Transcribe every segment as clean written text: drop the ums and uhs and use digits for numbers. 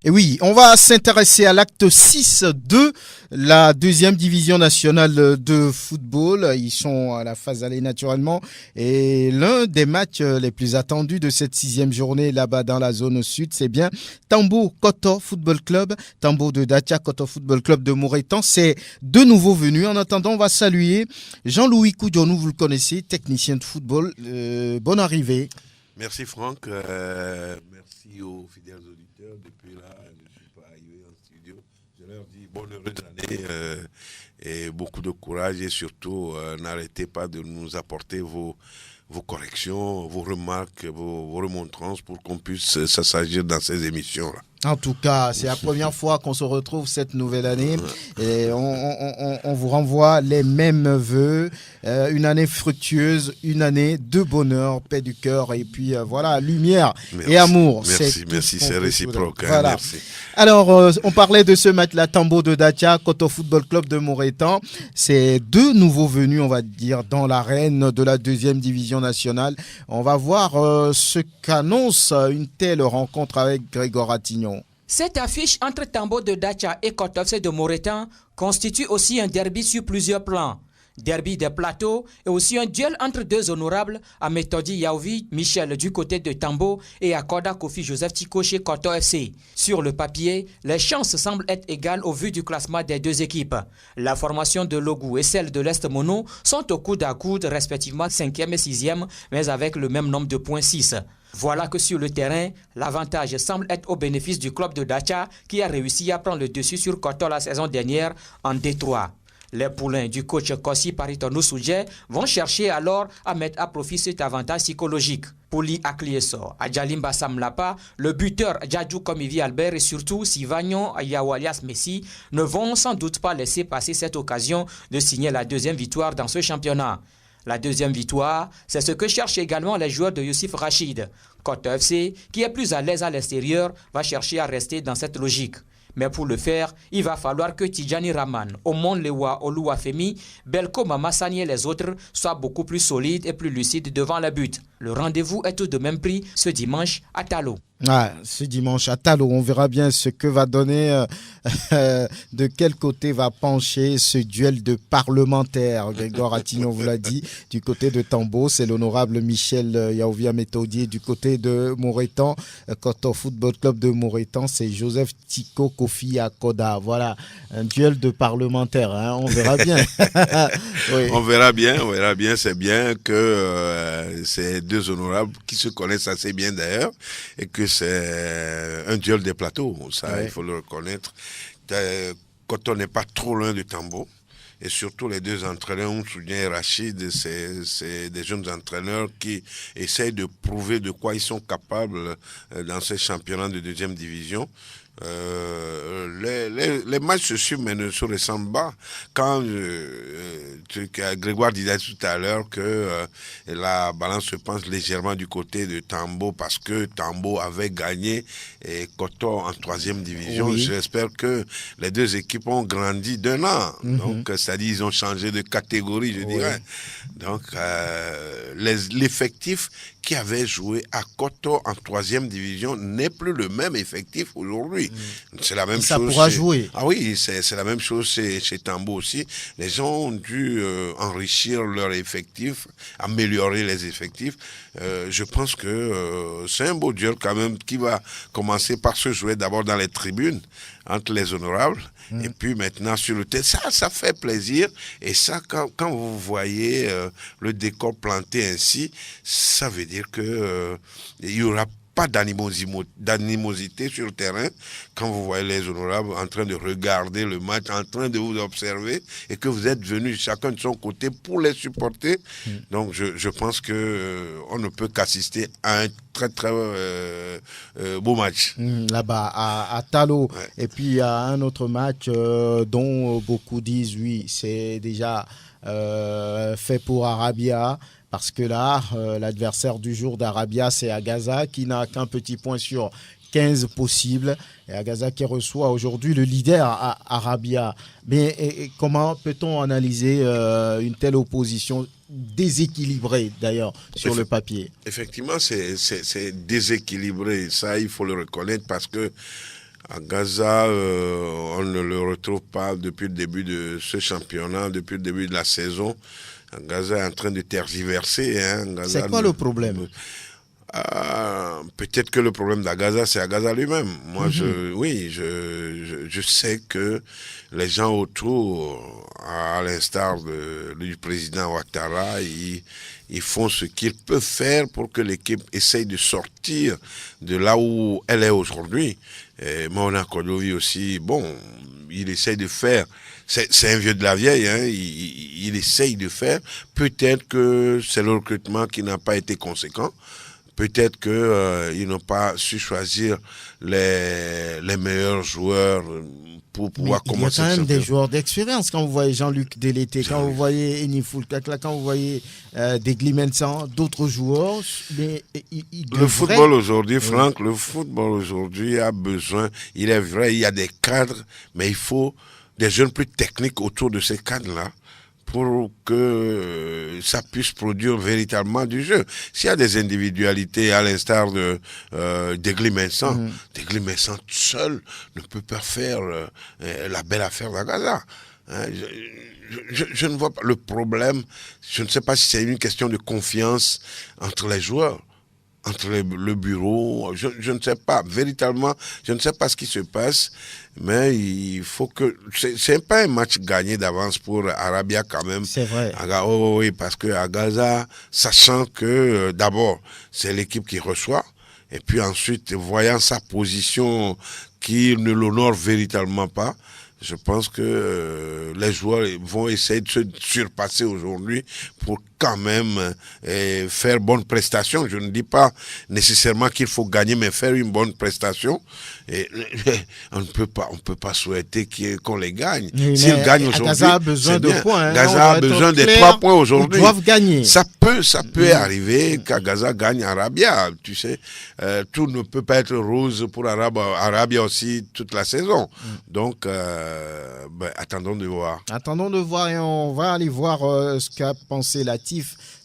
Et oui, on va s'intéresser à l'acte 6 de la deuxième division nationale de football. Ils sont à la phase aller naturellement. Et l'un des matchs les plus attendus de cette sixième journée là-bas dans la zone sud, c'est bien Tambo Koto Football Club, Tambo de Dacha Koto Football Club de Moretan. C'est deux nouveaux venus. En attendant, on va saluer Jean-Louis Koudionou, vous le connaissez, technicien de football. Bonne arrivée. Merci Franck, merci aux fidèles auditeurs. Depuis là, je ne suis pas arrivé en studio. Je leur dis bonne heureuse année et beaucoup de courage et surtout n'arrêtez pas de nous apporter vos corrections, vos remarques, vos remontrances pour qu'on puisse s'assagir dans ces émissions-là. En tout cas, c'est la première fois qu'on se retrouve cette nouvelle année et on vous renvoie les mêmes vœux, une année fructueuse, une année de bonheur, paix du cœur et puis voilà, lumière et amour. Merci, c'est réciproque. Voilà. Merci. Alors, on parlait de ce match-là, Tambo de Dacha, Koto Football Club de Moretan. C'est deux nouveaux venus, on va dire, dans l'arène de la deuxième division nationale. On va voir ce qu'annonce une telle rencontre avec Grégoire Attignon. Cette affiche entre Tambo de Dacha et Koto FC de Moretan constitue aussi un derby sur plusieurs plans. Derby des plateaux et aussi un duel entre deux honorables, Ametodi Yaovi Michel du côté de Tambo et Akoda Kofi Joseph Tiko chez Koto FC. Sur le papier, les chances semblent être égales au vu du classement des deux équipes. La formation de Logou et celle de l'Est Mono sont au coude à coude, respectivement 5e et 6e, mais avec le même nombre de points 6. Voilà que sur le terrain, l'avantage semble être au bénéfice du club de Dacha qui a réussi à prendre le dessus sur Koto la saison dernière en Détroit. Les poulains du coach Kossi Paritonou Soudje vont chercher alors à mettre à profit cet avantage psychologique. Pouli Aklieso, Adjalimba Samlapa, le buteur Djadjou Komivi Albert et surtout Sivagnon Yawalias Messi ne vont sans doute pas laisser passer cette occasion de signer la deuxième victoire dans ce championnat. La deuxième victoire, c'est ce que cherchent également les joueurs de Youssif Rachid. Koto FC, qui est plus à l'aise à l'extérieur, va chercher à rester dans cette logique. Mais pour le faire, il va falloir que Tidjani Raman, Omon Lewa Oluwafemi, Belko Mamassani et les autres soient beaucoup plus solides et plus lucides devant le but. Le rendez-vous est tout de même pris ce dimanche à Talo. Ce dimanche à Talo, on verra bien ce que va donner, de quel côté va pencher ce duel de parlementaires. Grégoire Attignon vous l'a dit, du côté de Tambo, c'est l'honorable Michel Yaouvia Méthodier, du côté de Moretan, Koto Football Club de Moretan, c'est Joseph Tiko Kofi Akoda. Voilà, un duel de parlementaires, hein, on verra bien. Oui. On verra bien, c'est bien que c'est deux honorables qui se connaissent assez bien d'ailleurs, et que c'est un duel des plateaux, ça il faut le reconnaître. Quand on n'est pas trop loin du Tambo, et surtout les deux entraîneurs, Oumsoudien et Rachid, c'est des jeunes entraîneurs qui essayent de prouver de quoi ils sont capables dans ces championnats de deuxième division. Les matchs se suivent mais ne se ressemblent pas. Quand Grégoire disait tout à l'heure que la balance se penche légèrement du côté de Tambo parce que Tambo avait gagné et Koto en troisième division. Oui. J'espère que les deux équipes ont grandi d'un an. Donc, c'est-à-dire ils ont changé de catégorie, je dirais. Donc, l'effectif qui avait joué à Koto en troisième division n'est plus le même effectif aujourd'hui. C'est la même chose. Ça pourra jouer. Ah oui, c'est la même chose chez Tambo aussi. Les gens ont dû enrichir leur effectif, améliorer les effectifs. Je pense que c'est un beau duel quand même qui va commencer par se jouer d'abord dans les tribunes entre les honorables. Et puis maintenant sur le terrain, ça fait plaisir. Et ça, quand vous voyez le décor planté ainsi, ça veut dire que il y aura pas d'animosité sur le terrain quand vous voyez les honorables en train de regarder le match, en train de vous observer et que vous êtes venus chacun de son côté pour les supporter. Donc je pense que on ne peut qu'assister à un très très beau match. Là-bas à Talo. Ouais. Et puis il y a un autre match dont beaucoup disent oui, c'est déjà fait pour Arabia. Parce que là, l'adversaire du jour d'Arabia, c'est Agaza qui n'a qu'un petit point sur 15 possibles. Et Agaza qui reçoit aujourd'hui le leader à Arabia. Mais comment peut-on analyser une telle opposition déséquilibrée d'ailleurs sur le papier? Effectivement, c'est déséquilibré. Ça, il faut le reconnaître parce que À Gaza, on ne le retrouve pas depuis le début de ce championnat, depuis le début de la saison. Gaza est en train de tergiverser. C'est quoi le problème? Peut-être que le problème d'Agaza, c'est Agaza lui-même. Moi, je sais que les gens autour, à l'instar du président Ouattara, ils font ce qu'ils peuvent faire pour que l'équipe essaye de sortir de là où elle est aujourd'hui. Et Maouina Kodovi aussi, bon, il essaye de faire. C'est un vieux de la vieille, il essaye de faire. Peut-être que c'est le recrutement qui n'a pas été conséquent. Peut-être qu'ils n'ont pas su choisir les meilleurs joueurs pour pouvoir commencer. Il y a quand même des joueurs d'expérience. Quand vous voyez Jean-Luc Delété, quand vous voyez Eni Foulkakla, quand vous voyez Degli Mensan, d'autres joueurs. Mais le football aujourd'hui, Franck, le football aujourd'hui a besoin, il est vrai, il y a des cadres, mais il faut des jeunes plus techniques autour de ces cadres-là, pour que ça puisse produire véritablement du jeu. S'il y a des individualités, à l'instar de Degli Mensan, Degli Mensan seul ne peut pas faire la belle affaire d'Agaza. Je ne vois pas le problème. Je ne sais pas si c'est une question de confiance entre les joueurs, entre le bureau. Je ne sais pas, véritablement, je ne sais pas ce qui se passe. Mais il faut que... C'est pas un match gagné d'avance pour Arabia quand même. C'est vrai. Oui, parce que à Gaza, sachant que d'abord, c'est l'équipe qui reçoit. Et puis ensuite, voyant sa position qui ne l'honore véritablement pas, je pense que les joueurs vont essayer de se surpasser aujourd'hui pour quand même faire bonne prestation. Je ne dis pas nécessairement qu'il faut gagner, mais faire une bonne prestation. Et on ne peut pas souhaiter qu'on les gagne. Oui, s'ils gagnent aujourd'hui, Gaza a besoin de points. Gaza a besoin des 3 points aujourd'hui. Ils doivent gagner. Ça peut arriver qu'à Gaza gagne Arabia. Tu sais, tout ne peut pas être rose pour Arabia aussi toute la saison. Donc, attendons de voir. Attendons de voir et on va aller voir ce qu'a pensé Latif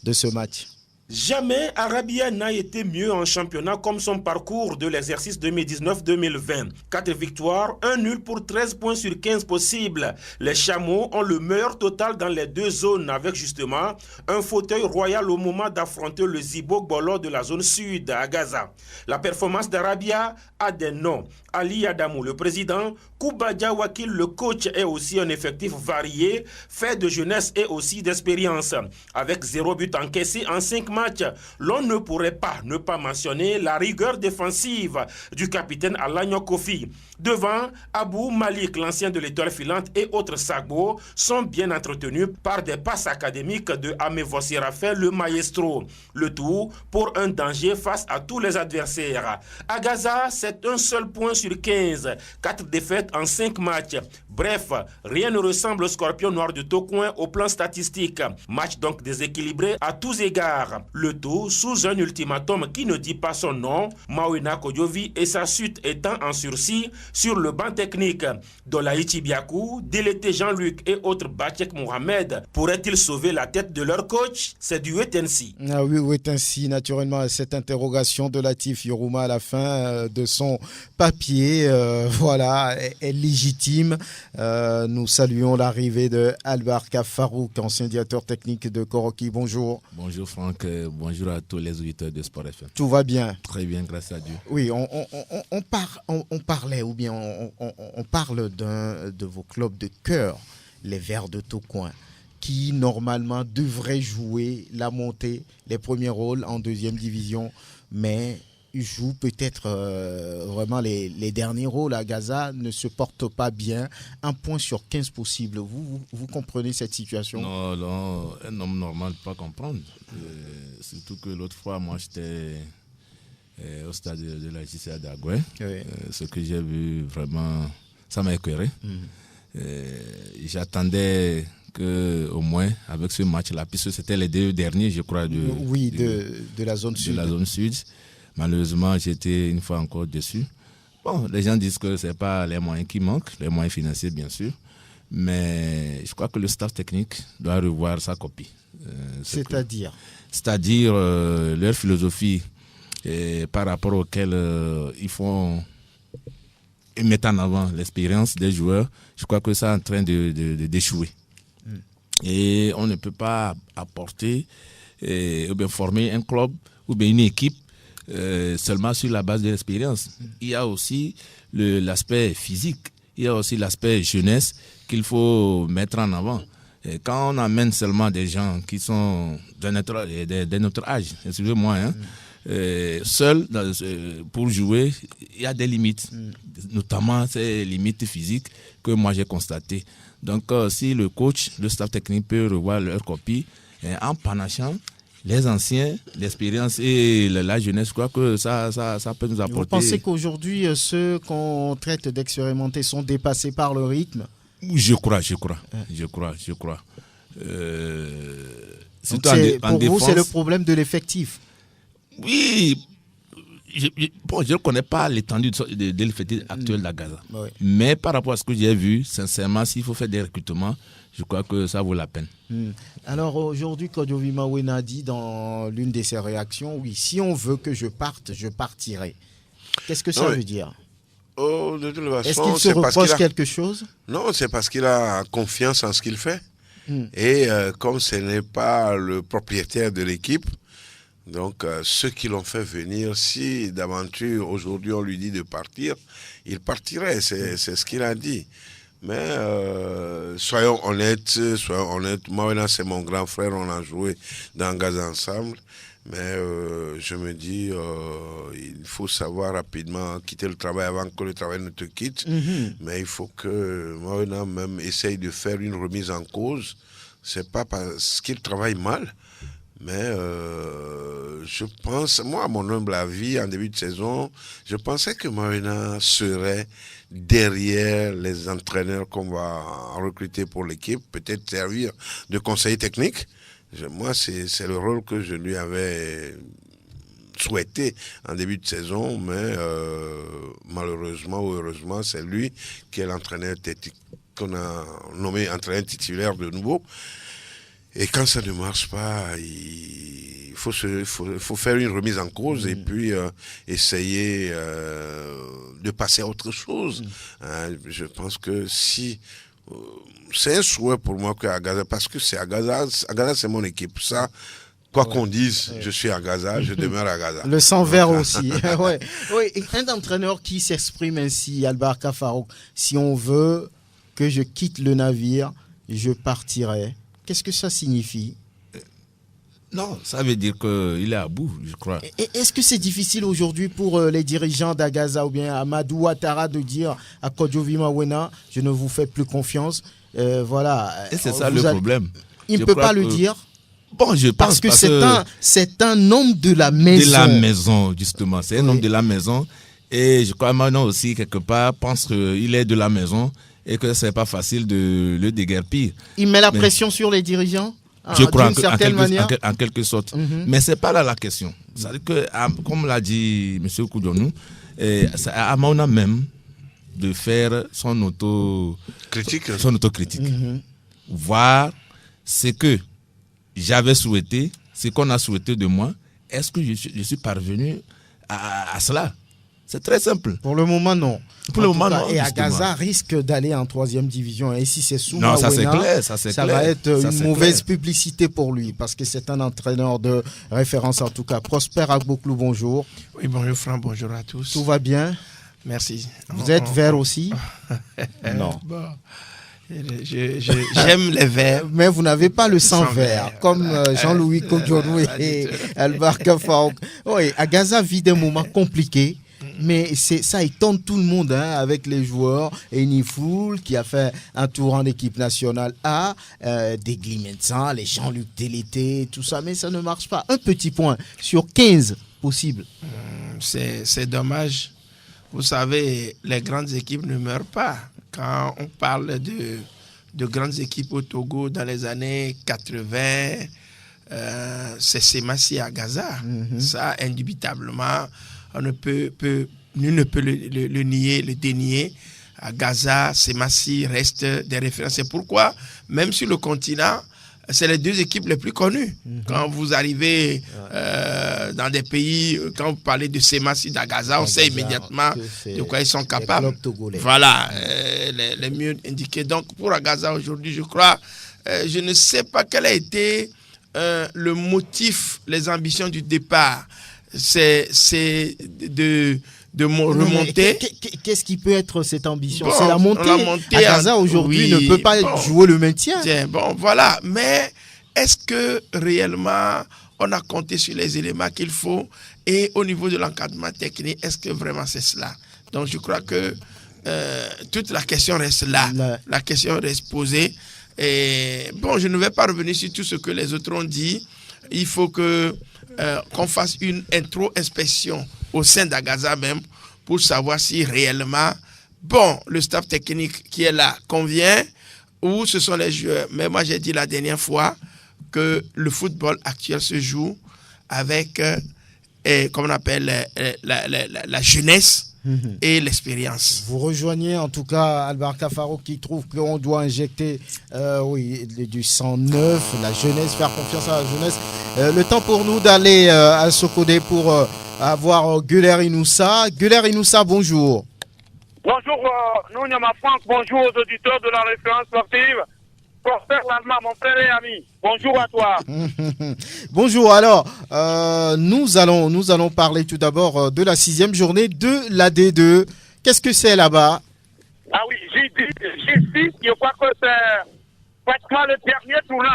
de ce match. Jamais Arabia n'a été mieux en championnat comme son parcours de l'exercice 2019-2020. 4 victoires, 1 nul pour 13 points sur 15 possibles. Les Chameaux ont le meilleur total dans les 2 zones avec justement un fauteuil royal au moment d'affronter le Zibo Bolo de la zone sud à Gaza. La performance d'Arabia a des noms. Ali Adamou, le président, Kouba Diawakil, le coach, est aussi un effectif varié, fait de jeunesse et aussi d'expérience. Avec 0 but encaissé en 5 matchs, l'on ne pourrait pas ne pas mentionner la rigueur défensive du capitaine Alagno Kofi. Devant, Abou Malik, l'ancien de l'étoile filante, et autres Sagbo sont bien entretenus par des passes académiques de Amevo Séraphin, le maestro. Le tout pour un danger face à tous les adversaires. À Gaza, c'est un seul point sur 15, 4 défaites en 5 matchs. Bref, rien ne ressemble au Scorpion Noir de Tocoin au plan statistique. Match donc déséquilibré à tous égards. Le tout sous un ultimatum qui ne dit pas son nom, Maouina Kodovi et sa suite étant en sursis sur le banc technique. Dolaïti Biakou, Délété Jean-Luc et autres Bachek Mohamed pourraient-ils sauver la tête de leur coach? C'est du wait-and-see. Ah oui, wait-and-see, naturellement, cette interrogation de Latif Yorouma à la fin de son papier, voilà, est légitime. Nous saluons l'arrivée de Albarka Farouk, ancien directeur technique de Koroki. Bonjour. Bonjour Franck, bonjour à tous les auditeurs de Sport FM. Tout va bien? Très bien, grâce à Dieu. Oui, on parlait, ou bien on parle d'un de vos clubs de cœur, les Verts de Tocoin, qui normalement devraient jouer la montée, les premiers rôles en 2e division, mais joue peut-être vraiment les derniers rôles à Gaza, ne se porte pas bien. 1 point sur 15 possible. Vous comprenez cette situation? Non, un homme normal ne peut pas comprendre. Surtout que l'autre fois, moi, j'étais au stade de la JCA d'Agoué. Oui. Ce que j'ai vu, vraiment, ça m'a écœuré. J'attendais qu'au moins, avec ce match-là, puisque c'était les 2 derniers, je crois, de la zone sud. De la zone sud. Malheureusement, j'étais une fois encore déçu. Bon, les gens disent que ce n'est pas les moyens qui manquent, les moyens financiers, bien sûr. Mais je crois que le staff technique doit revoir sa copie. C'est-à-dire leur philosophie par rapport auquel ils font mettre en avant l'expérience des joueurs, je crois que ça est en train d'échouer. Et on ne peut pas apporter ou bien former un club ou bien une équipe seulement sur la base de l'expérience. Il y a aussi l'aspect physique, il y a aussi l'aspect jeunesse qu'il faut mettre en avant. Et quand on amène seulement des gens qui sont de notre âge, excusez-moi, seuls pour jouer, il y a des limites, notamment ces limites physiques que moi j'ai constatées. Donc si le coach, le staff technique peut revoir leur copie en panachant les anciens, l'expérience et la jeunesse, je crois que ça peut nous apporter. Vous pensez qu'aujourd'hui, ceux qu'on traite d'expérimentés sont dépassés par le rythme? Je crois. Pour vous, c'est le problème de l'effectif? Oui. Je ne connais pas l'étendue de l'effectif actuel d'Agaza. Oui. Mais par rapport à ce que j'ai vu, sincèrement, s'il faut faire des recrutements, je crois que ça vaut la peine. Alors aujourd'hui, Kodjovi Mawena a dit dans l'une de ses réactions, oui, si on veut que je parte, je partirai. Qu'est-ce que ça veut dire? De toute façon, est-ce qu'il se reproche quelque chose? Non, c'est parce qu'il a confiance en ce qu'il fait. Et comme ce n'est pas le propriétaire de l'équipe, donc ceux qui l'ont fait venir, si d'aventure aujourd'hui on lui dit de partir, il partirait, c'est ce qu'il a dit. Mais soyons honnêtes, Mawena c'est mon grand frère, on a joué dans Gaza ensemble. Mais je me dis, il faut savoir rapidement quitter le travail avant que le travail ne te quitte. Mais il faut que Mawena même essaye de faire une remise en cause. C'est pas parce qu'il travaille mal, mais je pense, moi à mon humble avis, en début de saison, je pensais que Mawena serait derrière les entraîneurs qu'on va recruter pour l'équipe, peut-être servir de conseiller technique. Moi, c'est le rôle que je lui avais souhaité en début de saison, mais malheureusement ou heureusement, c'est lui qui est l'entraîneur qu'on a nommé entraîneur titulaire de nouveau. Et quand ça ne marche pas, il faut faire une remise en cause et puis essayer de passer à autre chose. Je pense que si... c'est un souhait pour moi qu'à Gaza, parce que c'est à Gaza c'est mon équipe. Ça, quoi qu'on dise, je suis à Gaza, je demeure à Gaza. Le sang vert aussi. Oui, un entraîneur qui s'exprime ainsi, Albarka Farouk, si on veut que je quitte le navire, je partirai. Qu'est-ce que ça signifie? Non, ça veut dire qu'il est à bout, je crois. Est-ce que c'est difficile aujourd'hui pour les dirigeants d'Agaza ou bien Amadou Ouattara de dire à Kodjovi Mawena, je ne vous fais plus confiance? Voilà. Et c'est ça le problème. Il ne peut pas le dire. Bon, je pense parce que c'est un homme de la maison. De la maison, justement. C'est un homme de la maison. Et je crois maintenant aussi, quelque part, pense qu'il est de la maison et que ce n'est pas facile de le déguerpir. Il met la pression sur les dirigeants? Je crois en quelque sorte. Mais ce n'est pas là la question. C'est-à-dire que, comme l'a dit M. Koudjonou, c'est à Mawena même de faire son autocritique. Voir ce que j'avais souhaité, ce qu'on a souhaité de moi. Est-ce que je suis parvenu à cela? C'est très simple. Pour le moment, non. Pour le moment, non. Et Agaza risque d'aller en 3e division. Et si c'est sous Mawena, ça, c'est clair, ça va être une mauvaise publicité pour lui. Parce que c'est un entraîneur de référence, en tout cas. Prosper Agboklou, bonjour. Oui, bonjour Franck, bonjour à tous. Tout va bien? Merci. Vous êtes vert aussi? Non. Bon. J'aime les verts. Mais vous n'avez pas le sang vert, comme Jean-Louis Kodjonou et Albarka Farouk. Oui, Agaza vit des moments compliqués. Mais ça étonne tout le monde avec les joueurs. Enifoul qui a fait un tour en équipe nationale A, Degli Mensan, les Jean-Luc Télété, tout ça. Mais ça ne marche pas. Un petit point sur 15 possible. C'est dommage. Vous savez, les grandes équipes ne meurent pas. Quand on parle de grandes équipes au Togo dans les années 80, c'est Semassi à Gaza. Ça, indubitablement, nul ne peut le nier, le dénier. À Gaza, Semassi reste des références. C'est pourquoi, même sur le continent, c'est les deux équipes les plus connues. Quand vous arrivez dans des pays, quand vous parlez de Semassi d'Agaza, on sait immédiatement de quoi ils sont capables. Voilà, les mieux indiqués. Donc pour Agaza aujourd'hui, je crois, je ne sais pas quel a été le motif, les ambitions du départ. C'est de remonter. Qu'est-ce qui peut être cette ambition? Bon, c'est la montée. Agaza aujourd'hui ne peut pas jouer le maintien. Tiens, bon, voilà. Mais est-ce que réellement on a compté sur les éléments qu'il faut? Et au niveau de l'encadrement technique, est-ce que vraiment c'est cela? Donc je crois que toute la question reste là. La question reste posée. Et bon, je ne vais pas revenir sur tout ce que les autres ont dit. Il faut qu'on fasse une intro-inspection au sein d'Agaza même pour savoir si réellement, le staff technique qui est là convient ou ce sont les joueurs. Mais moi, j'ai dit la dernière fois que le football actuel se joue avec, comme on appelle, la jeunesse et l'expérience. Vous rejoignez en tout cas Albert Cafaro qui trouve qu'on doit injecter du sang neuf, la jeunesse, faire confiance à la jeunesse. Le temps pour nous d'aller à Sokodé pour avoir Guler Inoussa. Guler Inoussa, bonjour. Bonjour, Nounyama Franck, bonjour aux auditeurs de la référence sportive. Prosper Lalma, mon frère et ami. Bonjour à toi. Bonjour. Alors, nous allons parler tout d'abord de la 6e journée de la D2. Qu'est-ce que c'est là-bas? Ah oui, j'ai dit, je crois que c'est pratiquement le dernier tournant.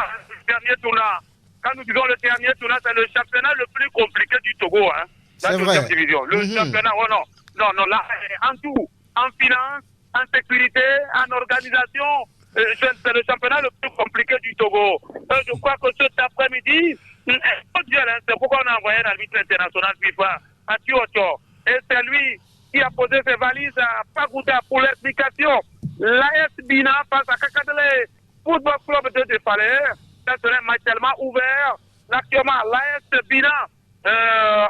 Quand nous disons le dernier tournant, c'est le championnat le plus compliqué du Togo. C'est vrai. Division. Le championnat, non, là, en tout, en finance, en sécurité, en organisation. C'est le championnat le plus compliqué du Togo. Je crois que cet après-midi, c'est pourquoi on a envoyé l'arbitre international FIFA à Tiocho. Et c'est lui qui a posé ses valises à Pagouda pour l'explication. L'AS Bina face à Kakadele Football Club de Defalé. Ça serait un match tellement ouvert. Actuellement, l'AS Bina,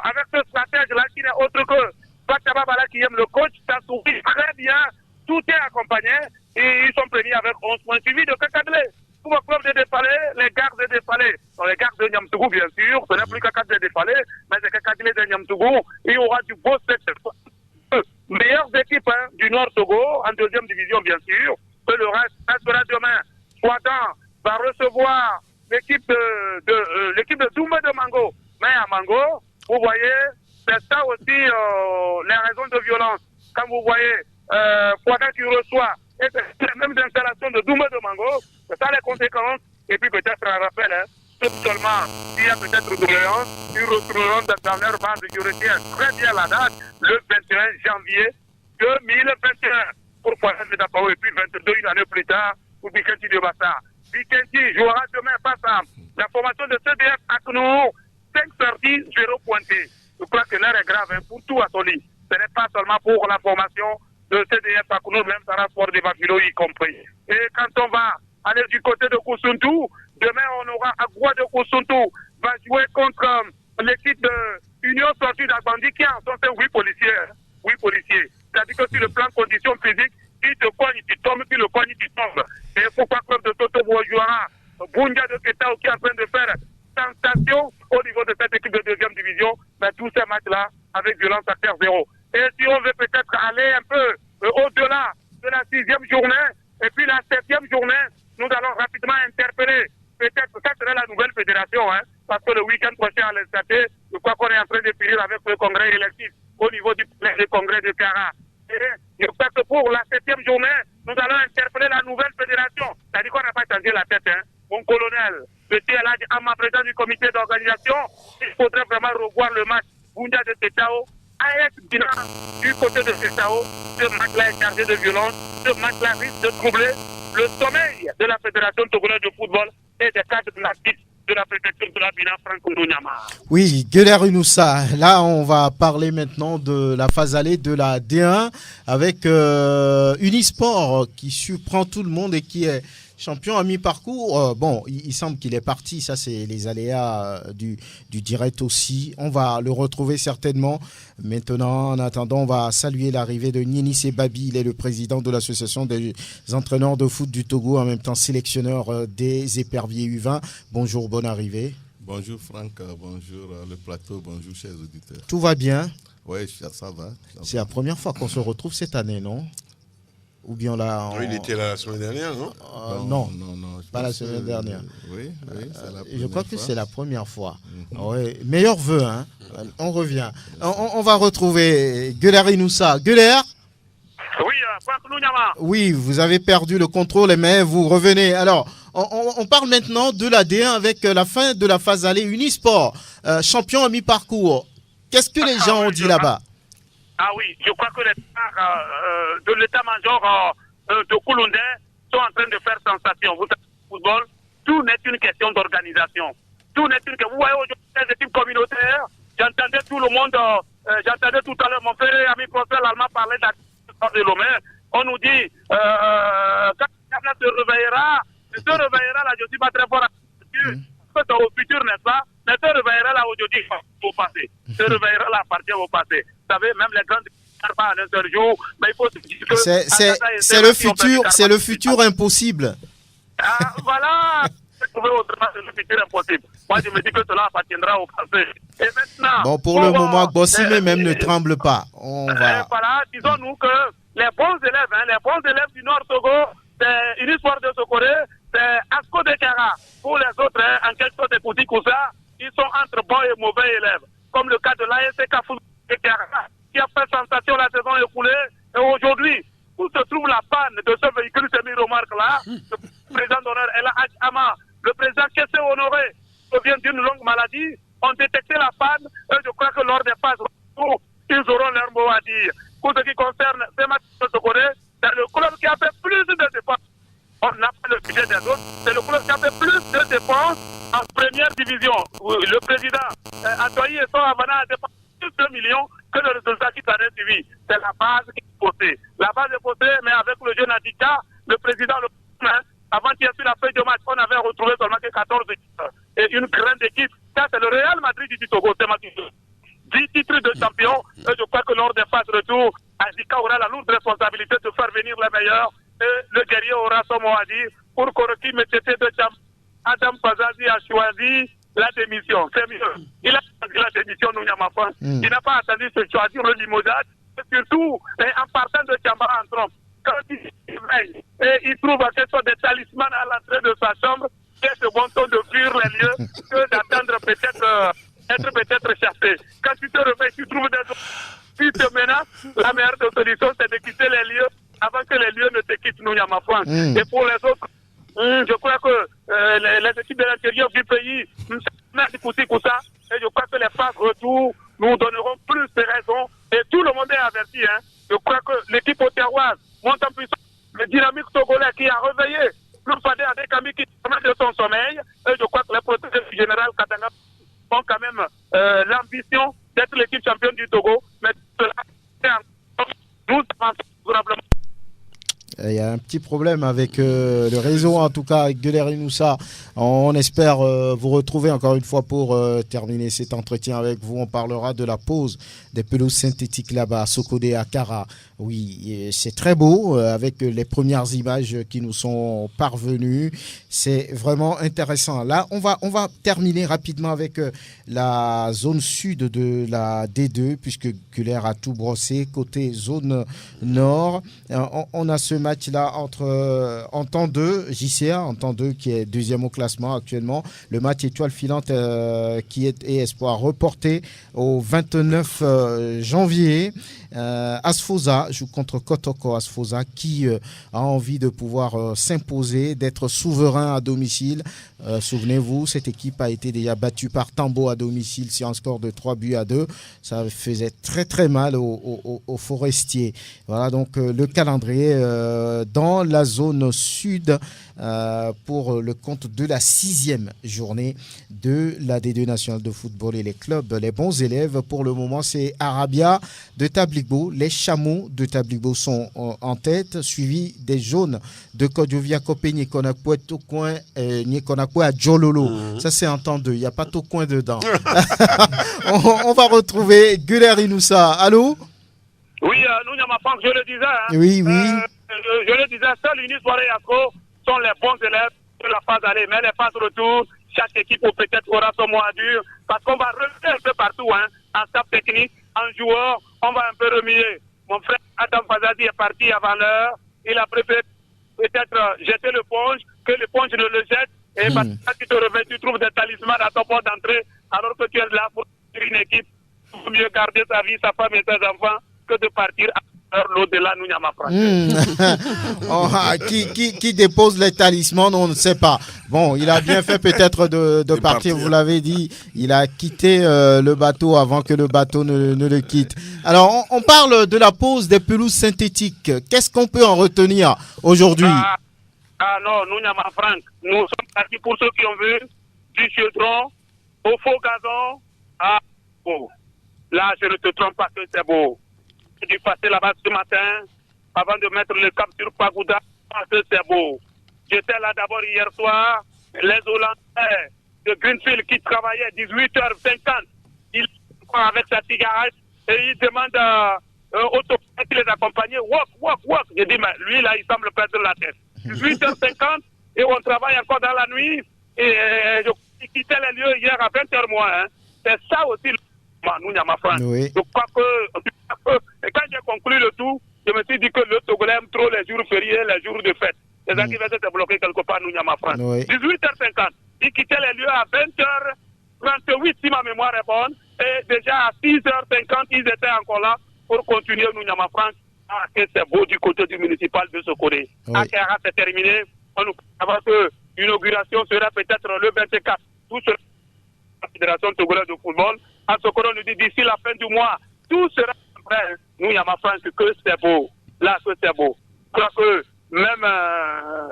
avec ce stratège-là qui n'est autre que Batababala qui aime le coach, ça sourit très bien. Tout est accompagné et ils sont premiers avec 11 points suivis de Kakadele. Pour le club de Defalé, les gardes de Defalé. Les gardes de Niamtougou, bien sûr, ce n'est plus Kakadele de Defalé, mais c'est Kakadele de Niamtougou. Il y aura du beau set. Meilleures équipes du Nord Togo, en 2e division, bien sûr. Que le reste, ça sera demain. Soidan va recevoir l'équipe de Doumé de Mango. Mais à Mango, vous voyez, c'est ça aussi les raisons de violence. Quand vous voyez Fouada qui reçoit et les mêmes installations de Doumé de Mango, c'est ça les conséquences. Et puis peut-être un rappel, seulement s'il y a peut-être une doléance, ils retourneront dans leur bande qui retient très bien la date, le 21 janvier 2021. Pour Fouada de Dapao et puis 22, une année plus tard, pour Bikenti de Bassa. Bikenti jouera demain face à la formation de CDF Aknou, 5 sorties, 0 pointé. Je crois que l'heure est grave pour tout à Toli. Ce n'est pas seulement pour la formation de CDF Akounou, même Sarah Sport de Bafilo y compris. Et quand on va aller du côté de Koussountou, demain on aura Agua de Koussountou va jouer contre l'équipe de Union Sortie d'Agbandi qui a en son sein 8 policiers. 8 policiers. C'est-à-dire que sur le plan conditions physiques, il te cogne, tu tombes, puis le cogne, tu tombes. Et il faut pas que de Toto jouera Bundia de Ketao qui est en train de faire sensation au niveau de cette équipe de 2e division, mais tous ces matchs-là avec violence à terre 0. Et si on veut peut-être aller un peu au-delà de la 6e journée, et puis la 7e journée, nous allons rapidement interpeller. Peut-être que ça serait la nouvelle fédération, parce que le week-end prochain à l'Instaté, je crois qu'on est en train de finir avec le congrès électif au niveau du congrès de Cara. Et je crois que pour la 7e journée, nous allons interpeller la nouvelle fédération. C'est-à-dire qu'on n'a pas changé la tête, Mon colonel, M. Eladji Amma, président du comité d'organisation, il faudrait vraiment revoir le match Bundia de Tetao. AS Bina, du côté de Tetao, ce match-là est chargé de violence, ce match-là risque de troubler le sommeil de la Fédération togolaise de football et des cadres de la piste de la préfecture de la Bina, Franco Ndounyama. Oui, Guler Inoussa. Là, on va parler maintenant de la phase allée de la D1 avec Unisport qui surprend tout le monde et qui est champion à mi-parcours. Bon, il semble qu'il est parti. Ça, c'est les aléas du direct aussi. On va le retrouver certainement. Maintenant, en attendant, on va saluer l'arrivée de Nienissé Babi. Il est le président de l'association des entraîneurs de foot du Togo, en même temps sélectionneur des éperviers U20. Bonjour, bonne arrivée. Bonjour Franck, bonjour le plateau, bonjour chers auditeurs. Tout va bien? Oui, ça va. C'est la première fois qu'on se retrouve cette année, non? Ou bien là... Il était là la semaine dernière, non? Non, je pas la pense semaine dernière. Oui, c'est la première je crois que fois. c'est la première fois. Oui. Meilleur vœu, hein. On revient. On va retrouver Guler Inoussa. Guler? Oui, Franck Nounyama. Oui, vous avez perdu le contrôle, mais vous revenez. Alors, on parle maintenant de la D1 avec la fin de la phase aller Unisport, champion à mi-parcours. Qu'est-ce que les gens ont dit là-bas? Ah oui, je crois que les stars de l'état-major de Kouloundé sont en train de faire sensation. Vous savez, le football, tout n'est une question d'organisation. Tout n'est une question. Vous voyez aujourd'hui les équipes communautaires, j'entendais tout le monde, j'entendais tout à l'heure mon frère et ami professeur allemand parler de Lomé. On nous dit, quand la se réveillera, là, je ne suis pas très fort à c'est au futur, n'est-ce pas? Mais se réveillera là aujourd'hui au passé. Se réveillera là appartient au passé. Vous savez, même les grandes ne pas en un seul jour, mais il faut se dire que c'est le futur impossible. Ah, voilà. Autrement, c'est le futur impossible. Moi, je me dis que cela appartiendra au passé. Et maintenant. Bon, pour le moment, Bossime même ne tremble pas. On va. Voilà, disons-nous que les bons élèves du Nord Togo, c'est une histoire de Sokoré, c'est Asko de Kara. Pour les autres, en quelque sorte de Kouti Koussa, ils sont entre bons et mauvais élèves. Comme le cas de l'ASC Kafou de Kara, qui a fait sensation la saison écoulée. Et aujourd'hui, où se trouve la panne de ce véhicule semi-remorque-là, le président d'honneur Ella Ama, le président Kessé Honoré, revient d'une longue maladie, ont détecté la panne, et je crois que lors des phases, ils auront leur mot à dire. Pour ce qui concerne ces matchs de Sokoré, c'est le club qui a fait plus de défenses. On n'a pas le budget des autres. C'est le club qui a fait plus de défenses en première division. Le président Antoine et son Havana a dépensé plus de 2 millions que le résultat qui s'en est suivi. C'est la base qui est posée. La base est posée, mais avec le jeune handicap, le président, avant qu'il y ait eu la feuille de match, on avait retrouvé seulement que 14 équipes. Et une grande équipe. Ça, c'est le Real Madrid du Togo. C'est 10 titres de champion. Et je crois que lors des phases retour, Andika aura la lourde responsabilité de faire venir les meilleurs. Et le guerrier aura son mot à dire pour Koroki Metete de Champ. Adam Pazazi a choisi la démission. C'est mieux. Il a choisi la démission, Nounyamafan. Il n'a pas attendu de choisir le limogeage. Surtout, en partant de Chambara en trompe. Quand il veille et il trouve quelque chose de talisman à l'entrée de sa chambre, il est de bon ton de fuir les lieux que d'attendre être peut-être chassé. Quand tu te réveilles, tu trouves des autres qui te menacent. La meilleure des solutions, c'est de quitter les lieux avant que les lieux ne te quittent, nous, Yamafan. Et pour les autres, je crois que les équipes de l'intérieur du pays, merci pour ça. Et je crois que les phases retour nous donneront plus de raisons. Et tout le monde est averti. Hein. Je crois que l'équipe ottawoise monte en puissance. Le dynamique togolais qui a réveillé le Fadé Adekami qui remet de son sommeil. Et je crois que les protégés du général Katanga ont quand même l'ambition d'être l'équipe championne du Togo. Mais cela, nous avançons durablement. Il y a un petit problème avec le réseau, en tout cas avec Guler Inoussa. On espère vous retrouver encore une fois pour terminer cet entretien avec vous. On parlera de la pose des pelouses synthétiques là-bas à Sokodé, à Kara. Oui, c'est très beau avec les premières images qui nous sont parvenues. C'est vraiment intéressant. Là, on va terminer rapidement avec la zone sud de la D2 puisque Guler a tout brossé. Côté zone nord, on a ce match-là entre en temps 2, JCA, en temps 2 qui est deuxième au classement actuellement. Le match étoile filante qui est espoir reporté au 29 janvier. Asfosa joue contre Kotoko. Asfosa qui a envie de pouvoir s'imposer, d'être souverain à domicile. Souvenez-vous, cette équipe a été déjà battue par Tambo à domicile sur un score de 3-2. Ça faisait très très mal aux Forestiers. Voilà donc le calendrier dans la zone sud pour le compte de la 6e journée de la D2 nationale de football et les clubs. Les bons élèves pour le moment, c'est Arabia de Tabligbo. Les Chameaux de Tabligbo sont en tête, suivis des Jaunes de Kodjovia, Kopé, Nikonakwe, Tokoin, Nikonakwe à Djololo. Ça, c'est en temps 2. Il n'y a pas Tokoin dedans. on va retrouver Guler Inoussa. Allô? Oui, nous, Yamafan, je le disais. Hein, oui. Je le disais, seul une soirée Yako sont les bons élèves de la phase aller. Mais les phases retour, chaque équipe peut-être aura son mot à dire, parce qu'on va remuer un peu partout, en staff technique, en joueur, on va un peu remuer. Mon frère Adam Fazadi est parti avant l'heure, il a préféré peut-être jeter l'éponge, que l'éponge ne le jette, et parce que tu te réveilles, tu trouves des talismans à ton port d'entrée, alors que tu es là pour une équipe, il vaut mieux garder sa vie, sa femme et ses enfants, que de partir à l'au-delà, nous n'avons pas. Qui dépose les talismans, on ne sait pas. Bon, il a bien fait peut-être de partir, vous l'avez dit. Il a quitté le bateau avant que le bateau ne le quitte. Alors, on parle de la pose des pelouses synthétiques. Qu'est-ce qu'on peut en retenir aujourd'hui? Non, nous n'avons pas Franck. Nous sommes partis pour ceux qui ont vu du chaudron au faux gazon. Là, je ne te trompe pas que c'est beau. J'ai dû passer là-bas ce matin avant de mettre le cap sur Pagoda. Que c'est beau. J'étais là d'abord hier soir. Les Hollandais de Greenfield qui travaillaient 18h50. Ils sont avec sa cigarette et ils demandent au tournoi qui les accompagnait. Walk. J'ai dit, mais lui là, il semble perdre la tête. 18h50 et on travaille encore dans la nuit. Et je quittais les lieux hier à 20h moins. C'est ça aussi nous n'avons pas. Oui. Je crois que quand j'ai conclu le tout, je me suis dit que le Togolais aime trop les jours fériés, les jours de fête. Les activités étaient bloquées quelque part, nous n'avons pas. Oui. 18h50, ils quittaient les lieux à 20h38 si ma mémoire est bonne. Et déjà à 6h50, ils étaient encore là pour continuer nous n'avons pas. Que c'est beau du côté du municipal de Sokone. Oui. Akara, c'est terminé. On nous avance que l'inauguration sera peut-être le 24. Tout sera la Fédération togolaise de football. À Sokone, on nous dit d'ici la fin du mois, tout sera prêt. Nous, Yama France, que c'est beau. Là, que c'est beau. Je crois que même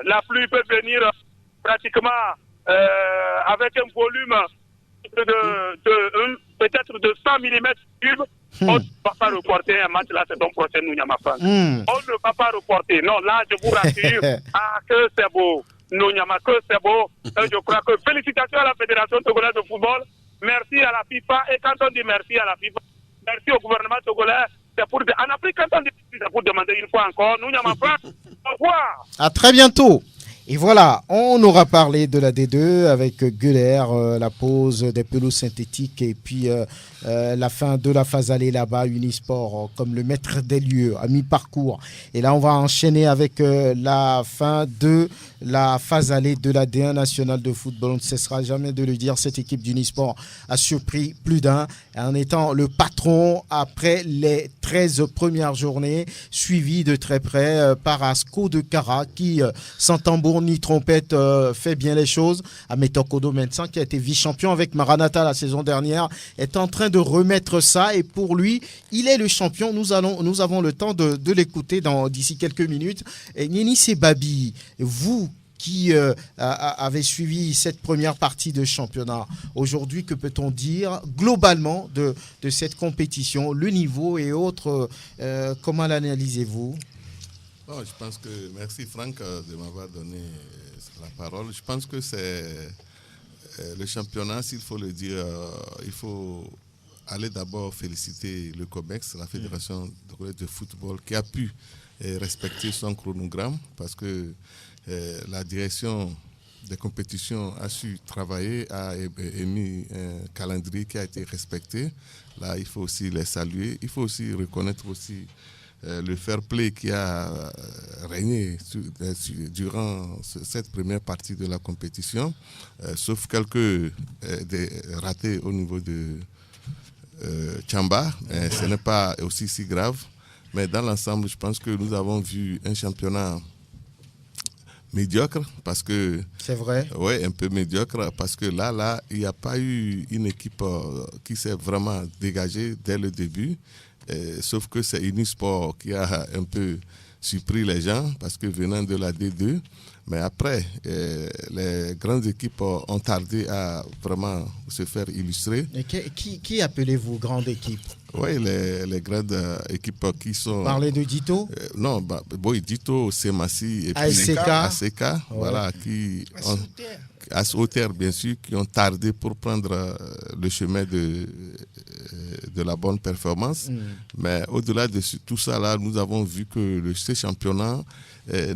la pluie peut venir pratiquement avec un volume peut-être de 100 mm. On ne va pas reporter un match là, c'est donc prochain, nous, Yama France. On ne va pas reporter. Non, là, je vous rassure. Que c'est beau. Nous, Yama, que c'est beau. Je crois que félicitations à la Fédération togolaise de football. Merci à la FIFA. Et quand on dit merci à la FIFA, merci au gouvernement togolais. C'est pour, en Afrique, quand on dit c'est pour demander une fois encore, nous n'avons pas. Au revoir. À très bientôt. Et voilà, on aura parlé de la D2 avec Guller, la pose des pelouses synthétiques et puis la fin de la phase aller là-bas, Unisport comme le maître des lieux à mi-parcours. Et là, on va enchaîner avec la fin de la phase aller de la D1 nationale de football. On ne cessera jamais de le dire, cette équipe d'Unisport a surpris plus d'un en étant le patron après les 13 premières journées, suivi de très près par Asco de Cara qui, sans tambour ni trompette, fait bien les choses. Ametokodo Mensan, qui a été vice-champion avec Maranatha la saison dernière, est en train de remettre ça et pour lui, il est le champion. Nous avons le temps de l'écouter d'ici quelques minutes. Et Nini Sebabi, vous qui avez suivi cette première partie de championnat, aujourd'hui, que peut-on dire globalement de cette compétition, le niveau et autres, comment l'analysez-vous? Bon, je pense que, merci Franck de m'avoir donné la parole. Je pense que c'est le championnat, s'il faut le dire, il faut aller d'abord féliciter le COMEX, la Fédération de football, qui a pu respecter son chronogramme parce que la direction des compétitions a su travailler, a émis un calendrier qui a été respecté. Là, il faut aussi les saluer. Il faut aussi reconnaître aussi le fair play qui a régné durant cette première partie de la compétition, sauf quelques ratés au niveau de Tchamba. Ce n'est pas aussi si grave, mais dans l'ensemble, je pense que nous avons vu un championnat médiocre parce que... C'est vrai. Oui, un peu médiocre parce que là, il n'y a pas eu une équipe qui s'est vraiment dégagée dès le début. Sauf que c'est Unisport qui a un peu surpris les gens parce que venant de la D2, mais après, les grandes équipes ont tardé à vraiment se faire illustrer. Et qui appelez-vous grande équipe? Oui, les grandes équipes qui sont... Parlez de Dito? Non, Dito, Semassi et puis ACK, voilà, qui ont... As-Auter, bien sûr, qui ont tardé pour prendre le chemin de la bonne performance. Mais au-delà de tout ça, là, nous avons vu que ce championnat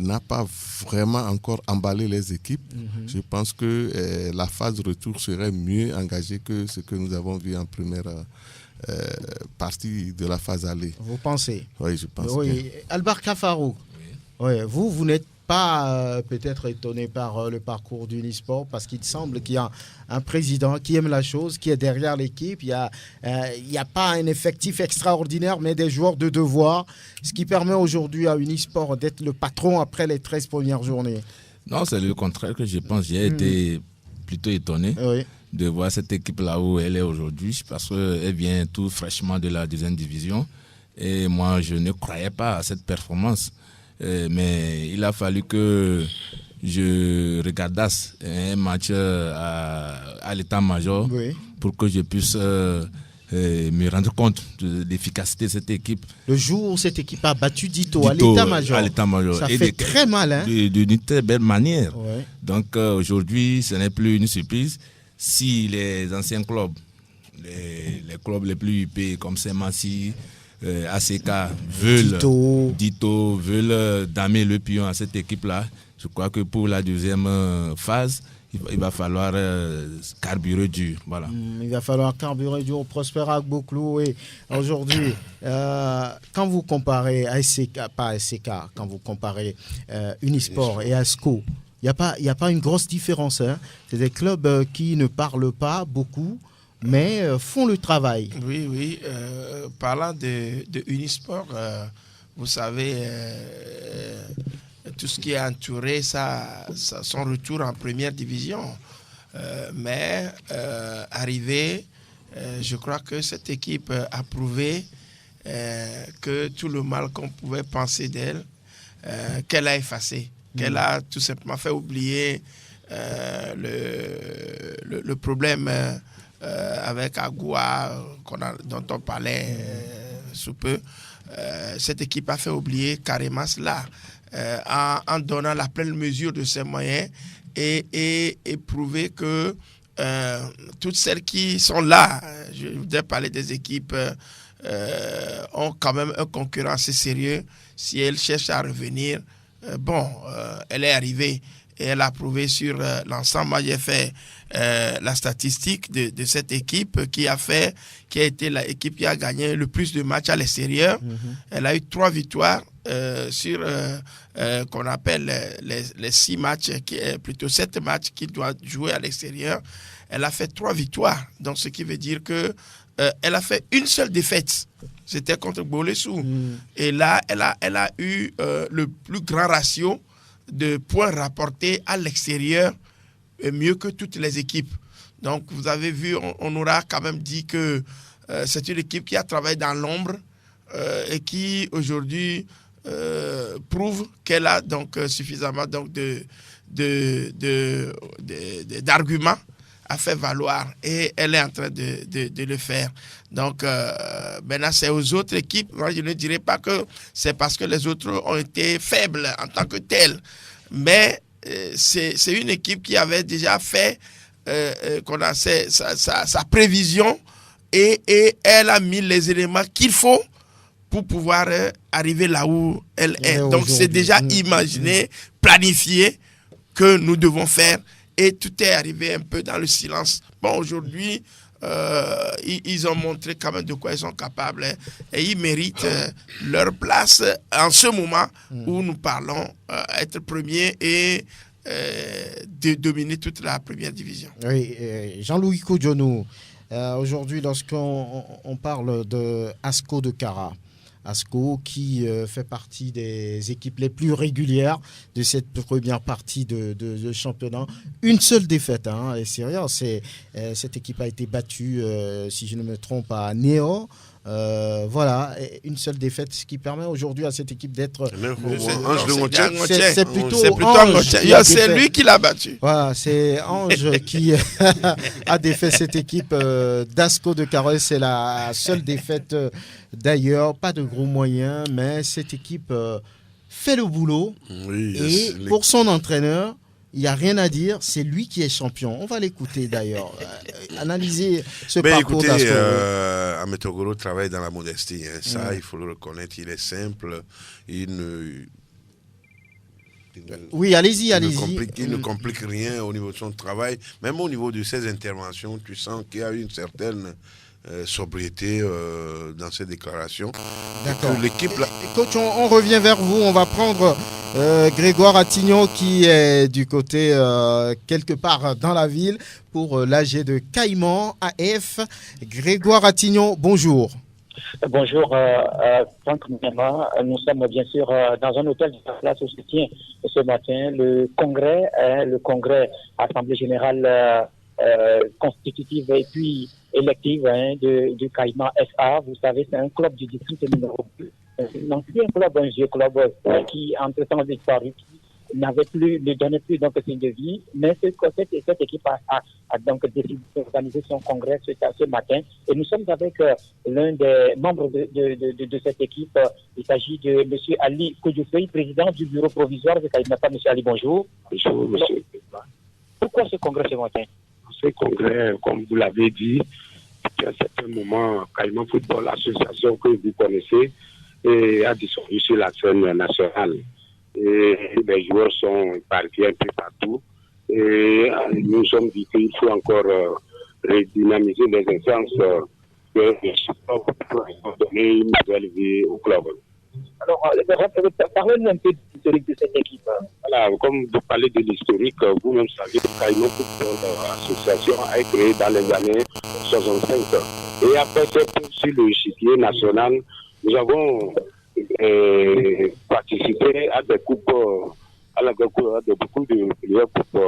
n'a pas vraiment encore emballé les équipes. Je pense que la phase retour serait mieux engagée que ce que nous avons vu en première partie de la phase aller. Vous pensez? Oui, je pense. Oui. Albar Kafarou, oui. Vous n'êtes pas peut-être étonné par le parcours d'Unisport, parce qu'il semble qu'il y a un président qui aime la chose, qui est derrière l'équipe. Il y a pas un effectif extraordinaire, mais des joueurs de devoir, ce qui permet aujourd'hui à Unisport d'être le patron après les 13 premières journées. Non, c'est le contraire que je pense. J'ai été plutôt étonné de voir cette équipe là où elle est aujourd'hui, parce qu'elle vient tout fraîchement de la 2e division. Et moi, je ne croyais pas à cette performance. Mais il a fallu que je regardasse un match à l'état-major pour que je puisse me rendre compte de l'efficacité de cette équipe. Le jour où cette équipe a battu Dito à l'état-major, ça fait très mal. Hein? D'une très belle manière. Donc aujourd'hui, ce n'est plus une surprise. Si les anciens clubs, les clubs les plus huppés comme Saint-Massi, ACK veulent damer le pion à cette équipe-là, je crois que pour la 2e phase, il va falloir carburer dur. Voilà. Il va falloir carburer dur. Prosper Agboklou. Et aujourd'hui, quand vous comparez quand vous comparez Unisport et ASCO, il n'y a pas une grosse différence. Hein. C'est des clubs qui ne parlent pas beaucoup, mais font le travail. Oui. Parlant de Unisport, vous savez, tout ce qui est entouré, son retour en première division. Mais arrivé, je crois que cette équipe a prouvé que tout le mal qu'on pouvait penser d'elle, qu'elle a effacé, qu'elle a tout simplement fait oublier le problème avec Agoua dont on parlait sous peu. Cette équipe a fait oublier carrément cela en donnant la pleine mesure de ses moyens et prouver que toutes celles qui sont là, je voudrais parler des équipes, ont quand même un concurrent assez sérieux. Si elles cherchent à revenir, elle est arrivée et elle a prouvé sur l'ensemble. Moi, j'ai fait la statistique de cette équipe qui a été l'équipe qui a gagné le plus de matchs à l'extérieur. Elle a eu 3 victoires sur qu'on appelle les 6 matchs, plutôt 7 matchs qu'il doit jouer à l'extérieur. Elle a fait 3 victoires. Donc, ce qui veut dire que elle a fait une seule défaite. C'était contre Bolesou. Et là, elle a eu le plus grand ratio de points rapportés à l'extérieur, mieux que toutes les équipes. Donc, vous avez vu, on aura quand même dit que c'est une équipe qui a travaillé dans l'ombre et qui, aujourd'hui, prouve qu'elle a donc suffisamment donc d'arguments à faire valoir, et elle est en train de le faire. Donc, maintenant, c'est aux autres équipes. Moi, je ne dirais pas que c'est parce que les autres ont été faibles en tant que telles, mais c'est une équipe qui avait déjà fait sa prévision et elle a mis les éléments qu'il faut pour pouvoir arriver là où elle est. Donc, c'est déjà imaginé, planifié que nous devons faire. Et tout est arrivé un peu dans le silence. Bon, aujourd'hui, ils ont montré quand même de quoi ils sont capables, et ils méritent leur place en ce moment où nous parlons, être premiers et de dominer toute la première division. Oui, Jean-Louis Kodjonou, aujourd'hui, lorsqu'on parle de ASCO de Kara, ASCO qui fait partie des équipes les plus régulières de cette première partie de championnat. Une seule défaite, et c'est rien. Cette équipe a été battue, si je ne me trompe, à Néo. Voilà, une seule défaite, ce qui permet aujourd'hui à cette équipe d'être... C'est plutôt Ange. C'est lui qui l'a battu. Voilà, c'est Ange qui a défait cette équipe d'ASCO de Carole. C'est la seule défaite d'ailleurs, pas de gros moyens, mais cette équipe fait le boulot. Et pour son entraîneur, il n'y a rien à dire, c'est lui qui est champion. On va l'écouter d'ailleurs, analyser ce parcours d'ASCO. Ametogoro travaille dans la modestie, ça il faut le reconnaître, il est simple, il Oui, allez-y. Il ne complique rien au niveau de son travail. Même au niveau de ses interventions, tu sens qu'il y a une certaine sobriété dans ses déclarations. D'accord. L'équipe là. Coach, on revient vers vous. On va prendre Grégoire Attignon qui est du côté quelque part dans la ville pour l'AG de Caïman AF. Grégoire Attignon, bonjour. Bonjour, Franck Mouema. Nous sommes bien sûr dans un hôtel de la place où se tient ce matin le congrès Assemblée Générale constitutive et puis élective du Caïman SA. Vous savez, c'est un club du district numéro 2. Un ancien club, un vieux club qui, entre-temps, a disparu, ne donnait plus donc signe de vie, mais cette équipe a donc décidé d'organiser son congrès ce matin. Et nous sommes avec l'un des membres de cette équipe. Il s'agit de M. Ali Koudjoufei, président du bureau provisoire de Caïman. M. Ali, bonjour. Bonjour, monsieur. Pourquoi ce congrès ce matin? Ce congrès, comme vous l'avez dit, depuis un certain moment, Caïman Football Association, que vous connaissez, a disparu sur la scène nationale. Et les joueurs sont partis un peu partout. Et nous sommes dit qu'il faut encore redynamiser les instances pour donner une nouvelle vie au club. Alors, parlez-nous un peu de l'historique de cette équipe. Voilà, comme vous parlez de l'historique, vous-même savez que Caïman Football Association a été créée dans les années 65. Et après, sur le chiquier national, nous avons participer à des coupes, beaucoup de coupes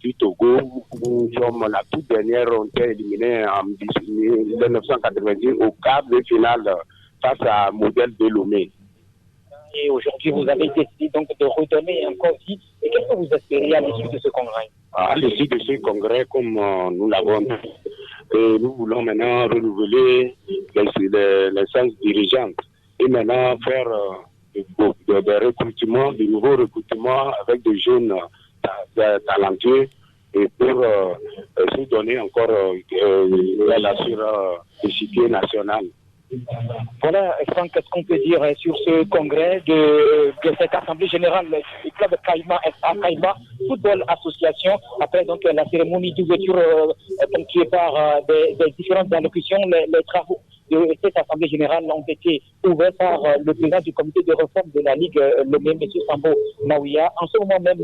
du Togo, comme la toute dernière, on été éliminé en 1990 au quart de finale face à Modèle de Lomé. Et aujourd'hui, vous avez décidé donc de redonner encore vie. Et qu'est-ce que vous espérez à l'issue de ce congrès? À l'issue de ce congrès, comme nous l'avons dit, nous voulons maintenant renouveler les sens dirigeantes. Et maintenant faire des recrutements, de nouveaux recrutements avec des jeunes talentueux et pour se donner encore sur l'échiquier national. Voilà, Franck, qu'est-ce qu'on peut dire sur ce congrès de cette Assemblée Générale du club Caïman Football Association, après donc la cérémonie d'ouverture ponctuée par des différentes allocutions, les travaux de cette Assemblée Générale ont été ouverts par le président du comité de réforme de la Ligue, le même M. Sambo Naouya. En ce moment même,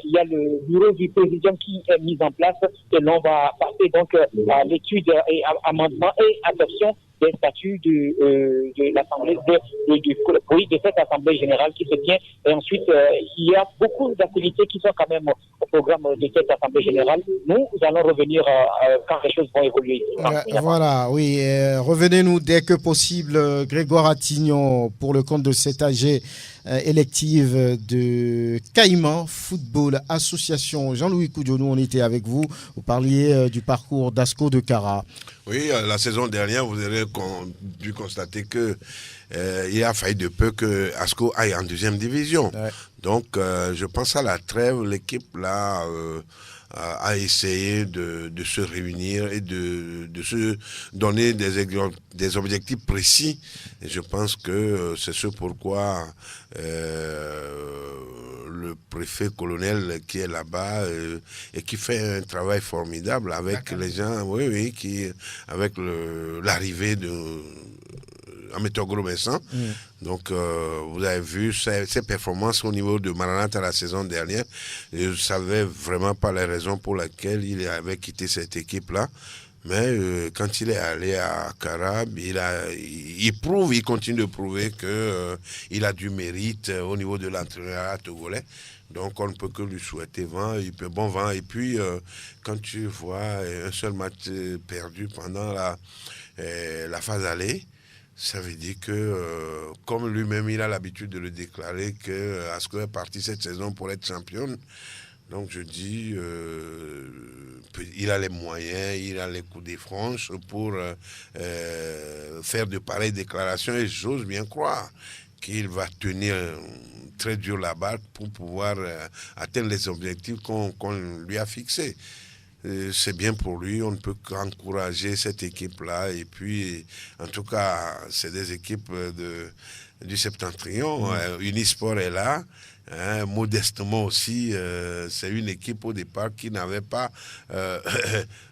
il y a le bureau du président qui est mis en place et l'on va passer donc à l'étude et amendement et adoption des statuts de l'Assemblée de cette Assemblée Générale qui se tient. Et ensuite, il y a beaucoup d'activités qui sont quand même au programme de cette Assemblée Générale. Nous allons revenir quand les choses vont évoluer. Voilà, oui. Revenez-nous dès que possible, Grégoire Attignon, pour le compte de cette AG élective de Caïman Football Association. Jean-Louis Koudjonou, on était avec vous. Vous parliez du parcours d'Asco de Kara. Oui, la saison dernière, vous avez dû constater que il a fallu de peu que Asco aille en deuxième division. Ouais. Donc, je pense à la trêve, l'équipe là a essayé de se réunir et de se donner des objectifs précis. Et je pense que c'est ce pourquoi le préfet colonel qui est là-bas et qui fait un travail formidable avec les gens, avec l'arrivée de Amétor Gros-Vincent. Donc, vous avez vu ses performances au niveau de Maranatha la saison dernière. Je ne savais vraiment pas les raisons pour lesquelles il avait quitté cette équipe-là. Mais quand il est allé à Carab, il continue de prouver qu'il a du mérite au niveau de l'entraîneur togolais. Donc, on ne peut que lui souhaiter bon vent. Et puis, quand tu vois un seul match perdu pendant la phase aller, ça veut dire que, comme lui-même, il a l'habitude de le déclarer, que Asco est parti cette saison pour être championne. Donc, je dis, il a les moyens, il a les coups des franches pour faire de pareilles déclarations. Et j'ose bien croire qu'il va tenir très dur la barre pour pouvoir atteindre les objectifs qu'on lui a fixés. c'est bien pour lui. On ne peut qu'encourager cette équipe-là. Et puis, en tout cas, c'est des équipes du Septentrion. Unisport est là. Modestement aussi, c'est une équipe au départ qui n'avait pas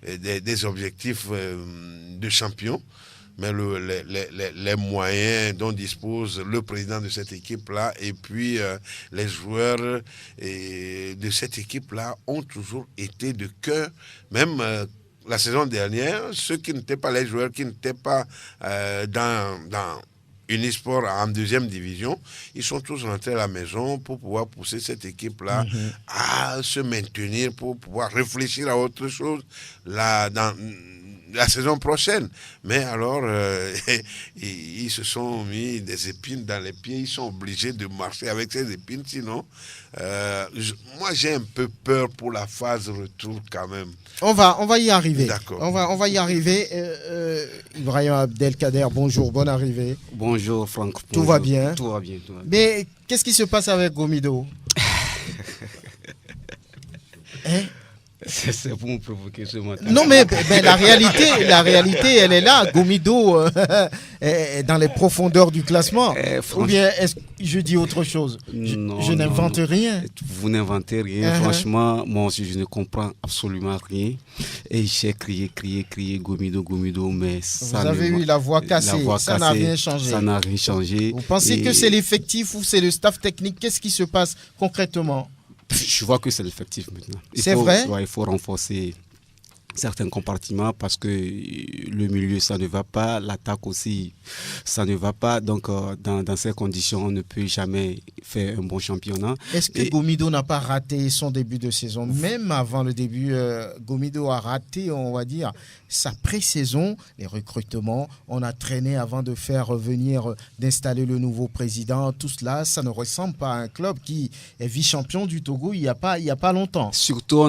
des objectifs de champion. Mais les moyens dont dispose le président de cette équipe-là et puis les joueurs de cette équipe-là ont toujours été de cœur. Même la saison dernière, ceux qui n'étaient pas les joueurs, qui n'étaient pas dans Unisport en deuxième division, ils sont tous rentrés à la maison pour pouvoir pousser cette équipe-là à se maintenir, pour pouvoir réfléchir à autre chose là, dans la saison prochaine. Mais alors, ils se sont mis des épines dans les pieds, ils sont obligés de marcher avec ces épines, sinon, moi j'ai un peu peur pour la phase retour quand même. On va y arriver. D'accord. On va y arriver. Ibrahim Abdelkader, bonjour, bonne arrivée. Bonjour Franck. Bonjour. Tout va bien. Tout va bien. Mais qu'est-ce qui se passe avec Gomido? C'est pour me provoquer ce matin. Non, mais la réalité, elle est là. Gomido est dans les profondeurs du classement. Ou bien est-ce que je dis autre chose? Je n'invente rien. Vous n'inventez rien. Franchement, moi aussi, je ne comprends absolument rien. Et j'ai crié, Gomido, mais ça. Vous avez eu la voix cassée. Ça n'a rien changé. Ça n'a rien changé. Vous pensez que c'est l'effectif ou c'est le staff technique? Qu'est-ce qui se passe concrètement? Je vois que c'est l'effectif maintenant. C'est vrai? Il faut renforcer certains compartiments parce que le milieu, ça ne va pas. L'attaque aussi, ça ne va pas. Donc, dans ces conditions, on ne peut jamais faire un bon championnat. Est-ce que Gomido n'a pas raté son début de saison? Même avant le début, Gomido a raté, on va dire, sa pré-saison, les recrutements. On a traîné avant de faire revenir, d'installer le nouveau président. Tout cela, ça ne ressemble pas à un club qui est vice-champion du Togo il y a pas longtemps. Surtout,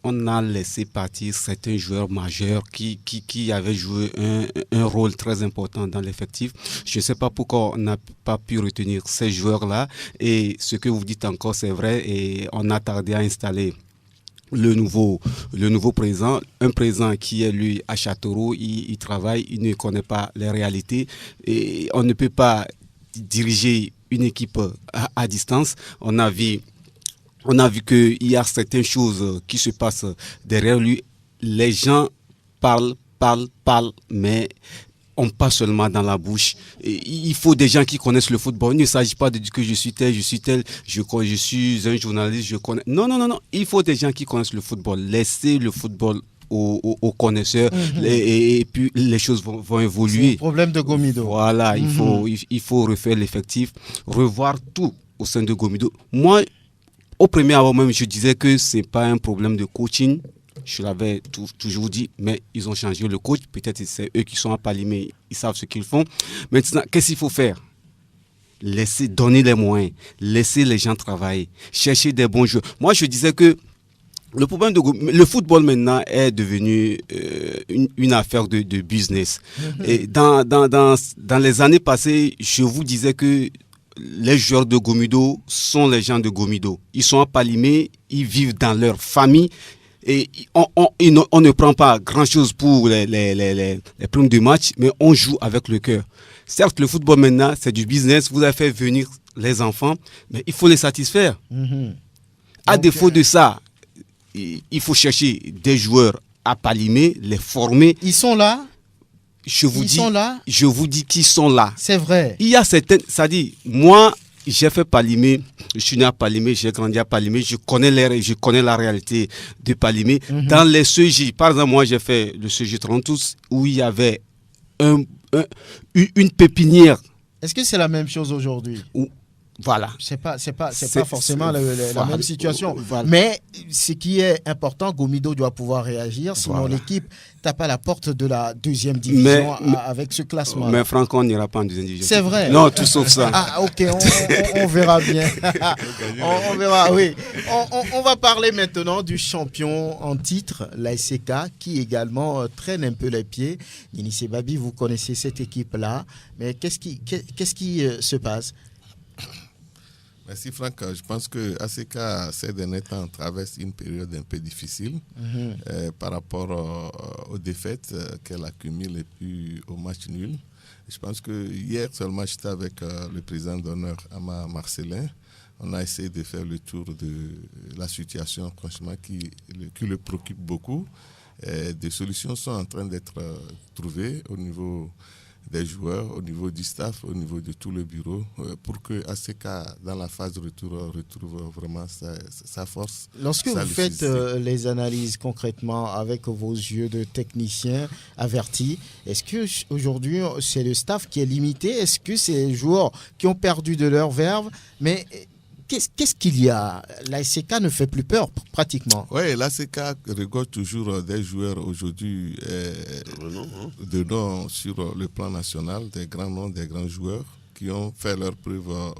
on a laissé partir certains joueurs majeurs qui avaient joué un rôle très important dans l'effectif. Je ne sais pas pourquoi on n'a pas pu retenir ces joueurs-là. Et ce que vous dites encore, c'est vrai. Et on a tardé à installer le nouveau président, un président qui est lui à Châteauroux, il travaille, il ne connaît pas les réalités. Et on ne peut pas diriger une équipe à distance. On a vu qu'il y a certaines choses qui se passent derrière lui. Les gens parlent, mais on passe seulement dans la bouche. Et il faut des gens qui connaissent le football. Il ne s'agit pas de dire que je suis tel, je suis un journaliste, je connais. Non. Il faut des gens qui connaissent le football. Laissez le football aux connaisseurs et puis les choses vont évoluer. C'est le problème de Gomido. Voilà, il faut refaire l'effectif, revoir tout au sein de Gomido. Moi, au premier abord même, je disais que ce n'est pas un problème de coaching. Je l'avais toujours dit, mais ils ont changé le coach. Peut-être que c'est eux qui sont à Palimé, ils savent ce qu'ils font. Maintenant, qu'est-ce qu'il faut faire? Donner les moyens, laisser les gens travailler, chercher des bons joueurs. Moi, je disais que le problème le football maintenant est devenu une affaire de business. Et dans les années passées, je vous disais que les joueurs de Gomido sont les gens de Gomido. Ils sont à Palimé, ils vivent dans leur famille et on ne prend pas grand-chose pour les primes de match, mais on joue avec le cœur. Certes, le football maintenant, c'est du business. Vous avez fait venir les enfants, mais il faut les satisfaire. À défaut de ça, il faut chercher des joueurs à Palimé, les former. Ils sont là? Je vous dis qu'ils sont là. C'est vrai. Il y a certaines... C'est-à-dire, moi, j'ai fait Palimé, je suis né à Palimé, j'ai grandi à Palimé, je connais la réalité de Palimé. Dans les CJ, par exemple, moi, j'ai fait le CJ 32 où il y avait une pépinière. Est-ce que c'est la même chose aujourd'hui? Voilà. C'est pas forcément la même situation. Voilà. Mais ce qui est important, Gomido doit pouvoir réagir, sinon l'équipe tape à la porte de la deuxième division avec ce classement. Mais Franck, on n'ira pas en deuxième division. C'est vrai. Non, tout sauf ça. Ah, ok, on verra bien. on verra, oui. On va parler maintenant du champion en titre, la SCK, qui également traîne un peu les pieds. Nini Babi, vous connaissez cette équipe-là, mais qu'est-ce qui se passe? Merci Franck. Je pense que ACK ces derniers temps traverse une période un peu difficile par rapport aux défaites qu'elle accumule et puis au match nul. Je pense que hier seulement j'étais avec le président d'honneur Ama Marcelin. On a essayé de faire le tour de la situation franchement qui le préoccupe beaucoup. Des solutions sont en train d'être trouvées au niveau des joueurs, au niveau du staff, au niveau de tout le bureau, pour que ACK, dans la phase de retour, retrouve vraiment sa force. Lorsque vous faites les analyses concrètement avec vos yeux de technicien averti, est-ce qu'aujourd'hui, c'est le staff qui est limité? Est-ce que c'est les joueurs qui ont perdu de leur verve? Mais qu'est-ce qu'il y a? L'ASK ne fait plus peur pratiquement. Oui, l'ASK regorge toujours des joueurs aujourd'hui de nom sur le plan national, des grands noms, des grands joueurs qui ont fait leur preuve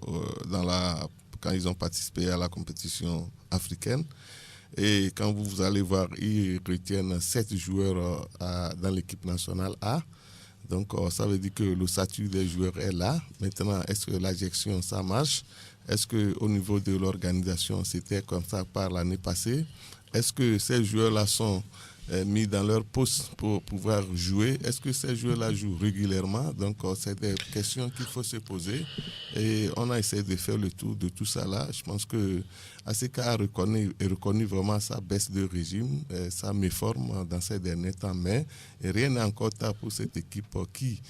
quand ils ont participé à la compétition africaine. Et quand vous allez voir, ils retiennent 7 joueurs dans l'équipe nationale A. Donc ça veut dire que le statut des joueurs est là. Maintenant, est-ce que l'injection, ça marche? Est-ce qu'au niveau de l'organisation, c'était comme ça par l'année passée? Est-ce que ces joueurs-là sont mis dans leur poste pour pouvoir jouer? Est-ce que ces joueurs-là jouent régulièrement? Donc, c'est des questions qu'il faut se poser. Et on a essayé de faire le tour de tout ça là. Je pense que ACK a reconnu vraiment sa baisse de régime, sa méforme dans ces derniers temps. Mais rien n'est encore tard pour cette équipe qui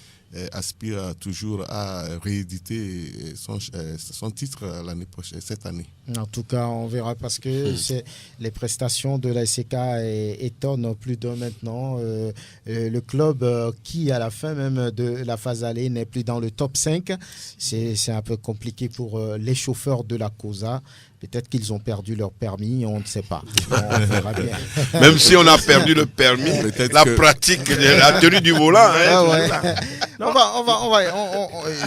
aspire toujours à rééditer son titre l'année prochaine, cette année. En tout cas, on verra parce que les prestations de l'ASK étonnent plus d'un maintenant. Le club qui, à la fin même de la phase aller, n'est plus dans le top 5, c'est un peu compliqué pour les chauffeurs de la COSA. Peut-être qu'ils ont perdu leur permis, on ne sait pas. On verra bien. Même si on a perdu le permis, la pratique, la tenue du volant.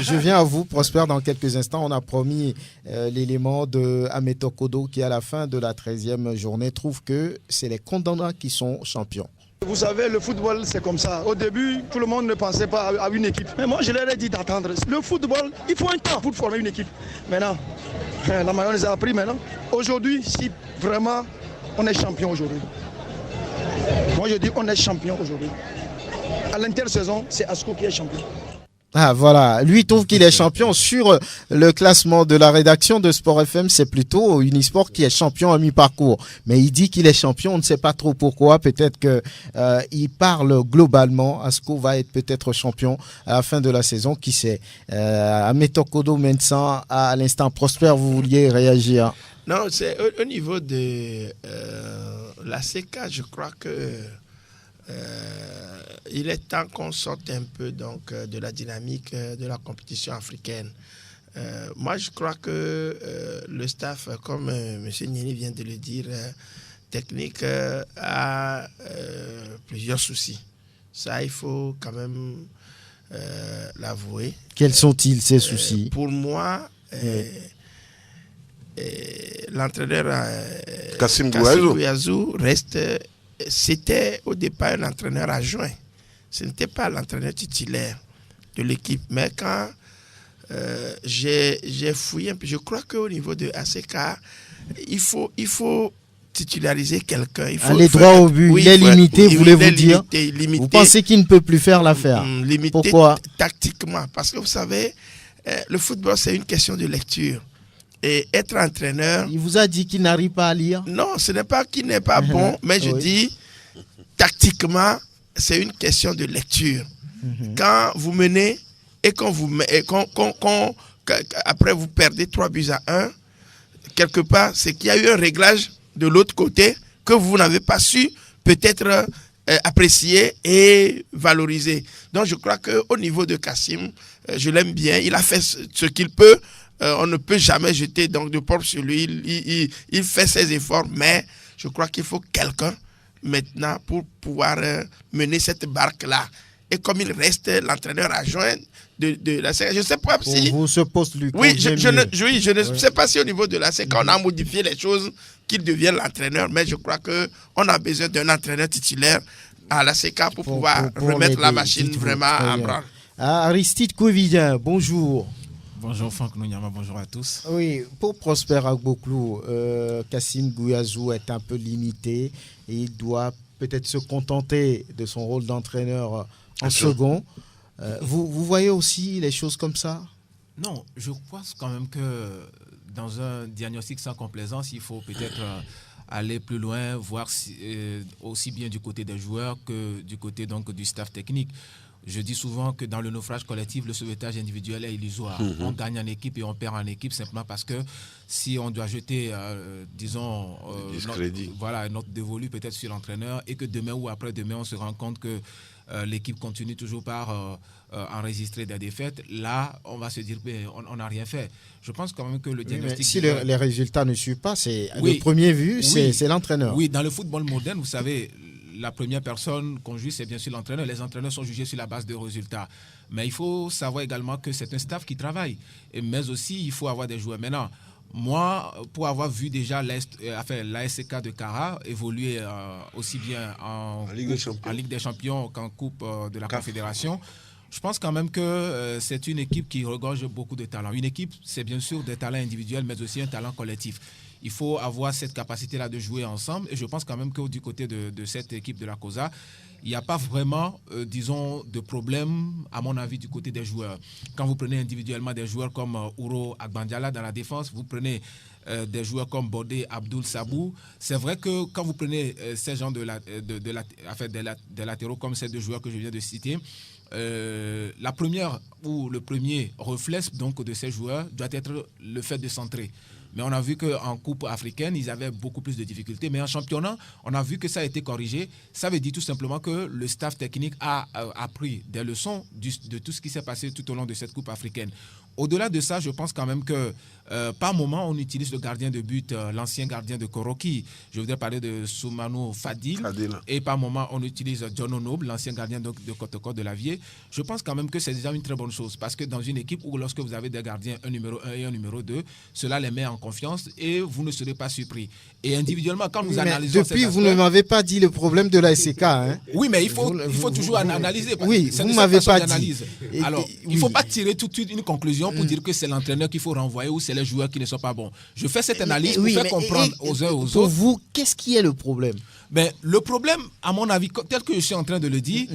Je viens à vous, Prosper, dans quelques instants. On a promis l'élément de Ameto Kodo qui, à la fin de la 13e journée, trouve que c'est les Kondana qui sont champions. Vous savez, le football, c'est comme ça. Au début, tout le monde ne pensait pas à une équipe. Mais moi, je leur ai dit d'attendre. Le football, il faut un temps pour former une équipe. Maintenant, la mayonnaise a appris maintenant. Aujourd'hui, si vraiment on est champion aujourd'hui. Moi, je dis on est champion aujourd'hui. À l'intersaison, c'est Asco qui est champion. Ah voilà, lui trouve qu'il est champion sur le classement de la rédaction de Sport FM, c'est plutôt Unisport qui est champion à mi-parcours. Mais il dit qu'il est champion, on ne sait pas trop pourquoi, peut-être que il parle globalement, Asco va être peut-être champion à la fin de la saison, qui sait. Ameto Kodo Mensan, à l'instant Prosper, vous vouliez réagir? Non, c'est au niveau de la CK, je crois que il est temps qu'on sorte un peu donc, de la dynamique de la compétition africaine. Moi, je crois que le staff, comme M. Nieni vient de le dire, technique, a plusieurs soucis. Ça, il faut quand même l'avouer. Quels sont-ils, ces soucis? Pour moi, l'entraîneur Kassim Gouiazou reste... C'était au départ un entraîneur adjoint. Ce n'était pas l'entraîneur titulaire de l'équipe. Mais quand j'ai fouillé un peu, je crois qu'au niveau de ACK, il faut titulariser quelqu'un. Aller droit au but. Oui, il est limité, voulez-vous dire? Limité. Vous pensez qu'il ne peut plus faire l'affaire? Limité. Pourquoi? Tactiquement. Parce que vous savez, le football, c'est une question de lecture. Et être entraîneur... Il vous a dit qu'il n'arrive pas à lire? Non, ce n'est pas qu'il n'est pas bon, mais je dis, tactiquement, c'est une question de lecture. Quand vous menez et après vous perdez 3-1, quelque part, c'est qu'il y a eu un réglage de l'autre côté que vous n'avez pas su peut-être apprécier et valoriser. Donc je crois qu'au niveau de Kassim, je l'aime bien, il a fait ce qu'il peut. On ne peut jamais jeter donc de porte sur lui. Il fait ses efforts, mais je crois qu'il faut quelqu'un maintenant pour pouvoir mener cette barque-là. Et comme il reste l'entraîneur adjoint de la CK, je ne sais pas si... Pour vous, ce poste lui convient. Oui, je ne sais pas si au niveau de la CK, on a modifié les choses, qu'il devienne l'entraîneur, mais je crois qu'on a besoin d'un entraîneur titulaire à la CK pour pouvoir remettre la machine vraiment en branle. Aristide Covidien, bonjour. Bonjour Franck Nounyama, bonjour à tous. Oui, pour Prosper Agboklou, Kassim Gouiazou est un peu limité et il doit peut-être se contenter de son rôle d'entraîneur en second. Vous voyez aussi les choses comme ça? Non, je pense quand même que dans un diagnostic sans complaisance, il faut peut-être aller plus loin, voir aussi bien du côté des joueurs que du côté donc, du staff technique. Je dis souvent que dans le naufrage collectif, le sauvetage individuel est illusoire. On gagne en équipe et on perd en équipe simplement parce que si on doit jeter, disons, notre dévolu peut-être sur l'entraîneur et que demain ou après-demain, on se rend compte que l'équipe continue toujours par enregistrer des défaites, là, on va se dire qu'on n'a rien fait. Je pense quand même que le diagnostic... Si les résultats ne suivent pas, de premier vue, c'est l'entraîneur. Oui, dans le football moderne, vous savez... La première personne qu'on juge, c'est bien sûr l'entraîneur. Les entraîneurs sont jugés sur la base de résultats. Mais il faut savoir également que c'est un staff qui travaille. Mais aussi, il faut avoir des joueurs. Maintenant, moi, pour avoir vu déjà l'ASK de Kara évoluer aussi bien en Ligue des Champions qu'en Coupe de la Confédération, je pense quand même que c'est une équipe qui regorge beaucoup de talents. Une équipe, c'est bien sûr des talents individuels, mais aussi un talent collectif. Il faut avoir cette capacité-là de jouer ensemble. Et je pense quand même que du côté de cette équipe de la COSA, il n'y a pas vraiment, disons, de problème, à mon avis, du côté des joueurs. Quand vous prenez individuellement des joueurs comme Ouro Agbandiala dans la défense, vous prenez des joueurs comme Bodé, Abdoul Sabou. C'est vrai que quand vous prenez ces gens des latéraux comme ces deux joueurs que je viens de citer, la première ou le premier reflet donc, de ces joueurs doit être le fait de centrer. Mais on a vu qu'en Coupe africaine, ils avaient beaucoup plus de difficultés. Mais en championnat, on a vu que ça a été corrigé. Ça veut dire tout simplement que le staff technique a appris des leçons de tout ce qui s'est passé tout au long de cette Coupe africaine. Au-delà de ça, je pense quand même que par moment, on utilise le gardien de but, l'ancien gardien de Koroki. Je voudrais parler de Soumano Fadil. Et par moment, on utilise John Onoble, l'ancien gardien de Kotoko de l'Avier. Je pense quand même que c'est déjà une très bonne chose. Parce que dans une équipe où lorsque vous avez des gardiens, un numéro 1 et un numéro 2, cela les met en confiance et vous ne serez pas surpris. Et individuellement, quand nous analysons depuis, vous ne m'avez pas dit le problème de la SK. Hein. Oui, mais il faut toujours analyser. Oui, vous ne m'avez pas dit. Alors, il ne faut pas tirer tout de suite une conclusion pour dire que c'est l'entraîneur qu'il faut renvoyer ou c'est les joueurs qui ne sont pas bons. Je fais cette analyse pour faire comprendre aux uns aux autres. Pour vous, qu'est-ce qui est le problème? Le problème, à mon avis, tel que je suis en train de le dire,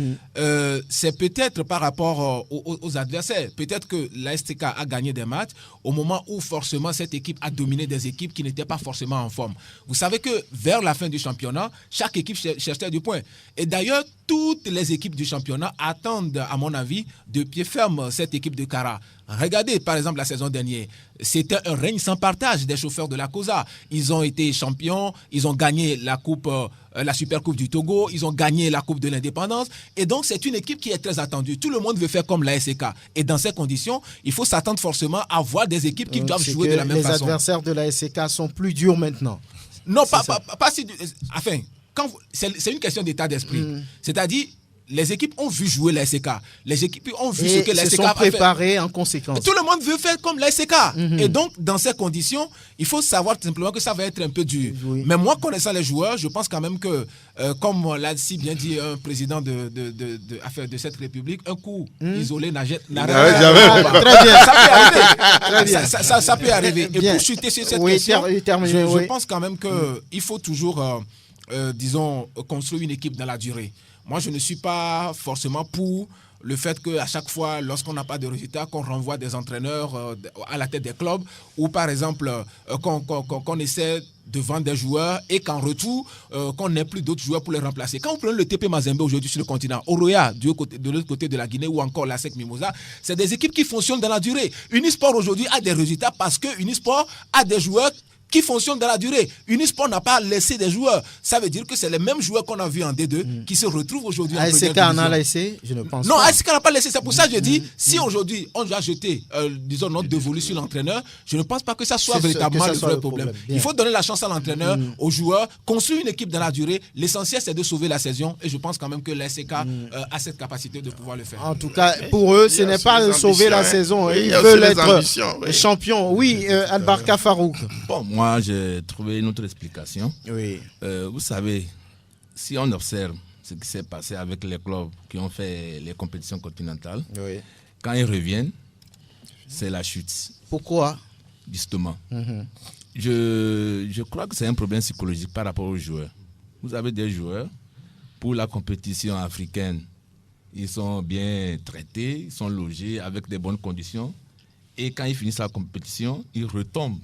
c'est peut-être par rapport aux adversaires. Peut-être que la STK a gagné des matchs au moment où forcément cette équipe a dominé des équipes qui n'étaient pas forcément en forme. Vous savez que vers la fin du championnat, chaque équipe cherchait du point. Et d'ailleurs, toutes les équipes du championnat attendent, à mon avis, de pied ferme cette équipe de Kara. Regardez, par exemple, la saison dernière. C'était un règne sans partage des chauffeurs de la COSA. Ils ont été champions, ils ont gagné la coupe, la Super Coupe du Togo, ils ont gagné la Coupe de l'Indépendance. Et donc, c'est une équipe qui est très attendue. Tout le monde veut faire comme la SK. Et dans ces conditions, il faut s'attendre forcément à voir des équipes qui doivent jouer de la même façon. Les adversaires de la SK sont plus durs maintenant. Non, pas si... Enfin, c'est une question d'état d'esprit. C'est-à-dire... Les équipes ont vu jouer la SK. Les équipes ont vu ce que la SK a fait. Ils sont préparés en conséquence. Tout le monde veut faire comme la SK. Et donc, dans ces conditions, il faut savoir simplement que ça va être un peu dur. Oui. Mais moi, connaissant les joueurs, je pense quand même que, comme l'a si bien dit un président de cette République, un coup isolé n'arrête jamais. Très bien. Ça peut arriver. Et pour chuter sur cette question, je pense quand même qu'il faut toujours, disons, construire une équipe dans la durée. Moi, je ne suis pas forcément pour le fait qu'à chaque fois, lorsqu'on n'a pas de résultats, qu'on renvoie des entraîneurs à la tête des clubs ou, par exemple, qu'on essaie de vendre des joueurs et qu'en retour, qu'on n'ait plus d'autres joueurs pour les remplacer. Quand vous prenez le TP Mazembe aujourd'hui sur le continent, Oroya de l'autre côté de la Guinée ou encore la SEC Mimosa, c'est des équipes qui fonctionnent dans la durée. Unisport aujourd'hui a des résultats parce que Unisport a des joueurs qui fonctionne dans la durée. Unisport n'a pas laissé des joueurs. Ça veut dire que c'est les mêmes joueurs qu'on a vus en D2 qui se retrouvent aujourd'hui en première division. ASK en a laissé? Je ne pense pas. Non, ASK n'a pas laissé. C'est pour ça que je dis, si aujourd'hui on doit jeter, disons, notre dévolu sur l'entraîneur, je ne pense pas que ça soit véritablement le vrai problème. Il faut donner la chance à l'entraîneur, aux joueurs, construire une équipe dans la durée. L'essentiel, c'est de sauver la saison. Et je pense quand même que l'ASK a cette capacité de pouvoir le faire. En tout cas, pour eux, ce n'est pas de sauver la saison. Ils veulent être champions. Oui, Albarka Farouk. Bon, moi, j'ai trouvé une autre explication. Oui. Vous savez, si on observe ce qui s'est passé avec les clubs qui ont fait les compétitions continentales, quand ils reviennent, c'est la chute. Pourquoi? Justement. Je crois que c'est un problème psychologique par rapport aux joueurs. Vous avez des joueurs, pour la compétition africaine, ils sont bien traités, ils sont logés avec des bonnes conditions. Et quand ils finissent la compétition, ils retombent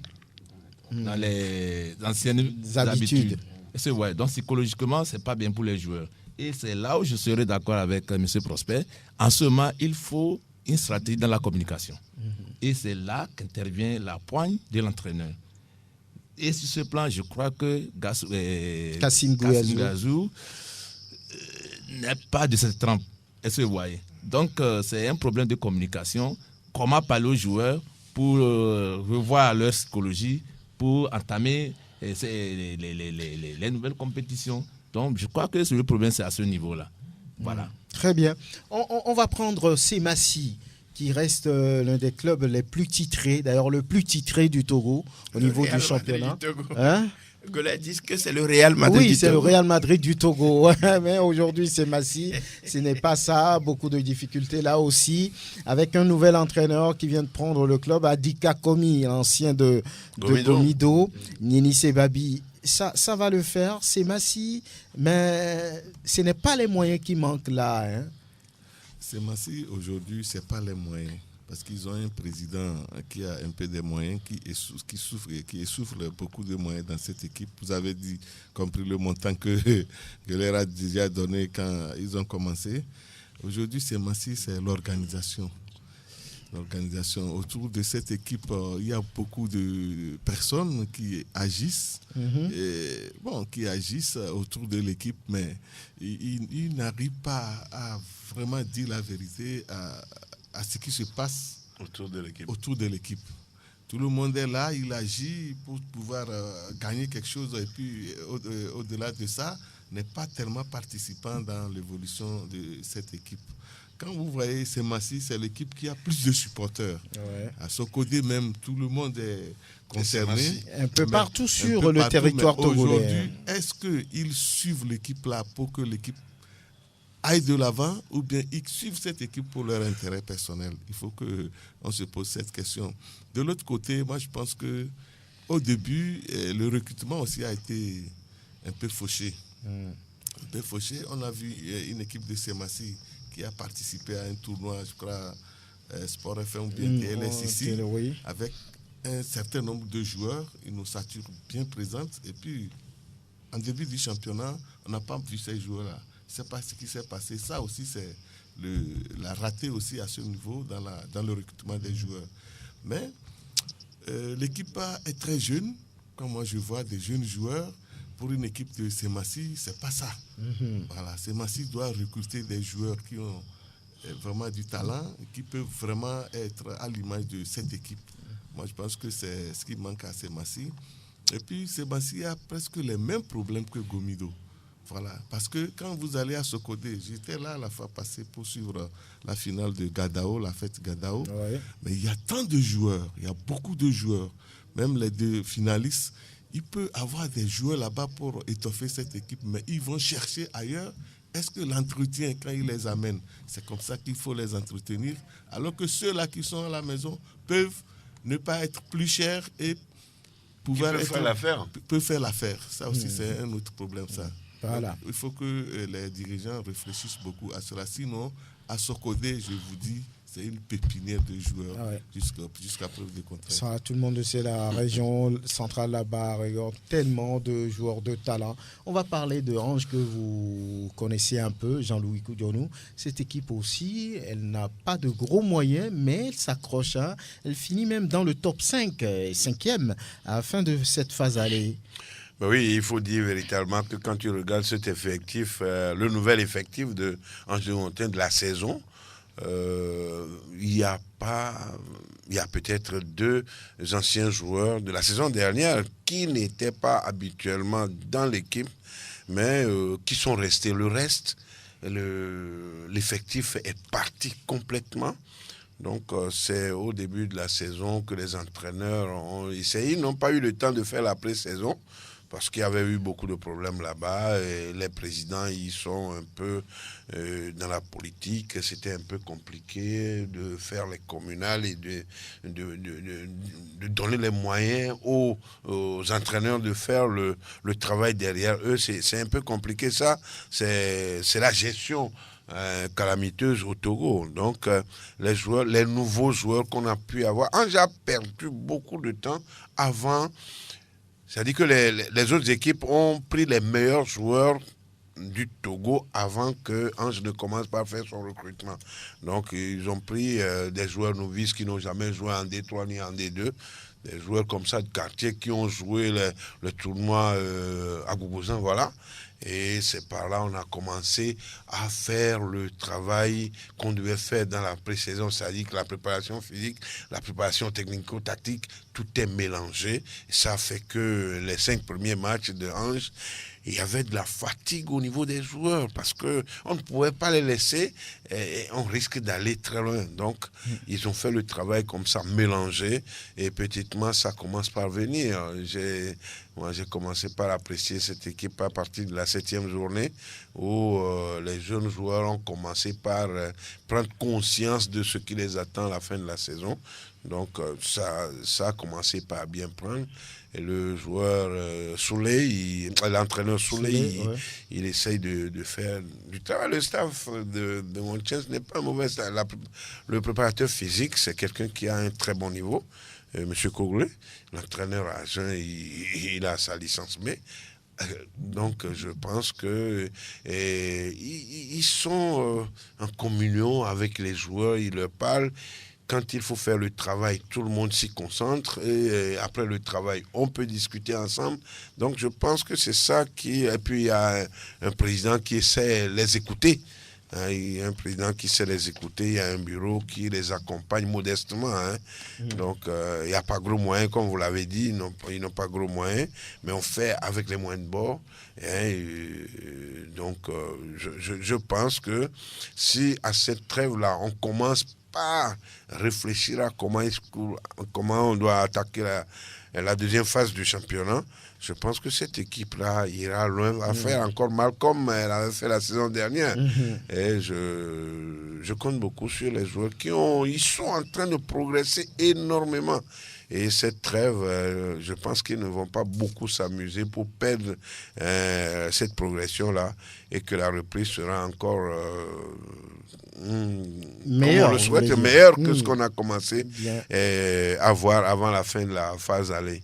dans les anciennes habitudes. C'est vrai. Donc psychologiquement, ce n'est pas bien pour les joueurs. Et c'est là où je serai d'accord avec M. Prosper. En ce moment, il faut une stratégie dans la communication. Et c'est là qu'intervient la poigne de l'entraîneur. Et sur ce plan, je crois que Kassim Gouazou n'est pas de cette trempe. Est-ce que vous voyez? Donc, c'est un problème de communication. Comment parler aux joueurs pour revoir leur psychologie, pour entamer les nouvelles compétitions. Donc, je crois que le problème, c'est à ce niveau-là. Voilà. Très bien. On va prendre Semassi, qui reste l'un des clubs les plus titrés, d'ailleurs le plus titré du Togo au niveau du championnat. Gaulet dit que c'est le Real Madrid du Togo. Oui, c'est le Real Madrid du Togo. Mais aujourd'hui, Semassi, ce n'est pas ça. Beaucoup de difficultés là aussi. Avec un nouvel entraîneur qui vient de prendre le club, Adika Komi, ancien de Gomido, Nini Sebabi. Ça va le faire, Semassi, mais ce n'est pas les moyens qui manquent là. Semassi, aujourd'hui, ce n'est pas les moyens. Parce qu'ils ont un président qui a un peu des moyens, qui souffre beaucoup de moyens dans cette équipe. Vous avez compris le montant que leur a déjà donné quand ils ont commencé. Aujourd'hui, Semassi, c'est l'organisation. L'organisation. Autour de cette équipe, il y a beaucoup de personnes qui agissent, qui agissent autour de l'équipe, mais ils n'arrivent pas à vraiment dire la vérité à ce qui se passe autour de l'équipe. Tout le monde est là, il agit pour pouvoir gagner quelque chose, et puis au-delà de ça, n'est pas tellement participant dans l'évolution de cette équipe. Quand vous voyez Semassi, c'est l'équipe qui a plus de supporters. Ouais. À Sokodé même, tout le monde est concerné. Un peu partout sur le territoire togolais. Aujourd'hui, est-ce qu'ils suivent l'équipe là pour que l'équipe aille de l'avant, ou bien ils suivent cette équipe pour leur intérêt personnel? Il faut qu'on se pose cette question. De l'autre côté, moi je pense qu'au début, le recrutement aussi a été un peu fauché. Un peu fauché. On a vu une équipe de Semassi qui a participé à un tournoi, je crois, Sport FM ou bien TLS ici, avec un certain nombre de joueurs, une ossature bien présente. Et puis, en début du championnat, on n'a pas vu ces joueurs-là. Je ne sais pas ce qui s'est passé. Ça aussi, c'est la raté aussi à ce niveau dans le recrutement des joueurs. Mais l'équipe est très jeune. Quand moi je vois des jeunes joueurs, pour une équipe de Semassi, c'est pas ça. Voilà, Semassi doit recruter des joueurs qui ont vraiment du talent, qui peuvent vraiment être à l'image de cette équipe. Moi, je pense que c'est ce qui manque à Semassi. Et puis, Semassi a presque les mêmes problèmes que Gomido. Voilà, parce que quand vous allez à Sokodé, j'étais là la fois passée pour suivre la finale de Gadao, la fête Gadao. Ouais. Mais il y a tant de joueurs, il y a beaucoup de joueurs, même les deux finalistes. Il peut avoir des joueurs là-bas pour étoffer cette équipe, mais ils vont chercher ailleurs. Est-ce que l'entretien, quand ils les amènent, c'est comme ça qu'il faut les entretenir, alors que ceux-là qui sont à la maison peuvent ne pas être plus chers et pouvoir faire l'affaire. Ça aussi, c'est un autre problème, ça. Voilà. Donc, il faut que les dirigeants réfléchissent beaucoup à cela. Sinon, à Sokodé, je vous dis, c'est une pépinière de joueurs jusqu'à preuve du contraire. Ça, tout le monde sait, la région centrale là-bas regorge tellement de joueurs de talent. On va parler de Ange que vous connaissez un peu, Jean-Louis Koudionou. Cette équipe aussi, elle n'a pas de gros moyens, mais elle s'accroche. Elle finit même dans le top 5, 5e, à la fin de cette phase aller. Ben oui, il faut dire véritablement que quand tu regardes cet effectif, le nouvel effectif de Ange de Montagne de la saison, il y a peut-être 2 anciens joueurs de la saison dernière qui n'étaient pas habituellement dans l'équipe, mais qui sont restés. Le reste, l'effectif est parti complètement. Donc, c'est au début de la saison que les entraîneurs ont essayé. Ils n'ont pas eu le temps de faire la pré-saison. parce qu'il y avait eu beaucoup de problèmes là-bas. Et les présidents, ils sont un peu dans la politique. C'était un peu compliqué de faire les communales et de donner les moyens aux entraîneurs de faire le travail derrière eux. C'est un peu compliqué ça. C'est la gestion calamiteuse au Togo. Donc, les nouveaux joueurs qu'on a pu avoir, Ange a perdu beaucoup de temps avant. C'est-à-dire que les autres équipes ont pris les meilleurs joueurs du Togo avant que Ange ne commence par faire son recrutement. Donc, ils ont pris des joueurs novices qui n'ont jamais joué en D3 ni en D2. Des joueurs comme ça de quartier qui ont joué le tournoi à Gougouzin, voilà. Et c'est par là qu'on a commencé à faire le travail qu'on devait faire dans la pré-saison, c'est-à-dire que la préparation physique, la préparation technico-tactique, tout est mélangé. Et ça fait que les 5 premiers matchs de Ange, il y avait de la fatigue au niveau des joueurs parce qu'on ne pouvait pas les laisser et on risque d'aller très loin. Donc, ils ont fait le travail comme ça, mélangé, et petitement, ça commence par venir. Moi, j'ai commencé par apprécier cette équipe à partir de la 7e journée où les jeunes joueurs ont commencé par prendre conscience de ce qui les attend à la fin de la saison. Donc, ça a commencé par bien prendre. Et le joueur Souley, l'entraîneur Souley, il essaye de faire du travail. Le staff de Montchens n'est pas mauvais. Le préparateur physique, c'est quelqu'un qui a un très bon niveau. Monsieur Koglé, l'entraîneur à Jeun, il a sa licence B. Donc, je pense que ils sont en communion avec les joueurs, ils leur parlent. Quand il faut faire le travail, tout le monde s'y concentre. Et après le travail, on peut discuter ensemble. Donc, je pense que c'est ça qui... Et puis, il y a un président qui essaie de les écouter. Il y a un président qui sait les écouter. Il y a un bureau qui les accompagne modestement. Donc, il n'y a pas gros moyens, comme vous l'avez dit. Ils n'ont pas gros moyens. Mais on fait avec les moyens de bord. Donc, je pense que si à cette trêve-là, on commence à réfléchir à comment on doit attaquer la deuxième phase du championnat, je pense que cette équipe-là ira loin, va faire encore mal comme elle avait fait la saison dernière. Et je compte beaucoup sur les joueurs ils sont en train de progresser énormément. Et cette trêve, je pense qu'ils ne vont pas beaucoup s'amuser pour perdre cette progression-là et que la reprise sera encore meilleure que ce qu'on a commencé à voir avant la fin de la phase aller.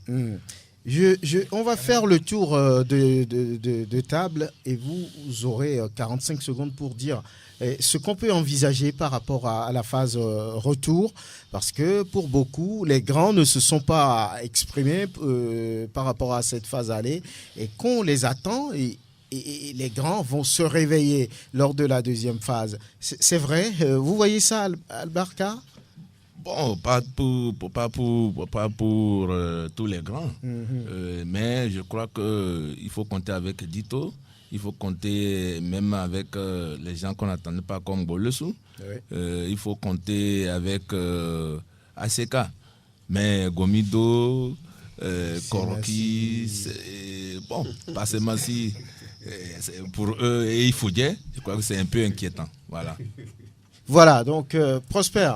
On va faire le tour de table et vous aurez 45 secondes pour dire ce qu'on peut envisager par rapport à la phase retour, parce que pour beaucoup, les grands ne se sont pas exprimés par rapport à cette phase aller et qu'on les attend et les grands vont se réveiller lors de la deuxième phase. C'est vrai? Vous voyez ça, Albarka? Bon, pas pour tous les grands, mais je crois qu'il faut compter avec Dito, il faut compter même avec les gens qu'on n'attendait pas comme Bolesou, il faut compter avec Aseka, mais Gomido, Koroki, bon, pas seulement si pour eux et Ifoudje, je crois que c'est un peu inquiétant. Voilà, donc Prosper.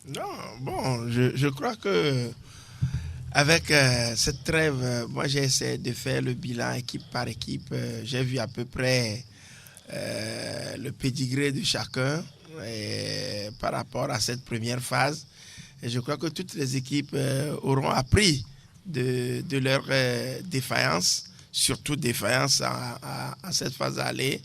Non, bon, je crois que avec cette trêve, moi j'ai essayé de faire le bilan équipe par équipe. J'ai vu à peu près le pédigré de chacun par rapport à cette première phase. Et je crois que toutes les équipes auront appris de leur défaillance, surtout défaillance à cette phase aller.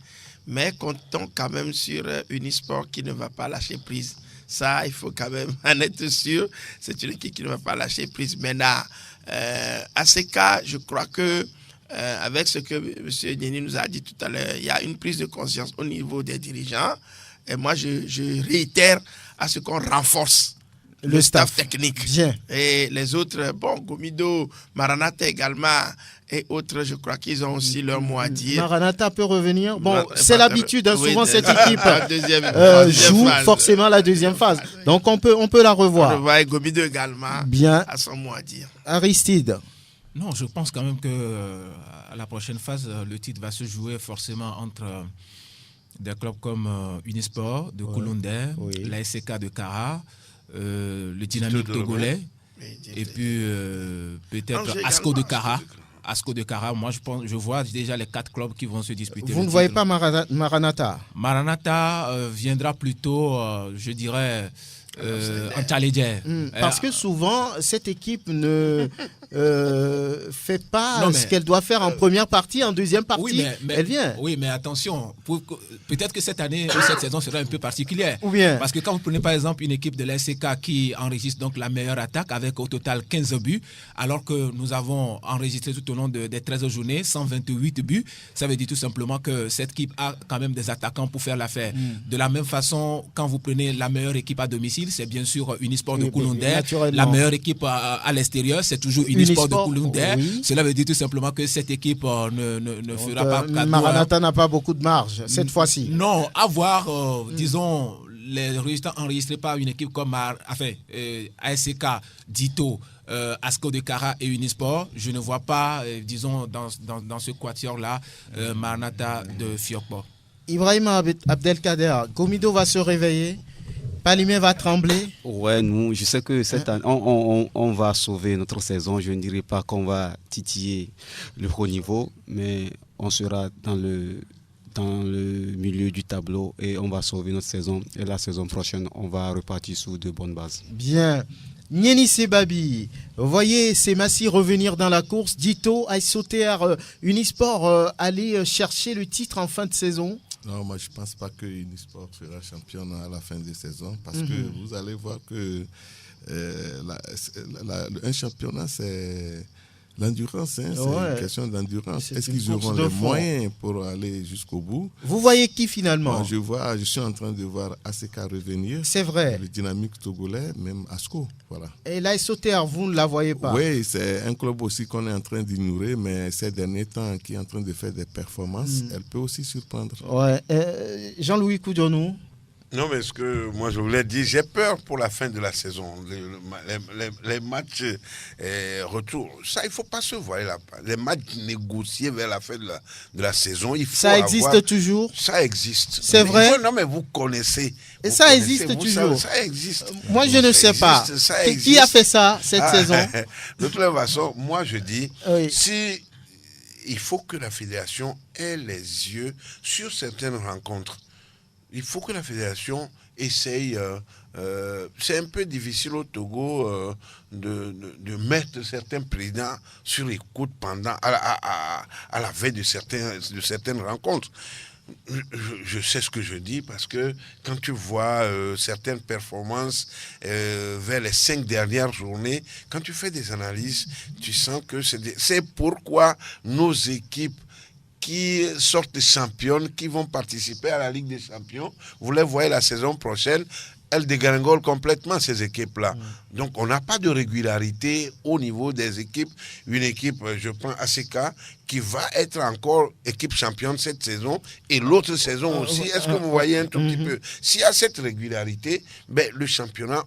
Mais comptons quand même sur Unisport qui ne va pas lâcher prise. Ça, il faut quand même en être sûr. C'est une équipe qui ne va pas lâcher prise. Maintenant, à ces cas, je crois que avec ce que M. Denis nous a dit tout à l'heure, il y a une prise de conscience au niveau des dirigeants. Et moi, je réitère à ce qu'on renforce le staff technique. Bien. Et les autres, bon, Gomido, Maranatha également, et autres, je crois qu'ils ont aussi leur mot à dire. Maranatha peut revenir. Bon, c'est l'habitude, souvent cette équipe joue phase. Forcément la deuxième phase. Donc on peut la revoir. Et Gomido également a son mot à dire. Aristide. Non, je pense quand même que à la prochaine phase, le titre va se jouer forcément entre des clubs comme Unisport de Koulondé, la SCK de Kara, le Dynamique togolais, et puis peut-être Asco de Kara. Asco de Kara, moi je vois déjà les 4 clubs qui vont se disputer. Vous ne voyez pas Maranatha? Maranatha viendra plutôt, je dirais, en challenger. Parce que souvent, cette équipe ne fait pas ce qu'elle doit faire en première partie, en deuxième partie, elle vient. Oui, mais attention, peut-être que cette année ou cette saison sera un peu particulière. Ou bien. Parce que quand vous prenez par exemple une équipe de l'SCK qui enregistre donc la meilleure attaque avec au total 15 buts, alors que nous avons enregistré tout au long des 13 journées 128 buts, ça veut dire tout simplement que cette équipe a quand même des attaquants pour faire l'affaire. De la même façon, quand vous prenez la meilleure équipe à domicile, c'est bien sûr Unisport de Koulondé. La meilleure équipe à l'extérieur, c'est toujours Unisport de Koulondé. Cela veut dire tout simplement que cette équipe ne fera pas cadeau. Maranatha n'a pas beaucoup de marge cette fois-ci. Non, à voir, disons, les résultats enregistrés par une équipe comme ASCK, Dito, Asco de Kara et Unisport, je ne vois pas, disons, dans ce quatuor-là, Maranatha de Fiokpo. Ibrahim Abdelkader, Gomido va se réveiller? Palimé va trembler? Ouais, nous, je sais que cette année, on va sauver notre saison. Je ne dirais pas qu'on va titiller le haut niveau, mais on sera dans le milieu du tableau et on va sauver notre saison. Et la saison prochaine, on va repartir sur de bonnes bases. Bien. Nieni Sebabi, vous voyez Semassi revenir dans la course. Dito, Aïsoter, Unisport aller chercher le titre en fin de saison? Non, moi je ne pense pas que Unisport sera champion à la fin de saison parce que vous allez voir que un championnat c'est l'endurance, c'est une question d'endurance. Est-ce qu'ils auront les moyens pour aller jusqu'au bout? Vous voyez qui finalement? Moi, je suis en train de voir ACK revenir. C'est vrai. Le Dynamique togolais, même Asco. Voilà. Et l'ASOTR, vous ne la voyez pas? Oui, c'est un club aussi qu'on est en train d'ignorer, mais ces derniers temps qui est en train de faire des performances, elle peut aussi surprendre. Ouais. Jean-Louis Koudionou? Non, mais ce que moi je voulais dire, j'ai peur pour la fin de la saison. Les matchs retour, ça il ne faut pas se voiler là. Les matchs négociés vers la fin de la saison, il faut ça existe toujours? Ça existe. C'est vrai? Non, mais vous connaissez. Et ça existe toujours? Ça existe. Moi je ne sais pas. Qui a fait ça cette saison? De toute façon, moi je dis, si il faut que la fédération ait les yeux sur certaines rencontres. Il faut que la fédération essaye. C'est un peu difficile au Togo de mettre certains présidents sur écoute pendant à la veille de certaines rencontres. Je sais ce que je dis parce que quand tu vois certaines performances vers les 5 dernières journées, quand tu fais des analyses, tu sens que c'est pourquoi nos équipes qui sortent championnes, qui vont participer à la Ligue des Champions, vous les voyez la saison prochaine, elles dégringolent complètement ces équipes-là. Donc on n'a pas de régularité au niveau des équipes. Une équipe, je prends ACK, qui va être encore équipe championne cette saison et l'autre saison aussi. Est-ce que vous voyez un tout petit peu? S'il y a cette régularité, le championnat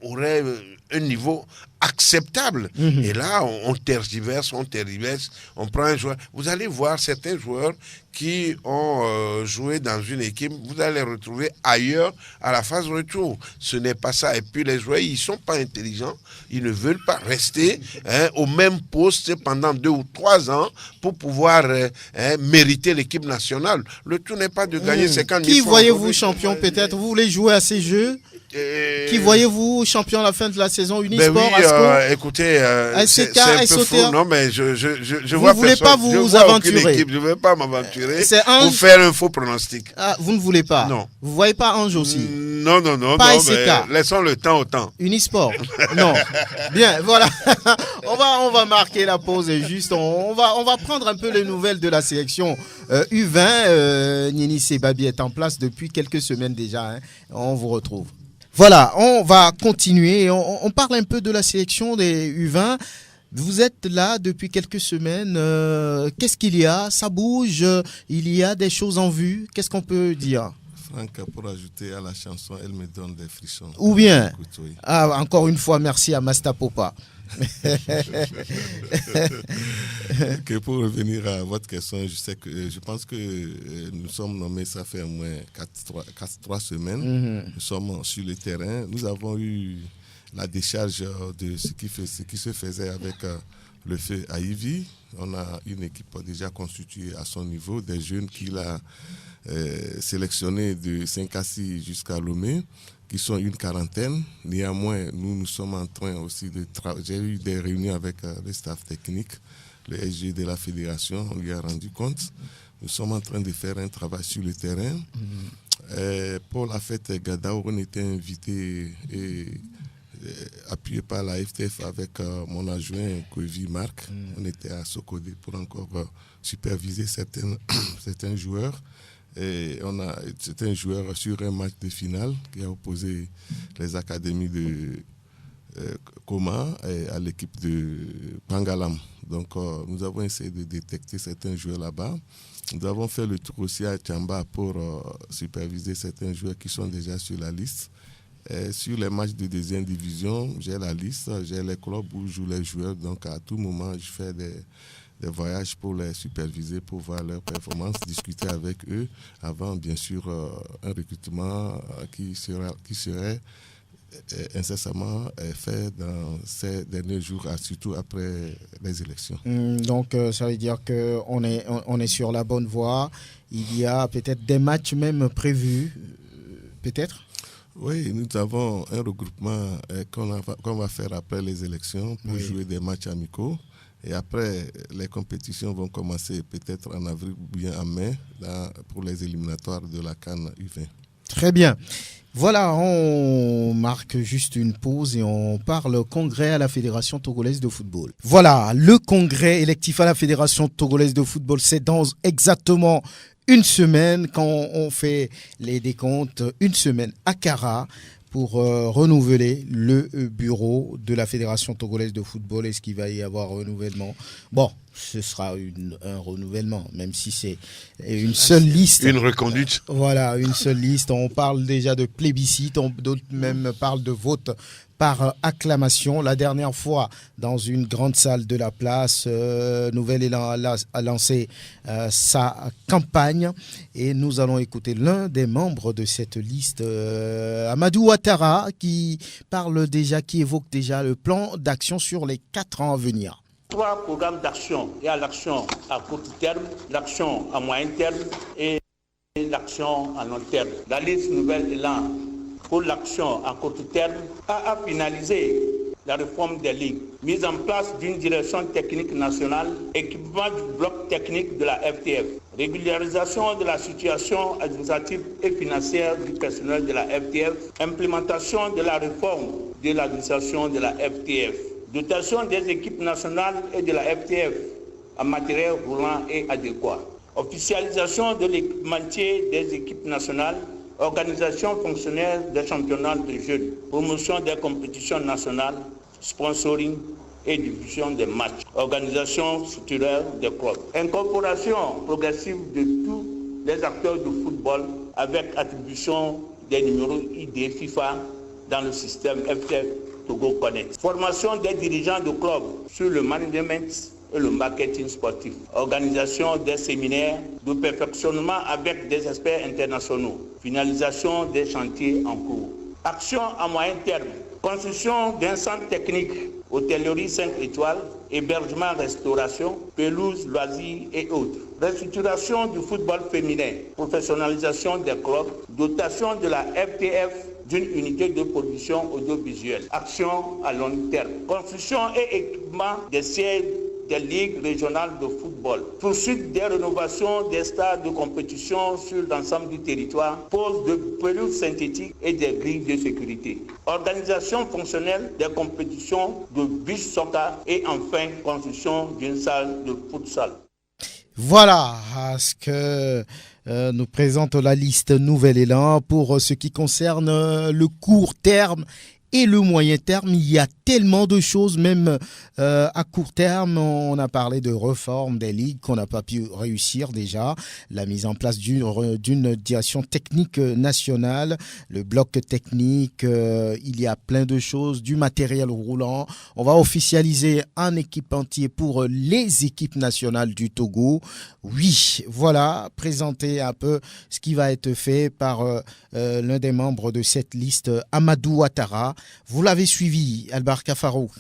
aurait un niveau acceptable. Et là, on tergiverse, on prend un joueur. Vous allez voir certains joueurs qui ont joué dans une équipe, vous allez les retrouver ailleurs à la phase retour. Ce n'est pas ça. Et puis les joueurs, ils ne sont pas intelligents. Ils ne veulent pas rester au même poste pendant 2 ou 3 ans pour pouvoir mériter l'équipe nationale. Le tout n'est pas de gagner 50 000 Qui voyez-vous champion peut-être? Vous voulez jouer à ces jeux? Qui voyez-vous champion à la fin de la saison? Unisport, Asco? Écoutez, ASCK, c'est un peu fou. Non, mais je vois vous voulez pas vous aventurer? Je ne veux pas m'aventurer pour faire un faux pronostic. Ah, vous ne voulez pas? Non. Vous ne voyez pas Ange aussi? Non. Pas non, ASCK. Laissons le temps au temps. Unisport? Non. Bien, voilà. on va marquer la pause juste. On va prendre un peu les nouvelles de la sélection U20. Nieni Sebabi est en place depuis quelques semaines déjà. On vous retrouve. Voilà, on va continuer. On parle un peu de la sélection des U20. Vous êtes là depuis quelques semaines. Qu'est-ce qu'il y a? Ça bouge? Il y a des choses en vue? Qu'est-ce qu'on peut dire? Franck, pour ajouter à la chanson, elle me donne des frissons. Ou bien, encore une fois, merci à Masta Popa. Que pour revenir à votre question, je pense que nous sommes nommés, ça fait au moins 3 semaines. Nous sommes sur le terrain. Nous avons eu la décharge de ce qui se faisait avec le feu à Ivy. On a une équipe déjà constituée à son niveau, des jeunes qu'il a sélectionnés de Saint-Cassis jusqu'à Lomé, qui sont une quarantaine. Néanmoins, nous sommes en train aussi de travailler. J'ai eu des réunions avec le staff technique, le SG de la fédération, on lui a rendu compte. Nous sommes en train de faire un travail sur le terrain. Pour la fête Gadaour, on était invité et appuyé par la FTF avec mon adjoint Kovi Marc. On était à Sokodé pour encore superviser certains joueurs. Et c'est un joueur sur un match de finale qui a opposé les académies de Koma à l'équipe de Pangalam. Donc nous avons essayé de détecter certains joueurs là-bas. Nous avons fait le tour aussi à Tchamba pour superviser certains joueurs qui sont déjà sur la liste. Et sur les matchs de deuxième division, j'ai la liste, j'ai les clubs où jouent les joueurs. Donc à tout moment, je fais des voyages pour les superviser, pour voir leurs performances, discuter avec eux avant, bien sûr, un recrutement qui serait incessamment fait dans ces derniers jours, surtout après les élections. Donc, ça veut dire qu'on est sur la bonne voie. Il y a peut-être des matchs même prévus, peut-être ? Oui, nous avons un regroupement qu'on va faire après les élections pour jouer des matchs amicaux. Et après, les compétitions vont commencer peut-être en avril ou bien en mai pour les éliminatoires de la CAN U20. Très bien. Voilà, on marque juste une pause et on parle congrès à la Fédération togolaise de football. Voilà, le congrès électif à la Fédération togolaise de football, c'est dans exactement une semaine quand on fait les décomptes, une semaine à Kara pour renouveler le bureau de la Fédération togolaise de football. Est-ce qu'il va y avoir renouvellement ? Bon, ce sera un renouvellement, même si c'est une seule liste. Une reconduite. Voilà, une seule liste. On parle déjà de plébiscite, d'autres même parlent de vote par acclamation. La dernière fois, dans une grande salle de la place, Nouvel Élan a lancé sa campagne et nous allons écouter l'un des membres de cette liste, Amadou Ouattara, qui évoque déjà le plan d'action sur les 4 ans à venir. 3 programmes d'action. Il y a l'action à court terme, l'action à moyen terme et l'action à long terme. La liste Nouvel Élan pour l'action à court terme a finalisé la réforme des ligues, mise en place d'une direction technique nationale, équipement du bloc technique de la FTF, régularisation de la situation administrative et financière du personnel de la FTF, implémentation de la réforme de l'administration de la FTF, dotation des équipes nationales et de la FTF en matériel roulant et adéquat, officialisation de l'équipementier des équipes nationales, organisation fonctionnelle des championnats de jeunes, promotion des compétitions nationales, sponsoring et diffusion des matchs, organisation structurelle des clubs, incorporation progressive de tous les acteurs du football avec attribution des numéros ID FIFA dans le système FTF Togo Connect, formation des dirigeants de clubs sur le management et le marketing sportif, organisation des séminaires de perfectionnement avec des experts internationaux, finalisation des chantiers en cours. Action à moyen terme, construction d'un centre technique, hôtellerie 5 étoiles, hébergement, restauration, pelouse, loisirs et autres. Restructuration du football féminin, professionnalisation des clubs, dotation de la FTF d'une unité de production audiovisuelle. Action à long terme, construction et équipement des sièges des ligues régionales de football, poursuite des rénovations des stades de compétition sur l'ensemble du territoire, pose de pelouses synthétiques et des grilles de sécurité, organisation fonctionnelle des compétitions de beach soccer et enfin construction d'une salle de futsal. Voilà ce que nous présente la liste Nouvel Élan pour ce qui concerne le court terme et le moyen terme. Il y a tellement de choses, même à court terme. On a parlé de réforme des ligues qu'on n'a pas pu réussir déjà. La mise en place d'une direction technique nationale, le bloc technique, il y a plein de choses, du matériel roulant. On va officialiser un équipementier pour les équipes nationales du Togo. Oui, voilà, présenter un peu ce qui va être fait par l'un des membres de cette liste, Amadou Ouattara. Vous l'avez suivi, Albar Cafaro.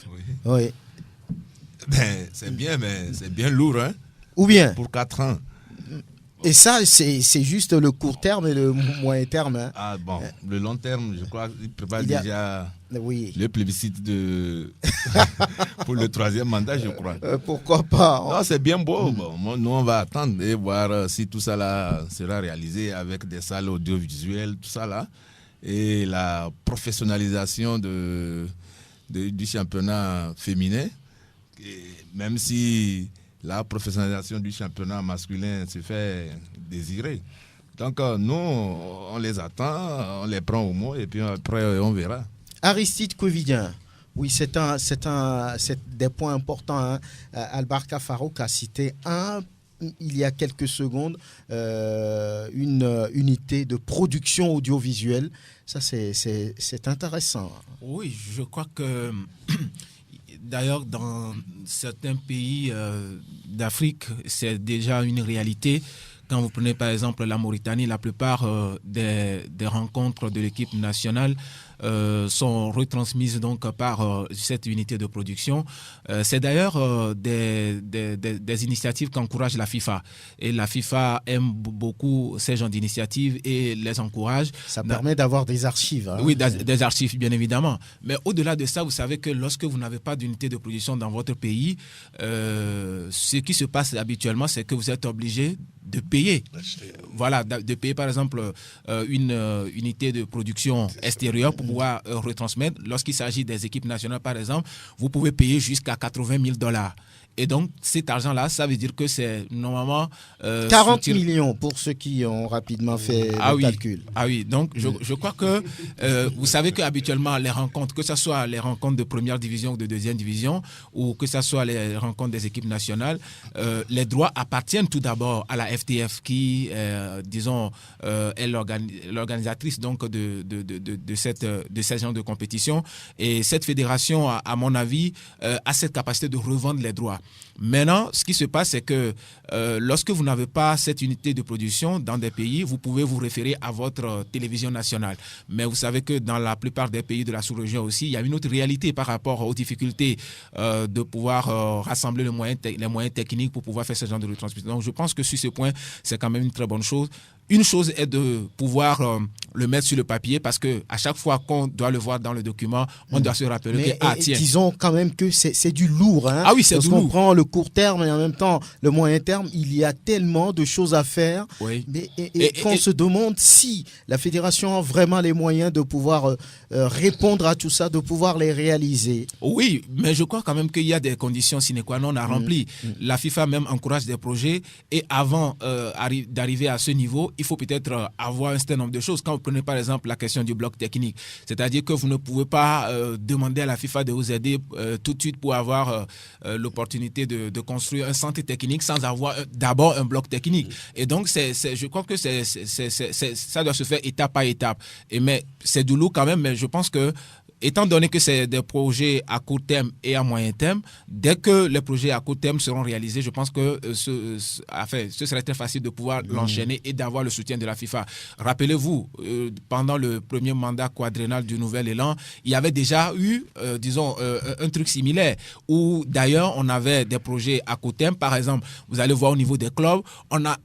Oui. Ben, c'est bien, mais c'est bien lourd, hein? Ou bien? Pour 4 ans. Et ça, c'est juste le court terme et le moyen terme. Hein. Ah bon, le long terme, je crois qu'il prépare déjà le plébiscite pour le 3e mandat, je crois. Pourquoi pas? Non, c'est bien beau. Bon, nous, on va attendre et voir si tout ça là sera réalisé avec des salles audiovisuelles, tout ça là. Et la professionnalisation du championnat féminin. Et même si la professionnalisation du championnat masculin se fait désirer. Donc nous, on les attend, on les prend au mot et puis après on verra. Aristide Covidien, oui, c'est des points importants. Hein. Albar Cafaro a cité il y a quelques secondes une unité de production audiovisuelle. Ça, c'est intéressant. Oui, je crois que... D'ailleurs, dans certains pays d'Afrique, c'est déjà une réalité. Quand vous prenez par exemple la Mauritanie, la plupart des rencontres de l'équipe nationale sont retransmises donc par cette unité de production. C'est d'ailleurs des initiatives qu'encourage la FIFA. Et la FIFA aime beaucoup ces genres d'initiatives et les encourage. Ça permet d'avoir des archives. Hein. Oui, des archives, bien évidemment. Mais au-delà de ça, vous savez que lorsque vous n'avez pas d'unité de production dans votre pays, ce qui se passe habituellement, c'est que vous êtes obligé de payer. Voilà, de payer par exemple une unité de production extérieure pour pouvoir retransmettre. Lorsqu'il s'agit des équipes nationales, par exemple, vous pouvez payer jusqu'à $80,000. Et donc, cet argent-là, ça veut dire que c'est normalement... 40 millions pour ceux qui ont rapidement fait le calcul. Ah oui, donc je crois que vous savez qu'habituellement, les rencontres, que ce soit les rencontres de première division ou de deuxième division, ou que ce soit les rencontres des équipes nationales, les droits appartiennent tout d'abord à la FTF qui, disons, est l'organisatrice donc de ces genres de compétition. Et cette fédération, à mon avis, a cette capacité de revendre les droits. Maintenant, ce qui se passe, c'est que lorsque vous n'avez pas cette unité de production dans des pays, vous pouvez vous référer à votre télévision nationale. Mais vous savez que dans la plupart des pays de la sous-région aussi, il y a une autre réalité par rapport aux difficultés de pouvoir rassembler les moyens techniques pour pouvoir faire ce genre de retransmission. Donc, je pense que sur ce point, c'est quand même une très bonne chose. Une chose est de pouvoir le mettre sur le papier parce qu'à chaque fois qu'on doit le voir dans le document, on doit se rappeler tiens. Disons quand même que c'est du lourd. Hein, ah oui, c'est du lourd. On prend le court terme et en même temps le moyen terme, il y a tellement de choses à faire. Oui. Et qu'on se demande si la fédération a vraiment les moyens de pouvoir répondre à tout ça, de pouvoir les réaliser. Oui, mais je crois quand même qu'il y a des conditions sine qua non à remplir. La FIFA même encourage des projets et avant d'arriver à ce niveau, il faut peut-être avoir un certain nombre de choses. Quand vous prenez par exemple la question du bloc technique, c'est-à-dire que vous ne pouvez pas demander à la FIFA de vous aider tout de suite pour avoir l'opportunité de construire un centre technique sans avoir d'abord un bloc technique. Et donc, je crois que ça doit se faire étape par étape. Mais c'est du lourd quand même, mais je pense que étant donné que c'est des projets à court terme et à moyen terme, dès que les projets à court terme seront réalisés, je pense que ce serait très facile de pouvoir l'enchaîner et d'avoir le soutien de la FIFA. Rappelez-vous, pendant le premier mandat quadriennal du Nouvel Élan, il y avait déjà eu, un truc similaire où d'ailleurs on avait des projets à court terme. Par exemple, vous allez voir au niveau des clubs, on a,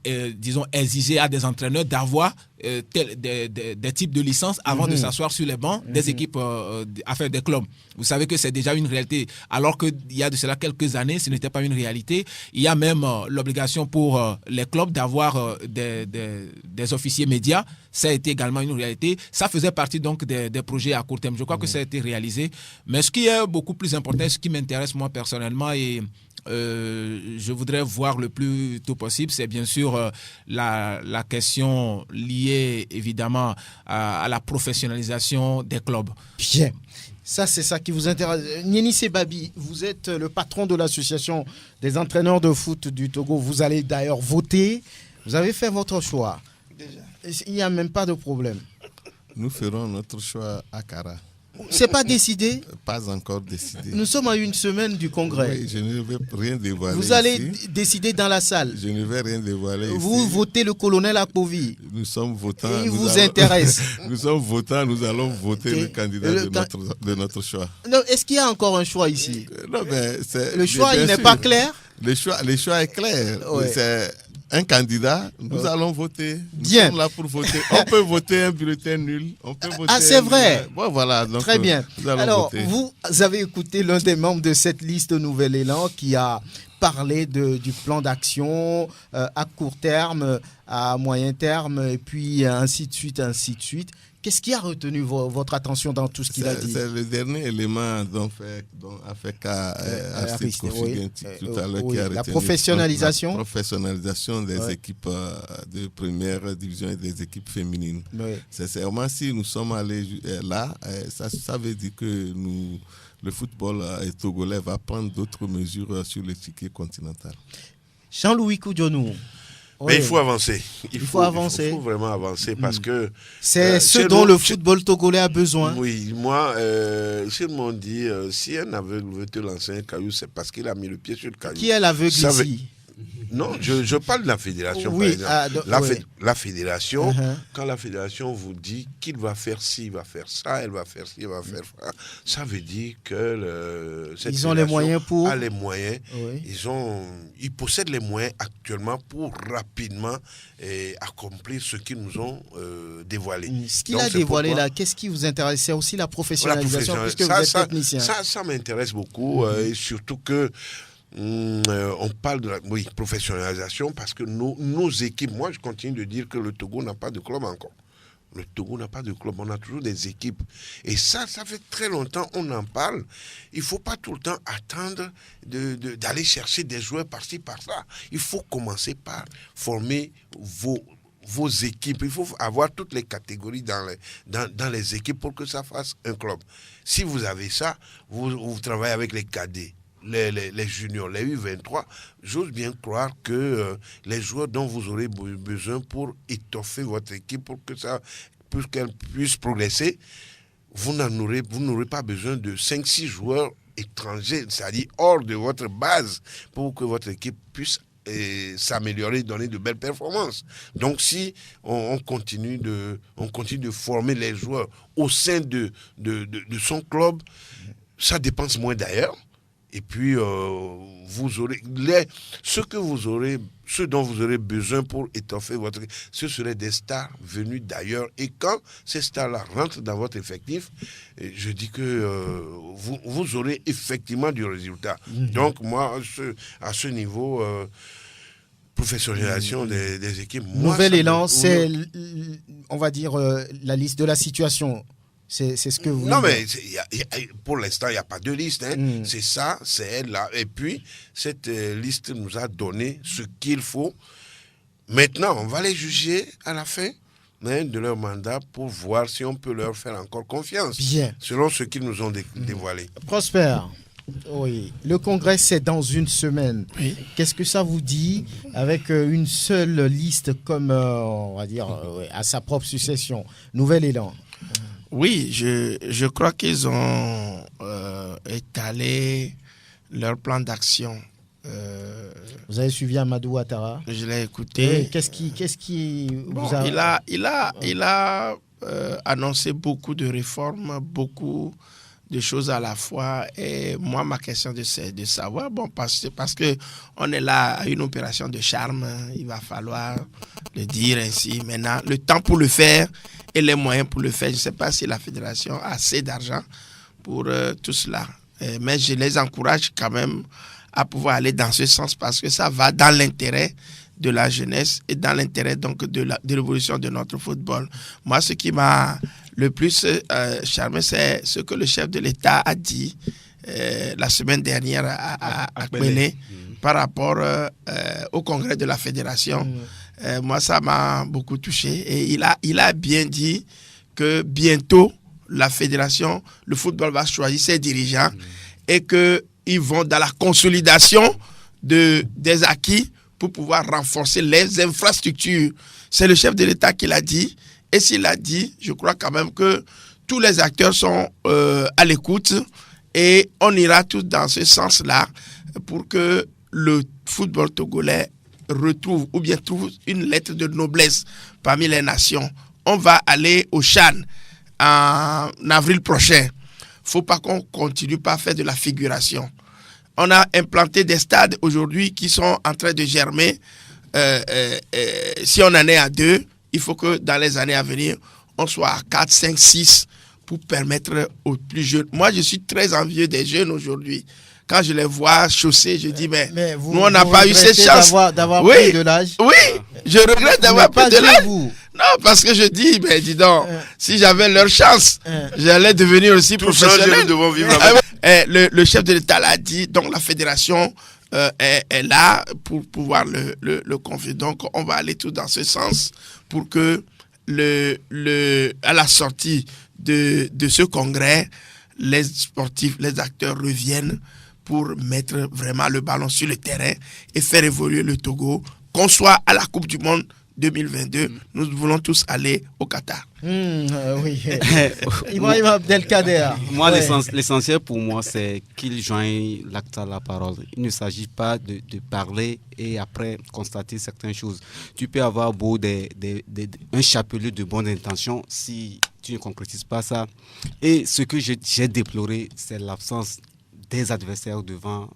exigé à des entraîneurs d'avoir des types de licences avant de s'asseoir sur les bancs des équipes des clubs. Vous savez que c'est déjà une réalité. Alors qu'il y a de cela quelques années, ce n'était pas une réalité. Il y a même l'obligation pour les clubs d'avoir des officiers médias. Ça a été également une réalité. Ça faisait partie donc des projets à court terme. Je crois que ça a été réalisé. Mais ce qui est beaucoup plus important, ce qui m'intéresse moi personnellement et je voudrais voir le plus tôt possible, c'est bien sûr la question liée évidemment à la professionnalisation des clubs. Bien. Ça, c'est ça qui vous intéresse. Nieni Sebabi, vous êtes le patron de l'association des entraîneurs de foot du Togo. Vous allez d'ailleurs voter. Vous avez fait votre choix. Déjà. Il n'y a même pas de problème. Nous ferons notre choix à Kara. C'est pas décidé? Pas encore décidé. Nous sommes à une semaine du congrès. Oui, je ne vais rien dévoiler. Vous allez ici. décider dans la salle. Je ne vais rien dévoiler. Vous ici. votez le colonel Akpovi. Nous sommes votants. Il vous intéresse. Nous sommes votants, nous allons voter le candidat de notre choix. Non, est-ce qu'il y a encore un choix ici? Non, mais le choix, il n'est pas clair? Le choix est clair. Ouais. C'est un candidat, nous allons voter. Bien. Nous sommes là pour voter. On peut voter un bulletin nul. On peut voter c'est vrai. Bon, voilà. Donc, très bien. Nous allons Alors, voter. vous avez écouté l'un des membres de cette liste Nouvel Élan qui a parlé du plan d'action à court terme, à moyen terme, et puis ainsi de suite, ainsi de suite. Qu'est-ce qui a retenu votre attention dans tout ce qu'il a dit? C'est le dernier élément dont a fait cas Aristide Kofi tout à l'heure qui a retenu. La professionnalisation. La professionnalisation des équipes de première division et des équipes féminines. Oui. C'est vraiment si nous sommes allés là, ça veut dire que le football togolais va prendre d'autres mesures sur l'échiquier continental. Jean-Louis Koudionou. Mais il faut avancer. Il faut avancer. Il faut vraiment avancer parce que... C'est ce dont le football togolais a besoin. Oui, moi, chez m'ont dit, si un aveugle veut te lancer un caillou, c'est parce qu'il a mis le pied sur le caillou. Qui est l'aveugle ici? Non, je parle de la fédération, oui, par exemple. La fédération, Uh-huh. quand la fédération vous dit qu'il va faire ci, il va faire ça, elle va faire ci, il va faire ça, ça veut dire que ils ont les moyens pour... a les moyens. Oui. Ils possèdent les moyens actuellement pour rapidement accomplir ce qu'ils nous ont dévoilé. Ce qu'il a dévoilé là, qu'est-ce qui vous intéresse? C'est aussi la professionnalisation, puisque vous êtes technicien. Ça m'intéresse beaucoup, et surtout que on parle de la professionnalisation parce que nos équipes, moi je continue de dire que le Togo n'a pas de club encore. Le Togo n'a pas de club, on a toujours des équipes. Et ça fait très longtemps on en parle. Il ne faut pas tout le temps attendre d'aller chercher des joueurs par-ci, par-là. Il faut commencer par former vos équipes. Il faut avoir toutes les catégories dans les équipes pour que ça fasse un club. Si vous avez ça, vous travaillez avec les cadets, les juniors, les U23, j'ose bien croire que les joueurs dont vous aurez besoin pour étoffer votre équipe, pour qu'elle puisse progresser, vous n'aurez pas besoin de 5-6 joueurs étrangers, c'est-à-dire hors de votre base, pour que votre équipe puisse s'améliorer, donner de belles performances. Donc si on continue de former les joueurs au sein de son club, ça dépense moins d'ailleurs. Et puis, vous aurez ce dont vous aurez besoin pour étoffer votre... Ce seraient des stars venues d'ailleurs. Et quand ces stars-là rentrent dans votre effectif, je dis que vous aurez effectivement du résultat. Donc, moi, à ce niveau... professionnalisation des équipes... Nouvel Élan, c'est, on va dire, la liste de la situation. C'est ce que vous... Non, mais pour l'instant, il n'y a pas de liste. Hein. C'est ça, c'est elle là. Et puis, cette liste nous a donné ce qu'il faut. Maintenant, on va les juger à la fin de leur mandat pour voir si on peut leur faire encore confiance. Bien. Selon ce qu'ils nous ont dévoilé. Prosper, oui. Le congrès, c'est dans une semaine. Oui. Qu'est-ce que ça vous dit avec une seule liste comme, on va dire, à sa propre succession? Nouvel Élan. Oui, je crois qu'ils ont étalé leur plan d'action. Vous avez suivi Amadou Ouattara? Je l'ai écouté. Qu'est-ce qui vous a... Il a annoncé beaucoup de réformes, beaucoup de choses à la fois. Et moi, ma question c'est de savoir, parce que on est là à une opération de charme, il va falloir le dire ainsi. Maintenant, le temps pour le faire et les moyens pour le faire. Je ne sais pas si la fédération a assez d'argent pour tout cela. Mais je les encourage quand même à pouvoir aller dans ce sens parce que ça va dans l'intérêt de la jeunesse et dans l'intérêt donc de l'évolution de notre football. Moi, ce qui m'a le plus charmé, c'est ce que le chef de l'État a dit la semaine dernière à Kwené par rapport au congrès de la fédération. Moi, ça m'a beaucoup touché. Et il a bien dit que bientôt, la fédération, le football va choisir ses dirigeants et qu'ils vont dans la consolidation des acquis pour pouvoir renforcer les infrastructures. C'est le chef de l'État qui l'a dit. Et s'il l'a dit, je crois quand même que tous les acteurs sont à l'écoute et on ira tous dans ce sens-là pour que le football togolais retrouve ou bien trouve une lettre de noblesse parmi les nations. On va aller au Chan en avril prochain. Faut pas qu'on continue pas à faire de la figuration. On a implanté des stades aujourd'hui qui sont en train de germer. Si on en est à 2, il faut que dans les années à venir, on soit à 4, 5, 6 pour permettre aux plus jeunes. Moi, je suis très envieux des jeunes aujourd'hui. Quand je les vois chausser, je dis, mais nous, on n'a pas eu cette chance. D'avoir pris de l'âge. Oui, je regrette d'avoir pris de l'âge. Non, parce que je dis, dis donc, si j'avais leur chance, j'allais devenir aussi professionnel. Le chef de l'État l'a dit, donc la fédération est là pour pouvoir le confier. Donc, on va aller tout dans ce sens pour que à la sortie de ce congrès, les sportifs, les acteurs reviennent pour mettre vraiment le ballon sur le terrain et faire évoluer le Togo, qu'on soit à la Coupe du Monde 2022, nous voulons tous aller au Qatar. Oui. Ibrahim Abdelkader. Moi, l'essentiel pour moi, c'est qu'il joigne l'acte à la parole. Il ne s'agit pas de parler et après constater certaines choses. Tu peux avoir beau un chapelet de bonnes intentions si tu ne concrétises pas ça. Et ce que j'ai déploré, c'est l'absence des adversaires devant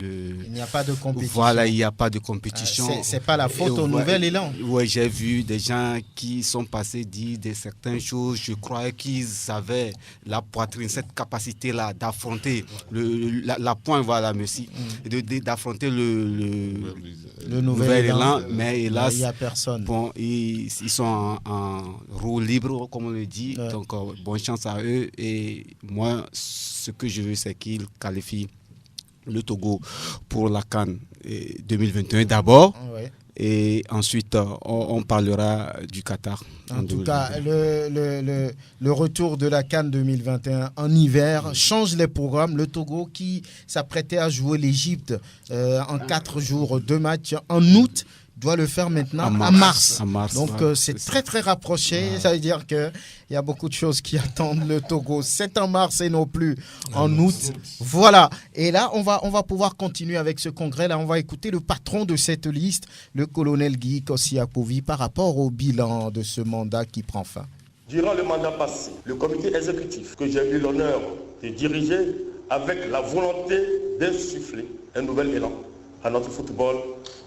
Il n'y a pas de compétition. Voilà, il n'y a pas de compétition. C'est pas la faute au nouvel élan. Oui, j'ai vu des gens qui sont passés dire certaines choses. Je croyais qu'ils avaient la poitrine, cette capacité-là d'affronter la pointe, voilà, merci, d'affronter le nouvel élan. Mais hélas, il n'y a personne. Bon, ils sont en roue libre, comme on le dit. Ouais. Donc, bonne chance à eux. Et moi, ce que je veux, c'est qu'ils qualifient le Togo pour la CAN 2021 d'abord. Ouais. Et ensuite, on parlera du Qatar. En tout cas, le retour de la CAN 2021 en hiver change les programmes. Le Togo qui s'apprêtait à jouer l'Égypte en 4 jours, 2 matchs en août, doit le faire maintenant en mars. Donc c'est très très rapproché. Ouais. Ça veut dire qu'il y a beaucoup de choses qui attendent le Togo. C'est en mars et non plus en août. Voilà. Et là, on va pouvoir continuer avec ce congrès. Là, on va écouter le patron de cette liste, le colonel Guy Kossi-Akpovi, par rapport au bilan de ce mandat qui prend fin. Durant le mandat passé, le comité exécutif que j'ai eu l'honneur de diriger avec la volonté d'insuffler un nouvel élan à notre football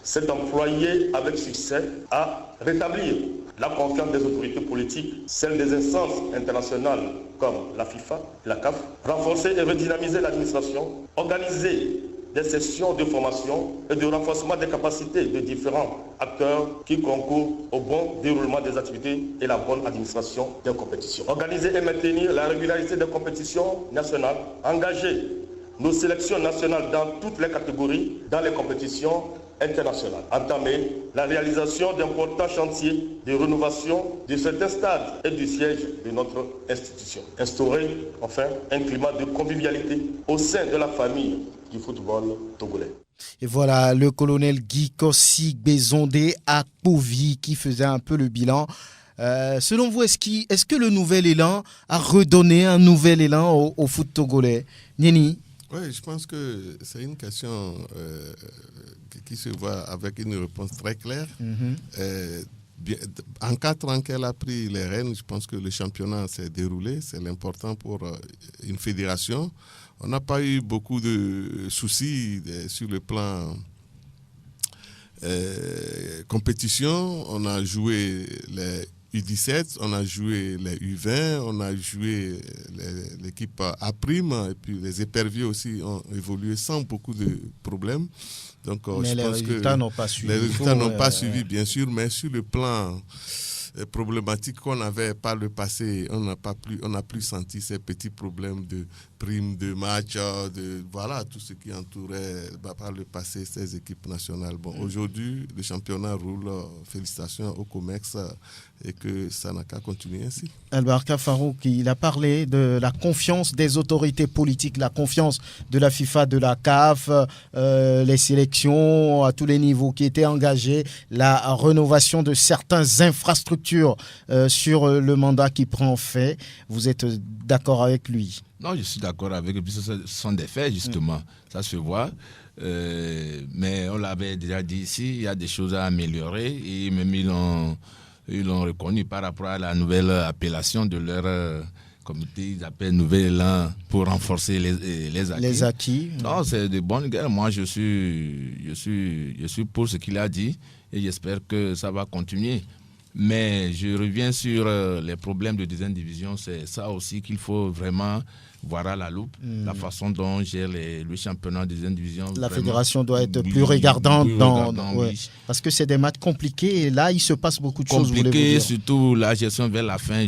s'est employé avec succès à rétablir la confiance des autorités politiques, celle des instances internationales comme la FIFA, la CAF, renforcer et redynamiser l'administration, organiser des sessions de formation et de renforcement des capacités de différents acteurs qui concourent au bon déroulement des activités et la bonne administration des compétitions. Organiser et maintenir la régularité des compétitions nationales, engager nos sélections nationales dans toutes les catégories, dans les compétitions internationales. Entamer la réalisation d'importants chantiers de rénovation de certains stades et du siège de notre institution. Instaurer, enfin, un climat de convivialité au sein de la famille du football togolais. Et voilà le colonel Guy Kossi-Akpovi qui faisait un peu le bilan. Selon vous, est-ce que le nouvel élan a redonné un nouvel élan au foot togolais? Nieni? Oui, je pense que c'est une question qui se voit avec une réponse très claire. En 4 ans qu'elle a pris les rênes, je pense que le championnat s'est déroulé. C'est l'important pour une fédération. On n'a pas eu beaucoup de soucis sur le plan compétition. On a joué les U17, on a joué les U20, on a joué l'équipe A', et puis les éperviers aussi ont évolué sans beaucoup de problèmes. Donc, mais les résultats n'ont pas suivi. Les résultats n'ont pas suivi, bien sûr, mais sur le plan problématique qu'on avait par le passé, on n'a plus senti ces petits problèmes primes de match, voilà, tout ce qui entourait par le passé ces équipes nationales. Bon, aujourd'hui, le championnat roule. Félicitations au COMEX et que ça n'a qu'à continuer ainsi. Albarka Farouk, il a parlé de la confiance des autorités politiques, la confiance de la FIFA, de la CAF, les sélections à tous les niveaux qui étaient engagées, la rénovation de certaines infrastructures sur le mandat qui prend fait. Vous êtes d'accord avec lui? Non, je suis d'accord avec lui, puisque ce sont des faits, justement. Ça se voit. Mais on l'avait déjà dit ici, il y a des choses à améliorer. Et même ils l'ont reconnu par rapport à la nouvelle appellation de leur comité. Ils appellent Nouvel Élan pour renforcer les acquis. Les acquis. Non, c'est de bonnes guerres. Moi, je suis pour ce qu'il a dit et j'espère que ça va continuer. Mais je reviens sur les problèmes de deuxième division. C'est ça aussi qu'il faut vraiment voir à la loupe. La façon dont gère le championnat de deuxième division. La fédération doit être plus regardante. Parce que c'est des matchs compliqués et là, il se passe beaucoup de choses. Compliqué, surtout la gestion vers la fin,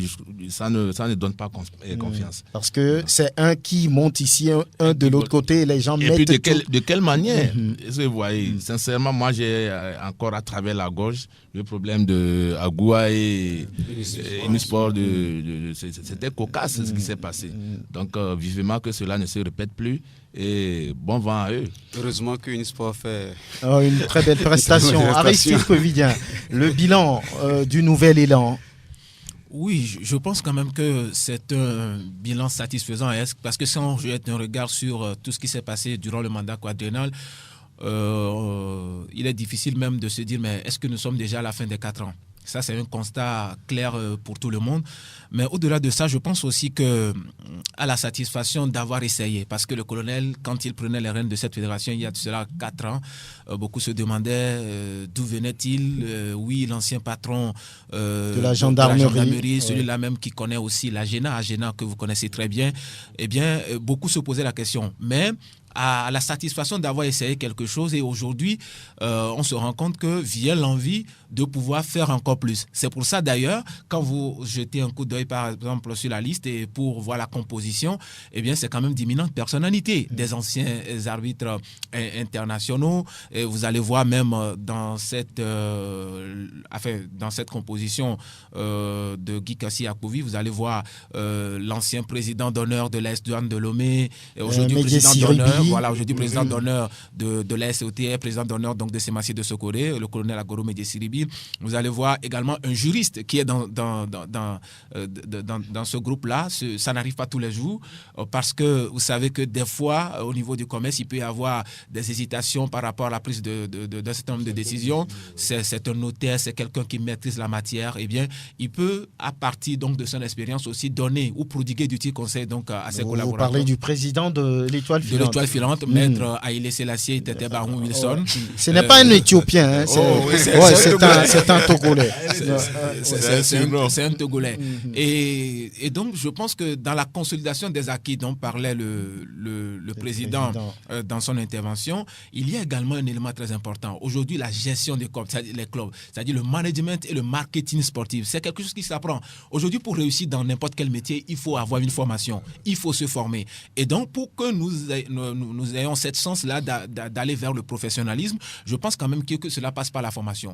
ça ne donne pas confiance. Parce que c'est un qui monte ici, un de l'autre côté, et les gens mettent... Et puis de quelle manière vous voyez, sincèrement, moi j'ai encore à travers la gorge le problème de Agoua et Unisport. C'était cocasse ce qui s'est passé. Donc vivement que cela ne se répète plus et bon vent à eux. Heureusement que Unisport fait une très belle prestation. Aristide Covidien, le bilan du Nouvel Élan. Oui, je pense quand même que c'est un bilan satisfaisant parce que si on jette un regard sur tout ce qui s'est passé durant le mandat quadriennal, il est difficile même de se dire mais est-ce que nous sommes déjà à la fin des 4 ans? Ça, c'est un constat clair pour tout le monde. Mais au-delà de ça, je pense aussi à la satisfaction d'avoir essayé. Parce que le colonel, quand il prenait les rênes de cette fédération, il y a de cela 4 ans, beaucoup se demandaient d'où venait-il. Oui, l'ancien patron de la gendarmerie, celui-là même qui connaît aussi l'AGENA, que vous connaissez très bien. Eh bien, beaucoup se posaient la question. Mais à la satisfaction d'avoir essayé quelque chose et aujourd'hui, on se rend compte que vient l'envie de pouvoir faire encore plus. C'est pour ça d'ailleurs, quand vous jetez un coup d'œil par exemple sur la liste et pour voir la composition, eh bien c'est quand même d'imminentes personnalités, des anciens arbitres internationaux. Et vous allez voir même dans cette composition de Guy Kassi Akovi, vous allez voir l'ancien président d'honneur de l'AS Douanes de Lomé, aujourd'hui président d'honneur. Voilà, aujourd'hui président d'honneur de la SOTR, président d'honneur donc de Semassi de Sokoré, le colonel Agoro Médié-Siribi. Vous allez voir également un juriste qui est dans ce groupe-là. Ça n'arrive pas tous les jours parce que vous savez que des fois, au niveau du commerce, il peut y avoir des hésitations par rapport à la prise d'un certain nombre de décisions. C'est un notaire, c'est quelqu'un qui maîtrise la matière. Eh bien, il peut, à partir donc de son expérience aussi, donner ou prodiguer d'utiles conseils donc à ses collaborateurs. Vous parlez du président de l'Étoile filante. Maître Haïlé Selassie Tete Barou Wilson. Ce n'est pas un Éthiopien, c'est un Togolais. C'est un Togolais. Et donc, je pense que dans la consolidation des acquis dont parlait le président dans son intervention, il y a également un élément très important. Aujourd'hui, la gestion des clubs, c'est-à-dire le management et le marketing sportif, c'est quelque chose qui s'apprend. Aujourd'hui, pour réussir dans n'importe quel métier, il faut avoir une formation, il faut se former. Et donc, pour que nous ayons cette chance-là d'aller vers le professionnalisme, je pense quand même que cela passe par la formation.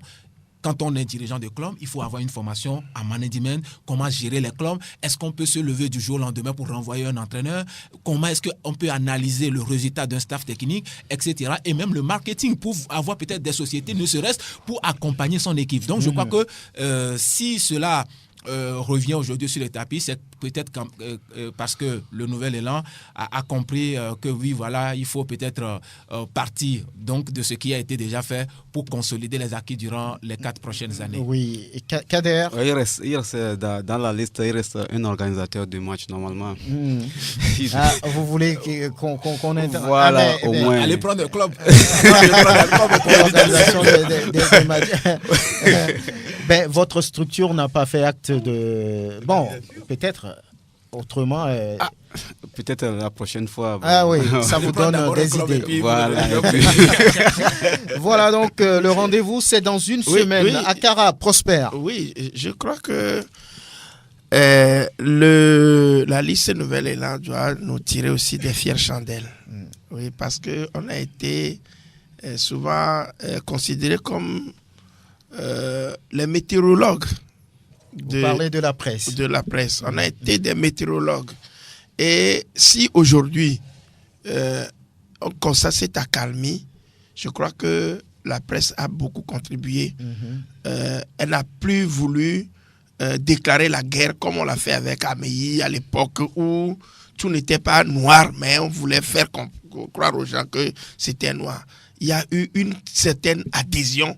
Quand on est dirigeant de club, il faut avoir une formation en management, comment gérer les clubs, est-ce qu'on peut se lever du jour au lendemain pour renvoyer un entraîneur, comment est-ce qu'on peut analyser le résultat d'un staff technique, etc. Et même le marketing pour avoir peut-être des sociétés, ne serait-ce pour accompagner son équipe. Donc je crois que si cela revient aujourd'hui sur le tapis, c'est peut-être parce que le Nouvel Élan a compris que oui, voilà, il faut peut-être partir donc de ce qui a été déjà fait pour consolider les acquis durant les 4 prochaines années. Oui, Kader. Il reste dans la liste, il reste un organisateur de match normalement. Vous voulez qu'on ait... Voilà, au moins. Allez prendre le club. L'organisation des matchs. Votre structure n'a pas fait acte de... Bon, peut-être autrement... Peut-être la prochaine fois. Ah oui, ça vous donne des idées. Voilà. Voilà, donc le rendez-vous, c'est dans une semaine. Oui. Akara, Prosper. Oui, je crois que la liste Nouvel Élan doit nous tirer aussi des fières chandelles. Oui, parce qu'on a été souvent considérés comme les météorologues. Vous parlez de la presse. De la presse. On a été des météorologues. Et si aujourd'hui, on constate cette accalmie, je crois que la presse a beaucoup contribué. Elle n'a plus voulu déclarer la guerre comme on l'a fait avec Améi à l'époque où tout n'était pas noir, mais on voulait faire croire aux gens que c'était noir. Il y a eu une certaine adhésion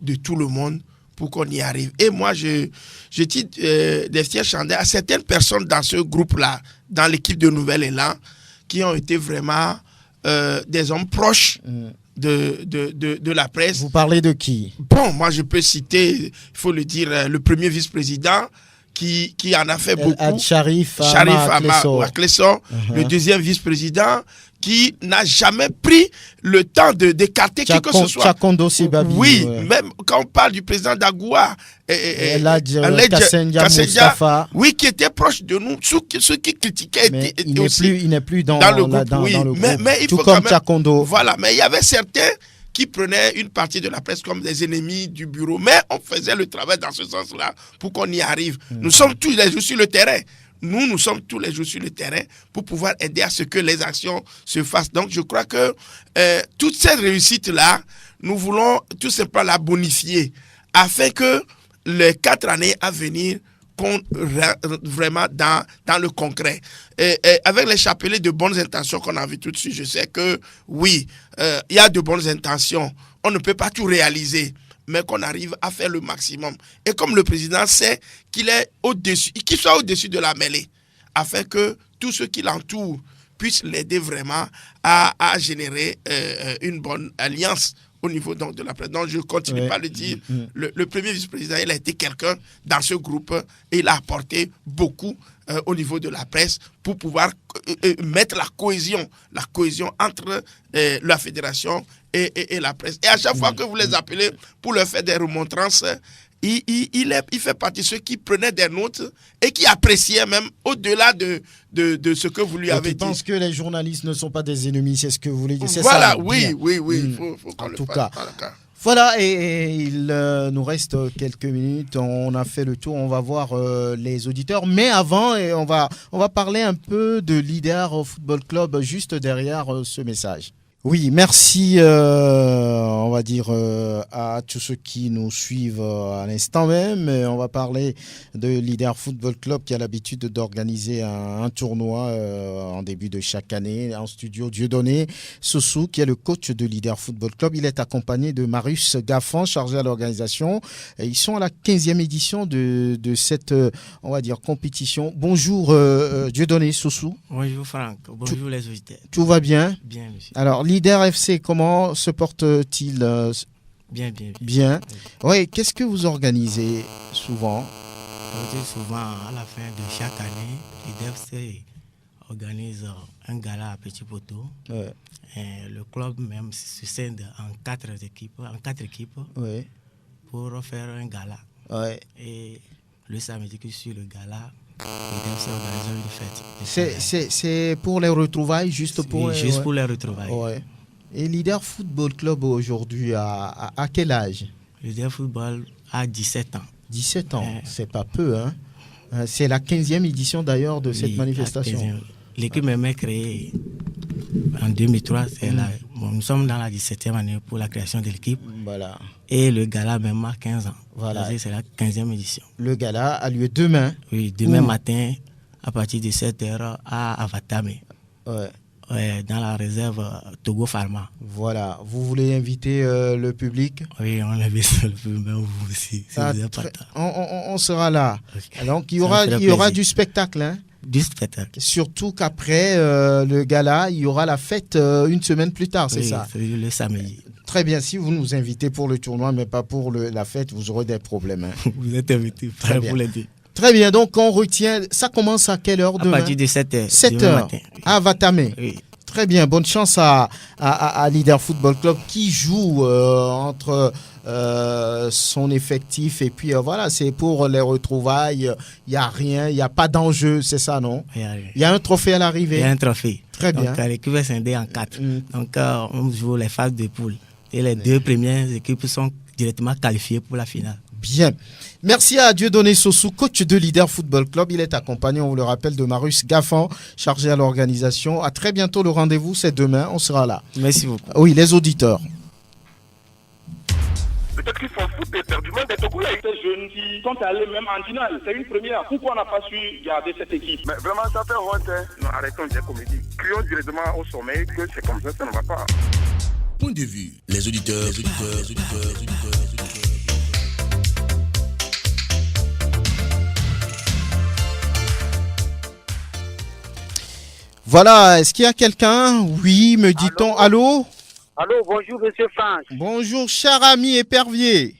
de tout le monde pour qu'on y arrive. Et moi, je dis des fiers chandelles à certaines personnes dans ce groupe-là, dans l'équipe de Nouvel Élan, qui ont été vraiment des hommes proches de la presse. Vous parlez de qui? Bon, moi je peux citer, il faut le dire, le premier vice-président qui en a fait beaucoup. Sharif Aklesso. Le deuxième vice-président qui n'a jamais pris le temps d'écarter qui que ce soit. Tchakondo Sibabi. Oui, même quand on parle du président d'Agoua, Mustafa. Oui, qui était proche de nous, ceux qui critiquaient. Mais il n'est plus dans le groupe. Dans le groupe. Mais il tout faut comme Tchakondo. Voilà, mais il y avait certains qui prenaient une partie de la presse comme des ennemis du bureau. Mais on faisait le travail dans ce sens-là pour qu'on y arrive. Nous sommes tous les jours sur le terrain. Nous sommes tous les jours sur le terrain pour pouvoir aider à ce que les actions se fassent. Donc, je crois que toute cette réussite-là, nous voulons tout simplement la bonifier afin que les 4 années à venir comptent vraiment dans le concret. Et avec les chapelets de bonnes intentions qu'on a vu tout de suite, je sais que oui, il y a de bonnes intentions. On ne peut pas tout réaliser, mais qu'on arrive à faire le maximum. Et comme le président sait qu'il est au-dessus, qu'il soit au-dessus de la mêlée, afin que tous ceux qui l'entourent puissent l'aider vraiment à générer une bonne alliance au niveau donc, de la presse. Donc je ne continue pas à le dire. Le premier vice-président, il a été quelqu'un dans ce groupe et il a apporté beaucoup au niveau de la presse pour pouvoir mettre la cohésion entre la fédération et la presse. Et à chaque fois que vous les appelez pour leur faire des remontrances, il fait partie de ceux qui prenaient des notes et qui appréciaient même au-delà de ce que vous lui avez dit. Je pense que les journalistes ne sont pas des ennemis, c'est ce que vous voulez dire. Voilà, ça, oui. Il faut qu'on en le tout fasse. cas. Voilà, et il nous reste quelques minutes. On a fait le tour, on va voir les auditeurs. Mais avant, on va parler un peu de Leader Football Club juste derrière ce message. Oui, merci, on va dire, à tous ceux qui nous suivent à l'instant même. On va parler de Leader Football Club qui a l'habitude d'organiser un tournoi en début de chaque année en studio Dieudonné Soussou, qui est le coach de Leader Football Club. Il est accompagné de Marius Gaffan, chargé à l'organisation. Et ils sont à la 15e édition de cette, on va dire, compétition. Bonjour Dieudonné Soussou. Bonjour Franck, bonjour les auditeurs. Tout va bien? Bien, monsieur. Alors, Leader FC, comment se porte-t-il? Bien. Oui, qu'est-ce que vous organisez souvent? Souvent, à la fin de chaque année, Leader FC organise un gala à Petit Poteau. Ouais. Et le club même se scinde en 4 équipes, ouais, pour faire un gala. Ouais. Et le samedi que sur le gala, Leader FC organise une fête. C'est pour les retrouvailles, juste pour... Oui, juste pour les retrouvailles. Ouais. Et Leader Football Club aujourd'hui, à quel âge? Leader Football a 17 ans. 17 ans, c'est pas peu, hein? C'est la 15e édition d'ailleurs de cette manifestation. L'équipe même est créée en 2003. Nous sommes dans la 17e année pour la création de l'équipe. Voilà. Et le gala même a 15 ans. Voilà. C'est la 15e édition. Le gala a lieu demain. Oui, demain matin à partir de 7h à Avatame. Ouais. Dans la réserve Togo Pharma. Voilà. Vous voulez inviter le public? Oui, on invite le public, mais vous aussi. Si vous êtes on sera là. Okay. Donc, il y aura du spectacle. Hein? Du spectacle. Surtout qu'après le gala, il y aura la fête une semaine plus tard, c'est ça? Oui, le samedi. Très bien. Si vous nous invitez pour le tournoi, mais pas pour la fête, vous aurez des problèmes. Hein? Vous êtes invité. Très bien. Pour l'aider. Très bien, donc on retient. Ça commence à quelle heure demain? À partir de 7h. 7h. À Vatame. Oui. Très bien, bonne chance à Leader Football Club qui joue entre son effectif et puis voilà, c'est pour les retrouvailles. Il n'y a rien, il n'y a pas d'enjeu, c'est ça, non? Il y a un trophée à l'arrivée. Il y a un trophée. Très bien. Donc l'équipe est scindée en 4. Donc on joue les phases de poule. Et les 2 premières équipes sont directement qualifiées pour la finale. Bien. Merci à Dieudonné Sossou, coach de Leader Football Club. Il est accompagné, on vous le rappelle, de Marius Gaffan, chargé à l'organisation. À très bientôt. Le rendez-vous, c'est demain. On sera là. Merci beaucoup. Oui, les auditeurs. Peut-être qu'ils s'en foutent éperdument des Togolais. Ces jeunes qui sont allés même en finale. C'est une première. Pourquoi on n'a pas su garder cette équipe? Mais vraiment, ça fait honte. Non, arrêtons de dire comédie. Crions directement au sommet que c'est comme ça ne va pas. Point de vue. Les auditeurs. Voilà, est-ce qu'il y a quelqu'un? Oui, me dit-on. Allô? Allô, bonjour monsieur Franck. Bonjour, cher ami épervier.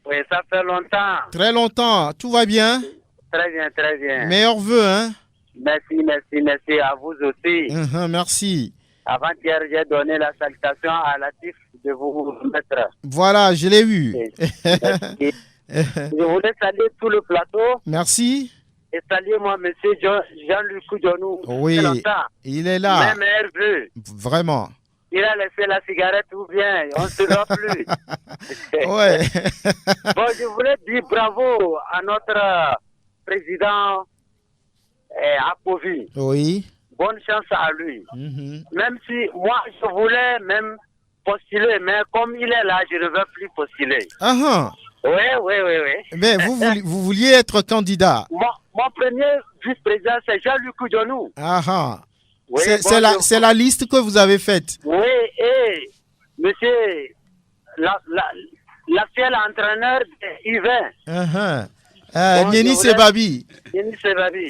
Oui, ça fait longtemps. Très longtemps, tout va bien? Très bien, très bien. Meilleurs vœux, hein? Merci à vous aussi. Merci. Avant-hier, j'ai donné la salutation à Latif de vous remettre. Voilà, je l'ai eu. Je voulais saluer tout le plateau. Merci. Et saluer moi, monsieur Jean-Luc Coudjonou. Oui, il est là. Même herbe. Vraiment. Il a laissé la cigarette ou bien, on ne se voit plus. Ouais. Bon, je voulais dire bravo à notre président Apovi. Oui. Bonne chance à lui. Même si moi, je voulais même postuler, mais comme il est là, je ne veux plus postuler. Oui. Mais vous vouliez être candidat? Mon premier vice-président, c'est Jean-Luc Coudjonou. Oui, c'est la liste que vous avez faite. Oui, et monsieur l'actuel entraîneur Yvain. Nieni Sebabi. Nieni Sebabi.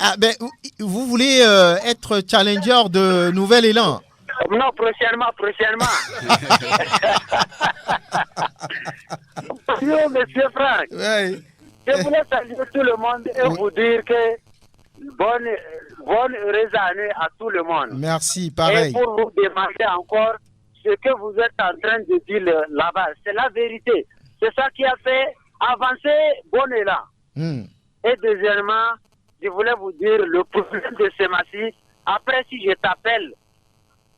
Vous voulez être challenger de Nouvel Élan? Non, prochainement. Bonjour, monsieur Franck. Oui. Je voulais saluer tout le monde et vous dire que bonne heureuse année à tout le monde. Merci, pareil. Et pour vous demander encore ce que vous êtes en train de dire là-bas, c'est la vérité. C'est ça qui a fait avancer Bon Élan. Et deuxièmement, je voulais vous dire le problème de Semassi. Après, si je t'appelle,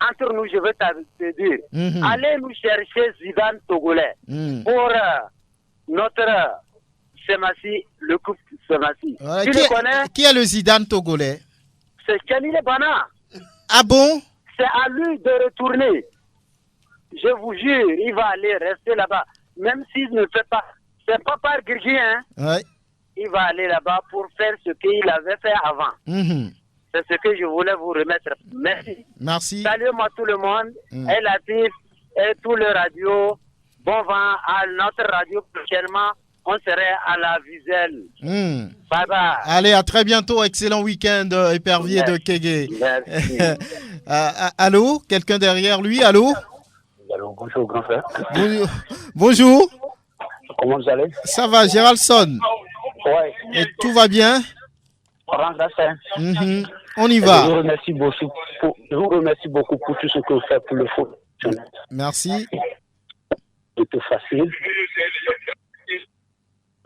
entre nous, je vais te dire, allez nous chercher Zidane Togolais pour notre Semassi, le couple Semassi. Tu le connais? Qui est le Zidane Togolais? C'est Kenny Lebana. Ah bon? C'est à lui de retourner. Je vous jure, il va aller rester là-bas. Même s'il ne fait pas, c'est pas par Grigui, hein? Ouais. Il va aller là-bas pour faire ce qu'il avait fait avant. C'est ce que je voulais vous remettre. Merci. Salut-moi tout le monde. Et Latif, et tous les radios. Bon vent à notre radio prochainement. On serait à la Viselle. Bye bye. Allez, à très bientôt. Excellent week-end, épervier de Kégué. Merci. Allô? Quelqu'un derrière lui? Allô? Allô, bonjour, grand frère. Bonjour. Comment vous allez? Ça va, Géraldson? Ouais. Et tout va bien? On y va. Je vous remercie beaucoup pour tout ce que vous faites pour le foot. Merci. C'était facile.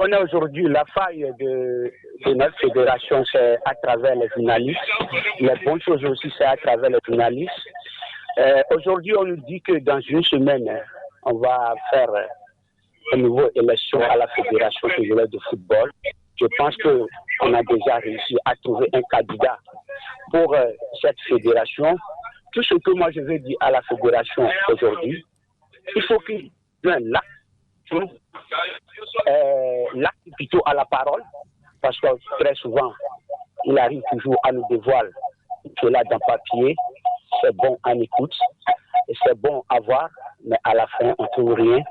On a aujourd'hui la faille de notre fédération, c'est à travers les journalistes. Les bonnes choses aussi, c'est à travers les journalistes. Aujourd'hui, on nous dit que dans une semaine, on va faire une nouvelle élection à la Fédération togolaise de football. Je pense qu'on a déjà réussi à trouver un candidat pour cette fédération. Tout ce que moi je veux dire à la fédération aujourd'hui, il faut qu'il y ait un l'acte plutôt à la parole, parce que très souvent, il arrive toujours à nous dévoiler cela dans papier. C'est bon en écoute, et c'est bon à voir, mais à la fin, on ne trouve rien.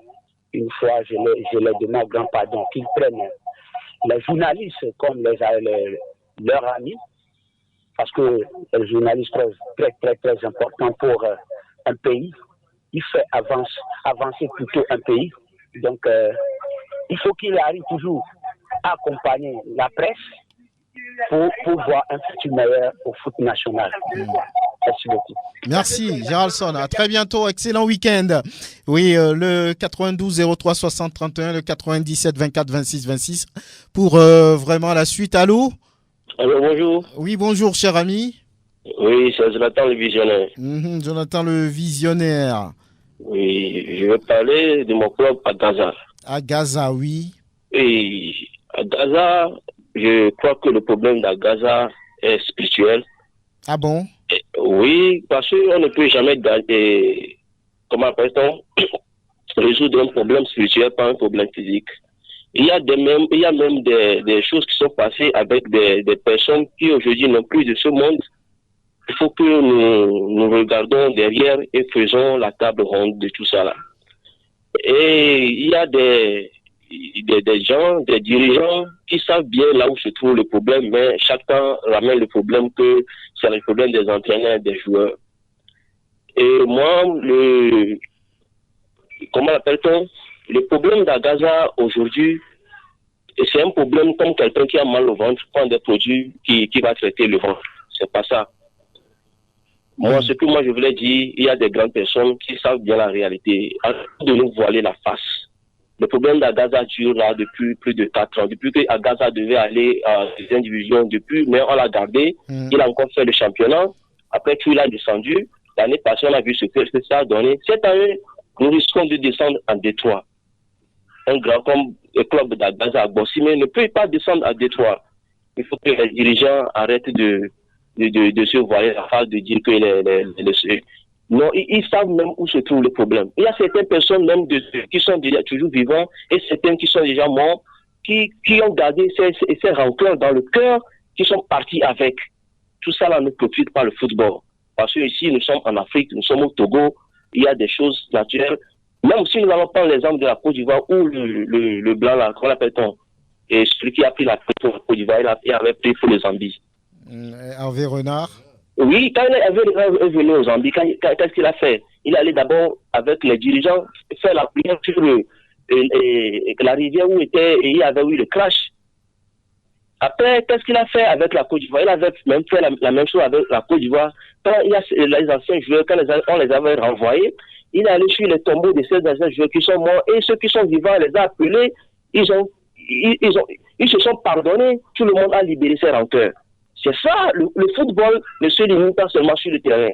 Une fois, je les demande grand pardon, qu'ils prennent les journalistes comme leurs amis, parce que les journalistes sont très importants pour un pays. Il fait avancer plutôt un pays. Donc, il faut qu'il arrive toujours à accompagner la presse pour voir un futur meilleur au foot national. Merci beaucoup. Merci, Géraldson. À très bientôt. Excellent week-end. Oui, le 92 03 60 31, le 97 24 26 26 pour vraiment la suite. Allô? Allô, bonjour. Oui, bonjour, cher ami. Oui, c'est Jonathan le visionnaire. Jonathan le visionnaire. Oui, je vais parler de mon club à Gaza. À Gaza, oui. Et à Gaza, je crois que le problème de Gaza est spirituel. Ah bon? Oui, parce qu'on ne peut jamais comment appelle-t-on, résoudre un problème spirituel par un problème physique. Il y a même des choses qui sont passées avec des personnes qui aujourd'hui n'ont plus de ce monde. Il faut que nous regardons derrière et faisons la table ronde de tout ça là. Et il y a des gens, des dirigeants qui savent bien là où se trouve le problème, mais chacun ramène le problème que c'est le problème des entraîneurs, des joueurs. Et moi, comment l'appelle-t-on? Le problème d'Agaza aujourd'hui, c'est un problème comme quelqu'un qui a mal au ventre, prend des produits qui va traiter le ventre. C'est pas ça. Moi, ce que moi je voulais dire, il y a des grandes personnes qui savent bien la réalité. Arrêtez de nous voiler la face. Le problème d'Agaza dure là depuis plus de 4 ans. Depuis que Agaza devait aller à deuxième division, mais on l'a gardé. Il a encore fait le championnat. Après qu'il a descendu, l'année passée, on a vu ce que ça a donné. Cette année, nous risquons de descendre en Détroit. Un grand comme le club d'Agaza à Bossimé ne peut pas descendre à Détroit. Il faut que les dirigeants arrêtent de se voiler la face, de dire que non, ils savent même où se trouve le problème. Il y a certaines personnes même qui sont déjà toujours vivants et certaines qui sont déjà morts, qui ont gardé ces rancœurs dans le cœur, qui sont partis avec. Tout ça là ne profite pas le football. Parce que ici, nous sommes en Afrique, nous sommes au Togo, il y a des choses naturelles. Même si nous allons prendre l'exemple de la Côte d'Ivoire où le blanc là, comment l'appelle-t-on, et celui qui a pris la Côte d'Ivoire, il avait pris pour le Zambie. Hervé Renard. Oui, quand Hervé Renard est venu au Zambie, qu'est-ce qu'il a fait? Il est allé d'abord avec les dirigeants faire la prière sur la rivière où il y avait eu le crash. Après, qu'est-ce qu'il a fait avec la Côte d'Ivoire? Il avait même fait la même chose avec la Côte d'Ivoire. Quand il y a les anciens joueurs, quand on les avait renvoyés, il est allé sur les tombeaux de ces anciens joueurs qui sont morts et ceux qui sont vivants, il les a appelés, ils se sont pardonnés, tout le monde a libéré ses rancœurs. C'est ça, le football ne se limite pas seulement sur le terrain.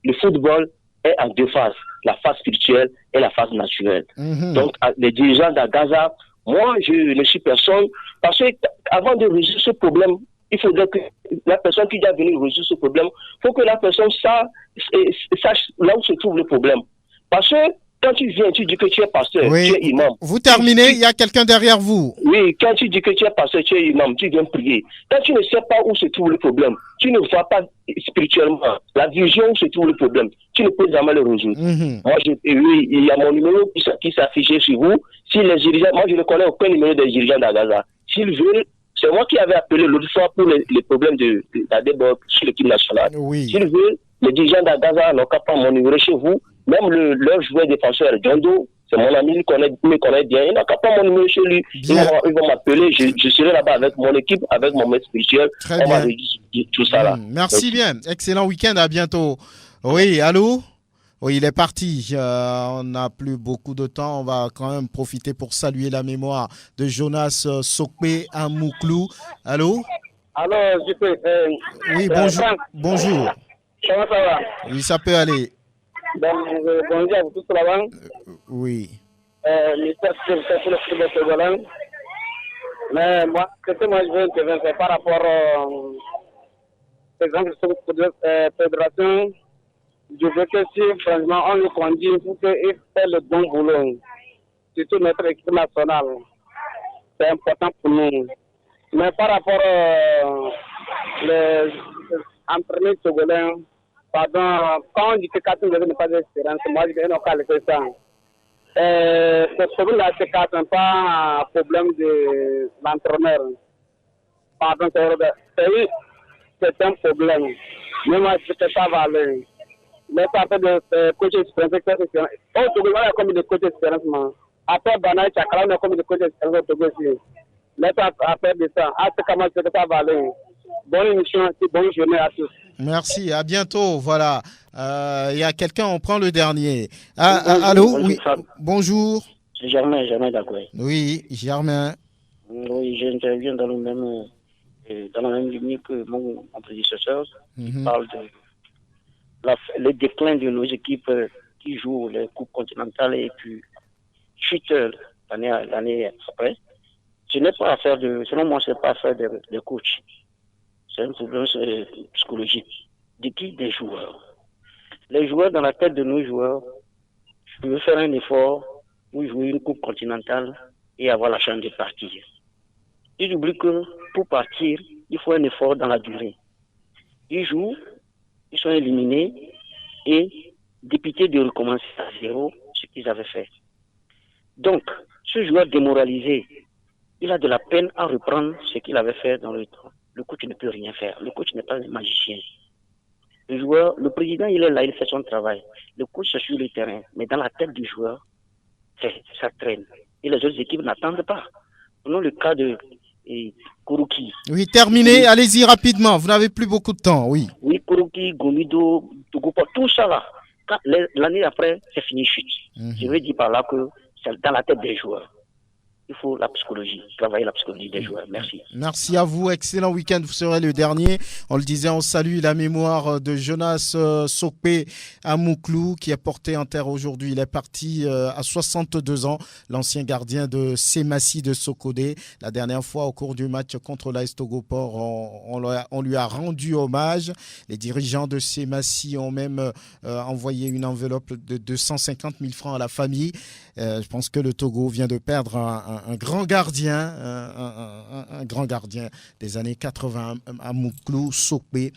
Le football est en deux phases, la phase spirituelle et la phase naturelle. Donc, les dirigeants de Gaza, moi, je ne suis personne, parce qu'avant de résoudre ce problème, il faudrait que la personne qui doit venir résoudre ce problème, il faut que la personne sache là où se trouve le problème. Parce que quand tu viens, tu dis que tu es pasteur, tu es imam. Vous terminez, il y a quelqu'un derrière vous. Oui, quand tu dis que tu es pasteur, tu es imam, tu viens prier. Quand tu ne sais pas où se trouve le problème, tu ne vois pas spirituellement la vision où se trouve le problème, tu ne peux jamais le résoudre. Moi, il y a mon numéro qui s'affiche sur vous. Si les dirigeants, moi je ne connais aucun numéro des dirigeants d'Agaza. S'ils veulent, c'est moi qui avais appelé l'autre fois pour les problèmes de la débat sur l'équipe nationale. S'ils veulent, les dirigeants d'Agaza n'ont qu'à prendre mon numéro chez vous. Même leur joueur défenseur, Djondo, c'est mon ami, il me connaît bien. Il n'a qu'à prendre mon numéro chez lui. Ils vont m'appeler. Je serai là-bas avec mon équipe, avec mon maître spirituel. On va rédiger tout ça là. Merci bien. Excellent week-end. À bientôt. Oui, allô? Oui, il est parti. On n'a plus beaucoup de temps. On va quand même profiter pour saluer la mémoire de Jonas Sokpe Amouklou. Allô? Allô, je peux. Oui, bonjour. Bonjour. Comment ça va? Oui, ça peut aller. Bonjour à vous tous là-bas. Oui. Ministère pour le football togolais. Mais moi, ce que moi je veux intervenir, c'est par rapport par exemple, sur la fédération. Je veux que si franchement on le conduit, il faut qu'il fait le bon boulot. Surtout notre équipe nationale. C'est important pour nous. Mais par rapport les entraîneurs togolais, pardon, quand on dit que Katou n'a pas d'espérance, moi je vais pas le faire ça. Ce problème-là, c'est pas un problème de l'entraîneur. Pardon, c'est un problème. Mais moi, je ne peux pas valer. Mais ça fait de coach expérience. Au Togo, on a comme des coachs expérience. Après, Banaï, Chakala, on a comme des coachs expérience au Togo aussi. Mais après de ça, à ce comment je ne peux pas valer. Bonne émission, bonne journée à tous. Merci, à bientôt. Voilà. Il y a quelqu'un, on prend le dernier. Allô? Oui. Bonjour. C'est Germain d'accord. Oui, Germain. Oui, j'interviens dans la même ligne que mon prédécesseur. Il parle de le déclin de nos équipes qui jouent les coupes continentales et puis chute l'année après. Selon moi, c'est pas affaire de coach. C'est un problème psychologique. De qui? Des joueurs. Les joueurs, dans la tête de nos joueurs, je veux faire un effort pour jouer une coupe continentale et avoir la chance de partir. Ils oublient que pour partir, il faut un effort dans la durée. Ils jouent, ils sont éliminés et dépités de recommencer à zéro ce qu'ils avaient fait. Donc, ce joueur démoralisé, il a de la peine à reprendre ce qu'il avait fait dans le temps. Le coach ne peut rien faire. Le coach n'est pas un magicien. Le joueur, le président, il est là, il fait son travail. Le coach, c'est sur le terrain. Mais dans la tête du joueur, ça traîne. Et les autres équipes n'attendent pas. Prenons le cas de Kuruki. Oui, terminez. Allez-y rapidement. Vous n'avez plus beaucoup de temps. Oui. Oui, Kuruki, Gomido, Togopa, tout ça là. L'année après, c'est fini chute. Je veux dire par là que c'est dans la tête des joueurs. Il faut la psychologie, travailler la psychologie des joueurs. Merci. Merci à vous. Excellent week-end. Vous serez le dernier. On le disait, on salue la mémoire de Jonas Sokpe Amouklou qui est porté en terre aujourd'hui. Il est parti à 62 ans, l'ancien gardien de Semassi de Sokodé. La dernière fois, au cours du match contre l'AS Togoport, on lui a rendu hommage. Les dirigeants de Semassi ont même envoyé une enveloppe de 250 000 francs à la famille. Je pense que le Togo vient de perdre un grand gardien, un grand gardien des années 80, Amouklou Sokpe.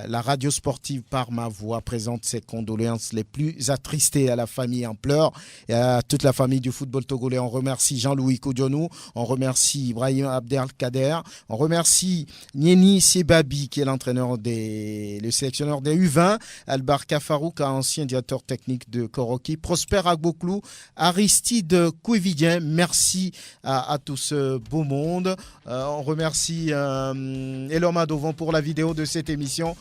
La radio sportive par ma voix présente ses condoléances les plus attristées à la famille en pleurs et à toute la famille du football togolais. On remercie Jean-Louis Kodjonou, on remercie Ibrahim Abdelkader, on remercie Nieni Sebabi qui est le sélectionneur des U20, Albarka Farouk, ancien directeur technique de Koroki, Prosper Agboklou, Aristide Kouevidien. Merci à tout ce beau monde. On remercie Eloma Dovon pour la vidéo de cette émission.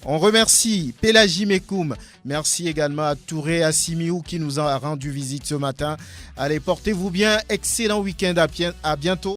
On remercie Pélagie Mekoum. Merci également à Touré Assimiou qui nous a rendu visite ce matin. Allez, portez-vous bien. Excellent week-end. À bientôt.